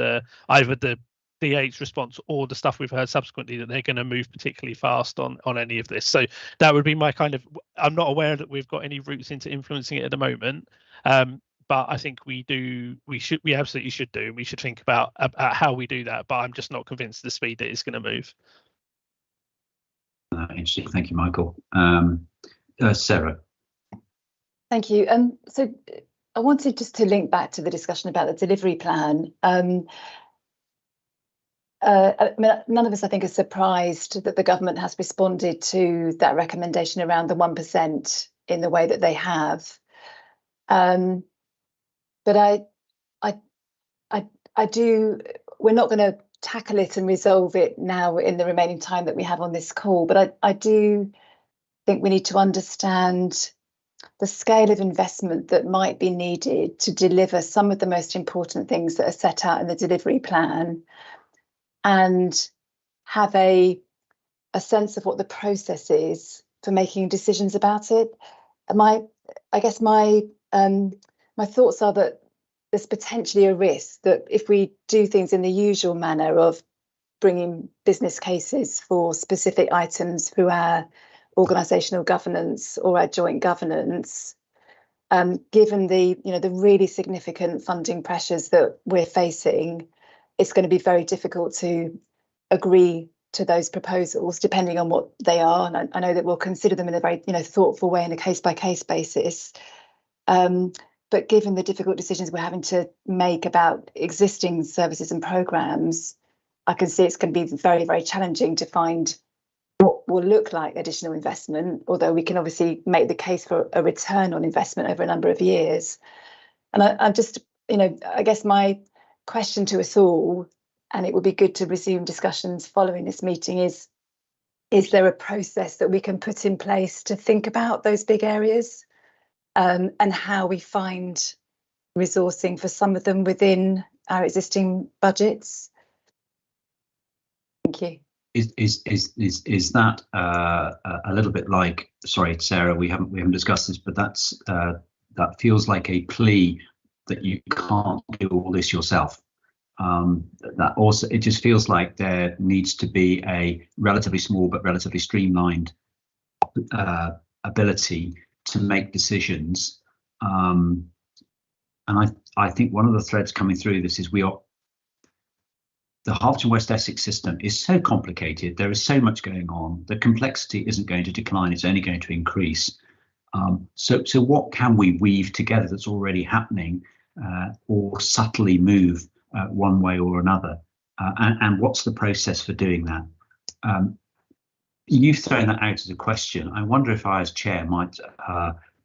either the DH response or the stuff we've heard subsequently that they're going to move particularly fast on any of this. So that would be my kind of, I'm not aware that we've got any routes into influencing it at the moment. But I think we absolutely should do. We should think about how we do that. But I'm just not convinced the speed that it's going to move. Interesting. Thank you, Michael. Sarah. Thank you. So I wanted just to link back to the discussion about the delivery plan. None of us, I think, are surprised that the government has responded to that recommendation around the 1% in the way that they have. But I do. We're not going to tackle it and resolve it now in the remaining time that we have on this call. But I do think we need to understand the scale of investment that might be needed to deliver some of the most important things that are set out in the delivery plan, and have a sense of what the process is for making decisions about it. I guess my thoughts are that there's potentially a risk that if we do things in the usual manner of bringing business cases for specific items through our organisational governance or our joint governance, given the really significant funding pressures that we're facing, it's going to be very difficult to agree to those proposals, depending on what they are. And I know that we'll consider them in a very thoughtful way, on a case-by-case basis. But given the difficult decisions we're having to make about existing services and programmes, I can see it's going to be very, very challenging to find what will look like additional investment, although we can obviously make the case for a return on investment over a number of years. And I'm just, I guess my question to us all, and it would be good to resume discussions following this meeting, is there a process that we can put in place to think about those big areas, and how we find resourcing for some of them within our existing budgets? Thank you. Is that a little bit like, sorry, Sarah, we haven't discussed this, but that feels like a plea that you can't do all this yourself. That also, it just feels like there needs to be a relatively small but relatively streamlined ability to make decisions. And I think one of the threads coming through this is the Hertfordshire West Essex system is so complicated. There is so much going on. The complexity isn't going to decline, it's only going to increase. So what can we weave together that's already happening, or subtly move one way or another? And what's the process for doing that? You've thrown that out as a question. I wonder if I, as chair, might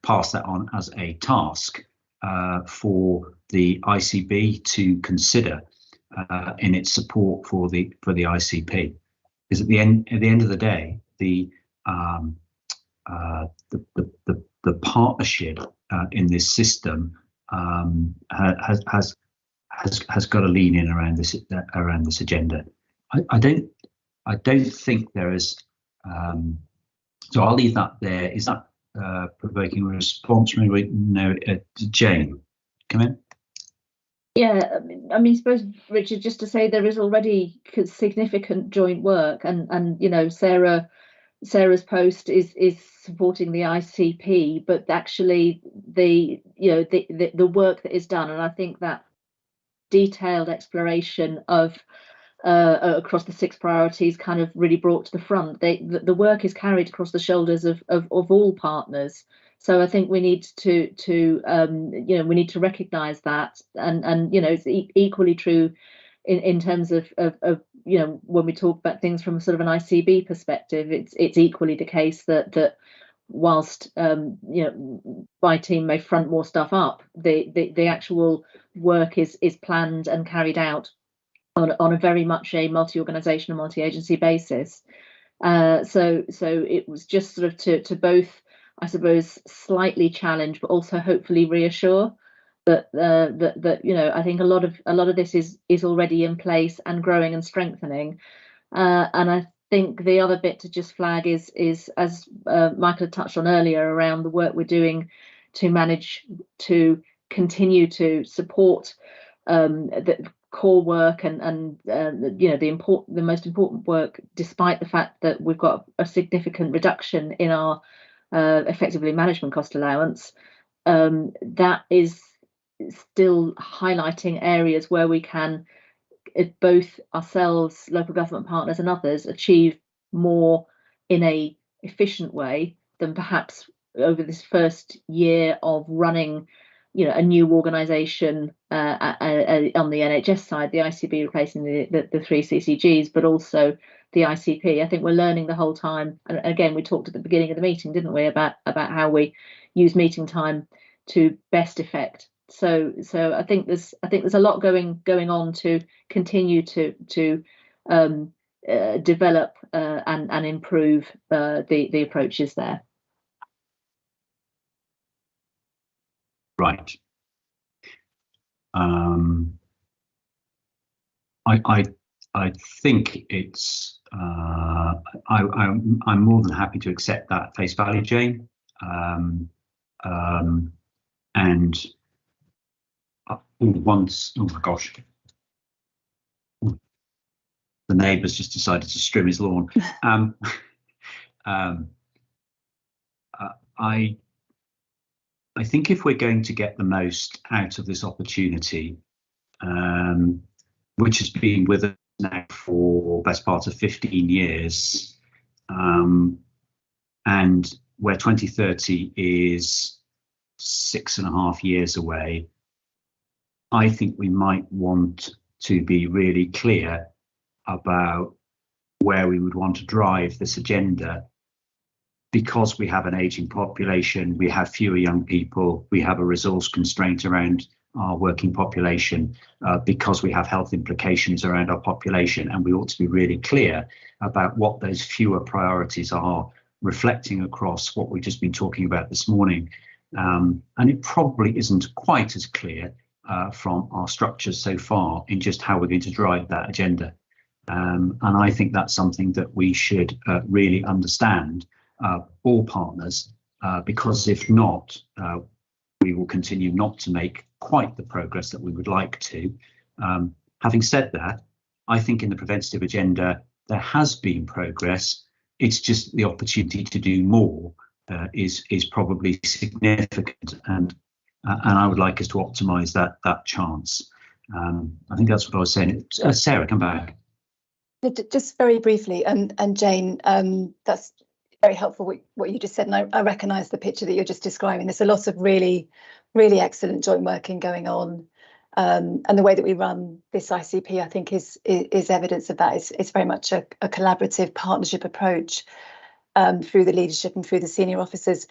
pass that on as a task for the ICB to consider in its support for the ICP. Because at the end of the day, the partnership in this system has got to lean in around this agenda. I don't think there is. So I'll leave that there. Is that provoking a response? Maybe no. Jane, come in. Yeah, I mean, suppose, Richard, just to say there is already significant joint work, and Sarah's post is supporting the ICP, but actually the work that is done, and I think that detailed exploration of across the 6 priorities kind of really brought to the front. The work is carried across the shoulders of all partners, So I think we need to we need to recognise that, and it's equally true in terms of when we talk about things from sort of an ICB perspective. It's equally the case that whilst my team may front more stuff up, the actual work is planned and carried out on a very much a multi-organisational, multi-agency basis. So it was just sort of to both, I suppose, slightly challenge, but also hopefully reassure that I think a lot of this is already in place and growing and strengthening. And I think the other bit to just flag is as Michael had touched on earlier, around the work we're doing to manage to continue to support the core work and the most important work, despite the fact that we've got a significant reduction in our effectively management cost allowance. That is still highlighting areas where we can, both ourselves, local government partners and others, achieve more in a efficient way than perhaps over this first year of running a new organisation on the NHS side, the ICB replacing the 3 CCGs, but also the ICP. I think we're learning the whole time. And again, we talked at the beginning of the meeting, didn't we, about how we use meeting time to best effect. So I think there's a lot going on to continue to develop and improve the approaches there. Right. I think it's I'm more than happy to accept that at face value, Jane. And once, oh my gosh, the neighbour's just decided to trim his lawn. I think if we're going to get the most out of this opportunity, which has been with us now for best part of 15 years, and where 2030 is 6.5 years away, I think we might want to be really clear about where we would want to drive this agenda. Because we have an aging population, we have fewer young people, we have a resource constraint around our working population, because we have health implications around our population, and we ought to be really clear about what those fewer priorities are, reflecting across what we've just been talking about this morning. And it probably isn't quite as clear from our structures so far in just how we're going to drive that agenda. And I think that's something that we should really understand, all partners, because if not, we will continue not to make quite the progress that we would like to. Having said that, I think in the preventative agenda there has been progress. It's just the opportunity to do more is probably significant, and I would like us to optimise that chance. I think that's what I was saying. Sarah, come back. Just very briefly, and Jane, that's very helpful what you just said, and I recognise the picture that you're just describing. There's a lot of really excellent joint working going on, and the way that we run this ICP, I think, is evidence of that. It's very much a collaborative partnership approach through the leadership and through the senior officers.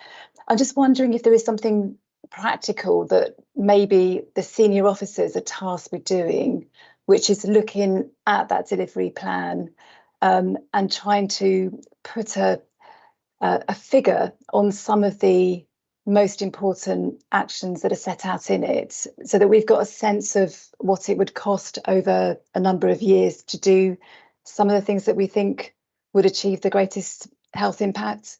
I'm just wondering if there is something practical that maybe the senior officers are tasked with doing, which is looking at that delivery plan and trying to put a figure on some of the most important actions that are set out in it, so that we've got a sense of what it would cost over a number of years to do some of the things that we think would achieve the greatest health impact.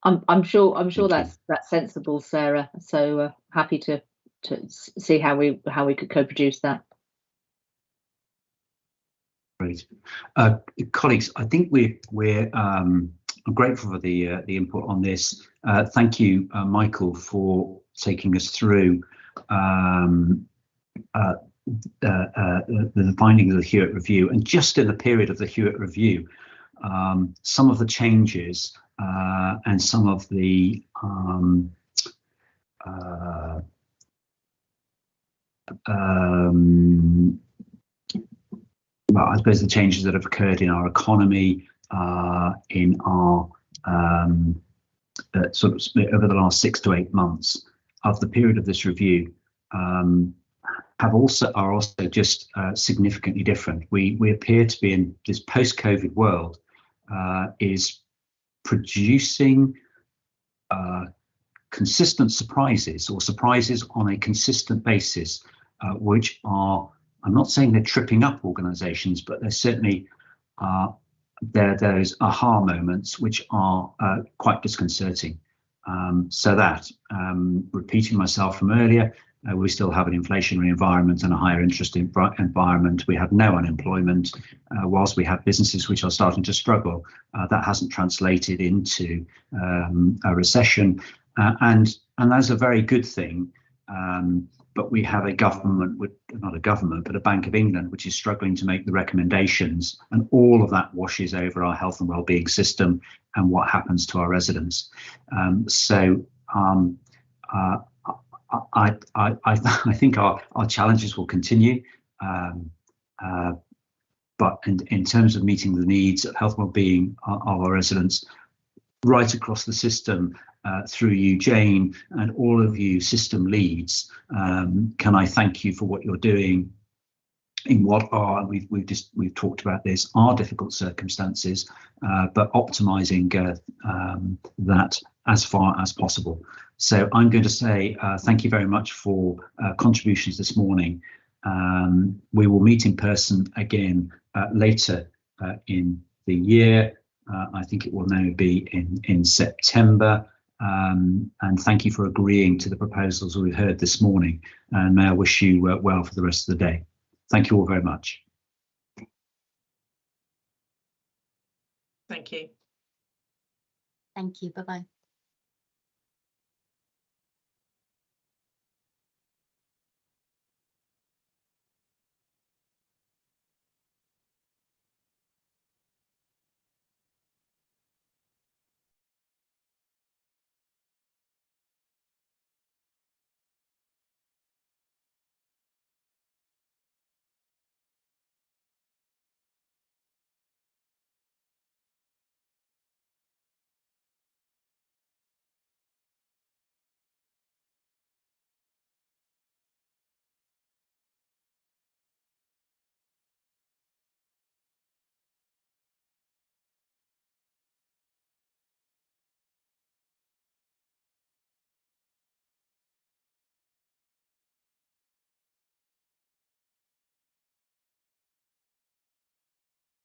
I'm sure that's sensible, Sarah. So happy to see how we could co-produce that. Great, colleagues. I think we're I'm grateful for the input on this. Thank you, Michael, for taking us through the findings of the Hewitt review. And just in the period of the Hewitt review, some of the changes and some of the well, I suppose the changes that have occurred in our economy, in our sort of over the last 6 to 8 months of the period of this review, are also just significantly different. We appear to be in this post-COVID world is producing consistent surprises, or surprises on a consistent basis, which are, I'm not saying they're tripping up organisations, but they're certainly those aha moments which are quite disconcerting. So that, repeating myself from earlier, we still have an inflationary environment and a higher interest environment. We have no unemployment, whilst we have businesses which are starting to struggle. That hasn't translated into a recession, and that's a very good thing. But we have a government, not a government, but a Bank of England, which is struggling to make the recommendations, and all of that washes over our health and wellbeing system and what happens to our residents. I think our challenges will continue, but in terms of meeting the needs of health and wellbeing of our residents right across the system, through you, Jane, and all of you system leads, can I thank you for what you're doing in what are, we've talked about this, are difficult circumstances, but optimising that as far as possible. So I'm going to say thank you very much for contributions this morning. We will meet in person again later in the year. I think it will now be in September. And thank you for agreeing to the proposals we've heard this morning. And may I wish you well for the rest of the day. Thank you all very much. Thank you. Thank you. Bye-bye.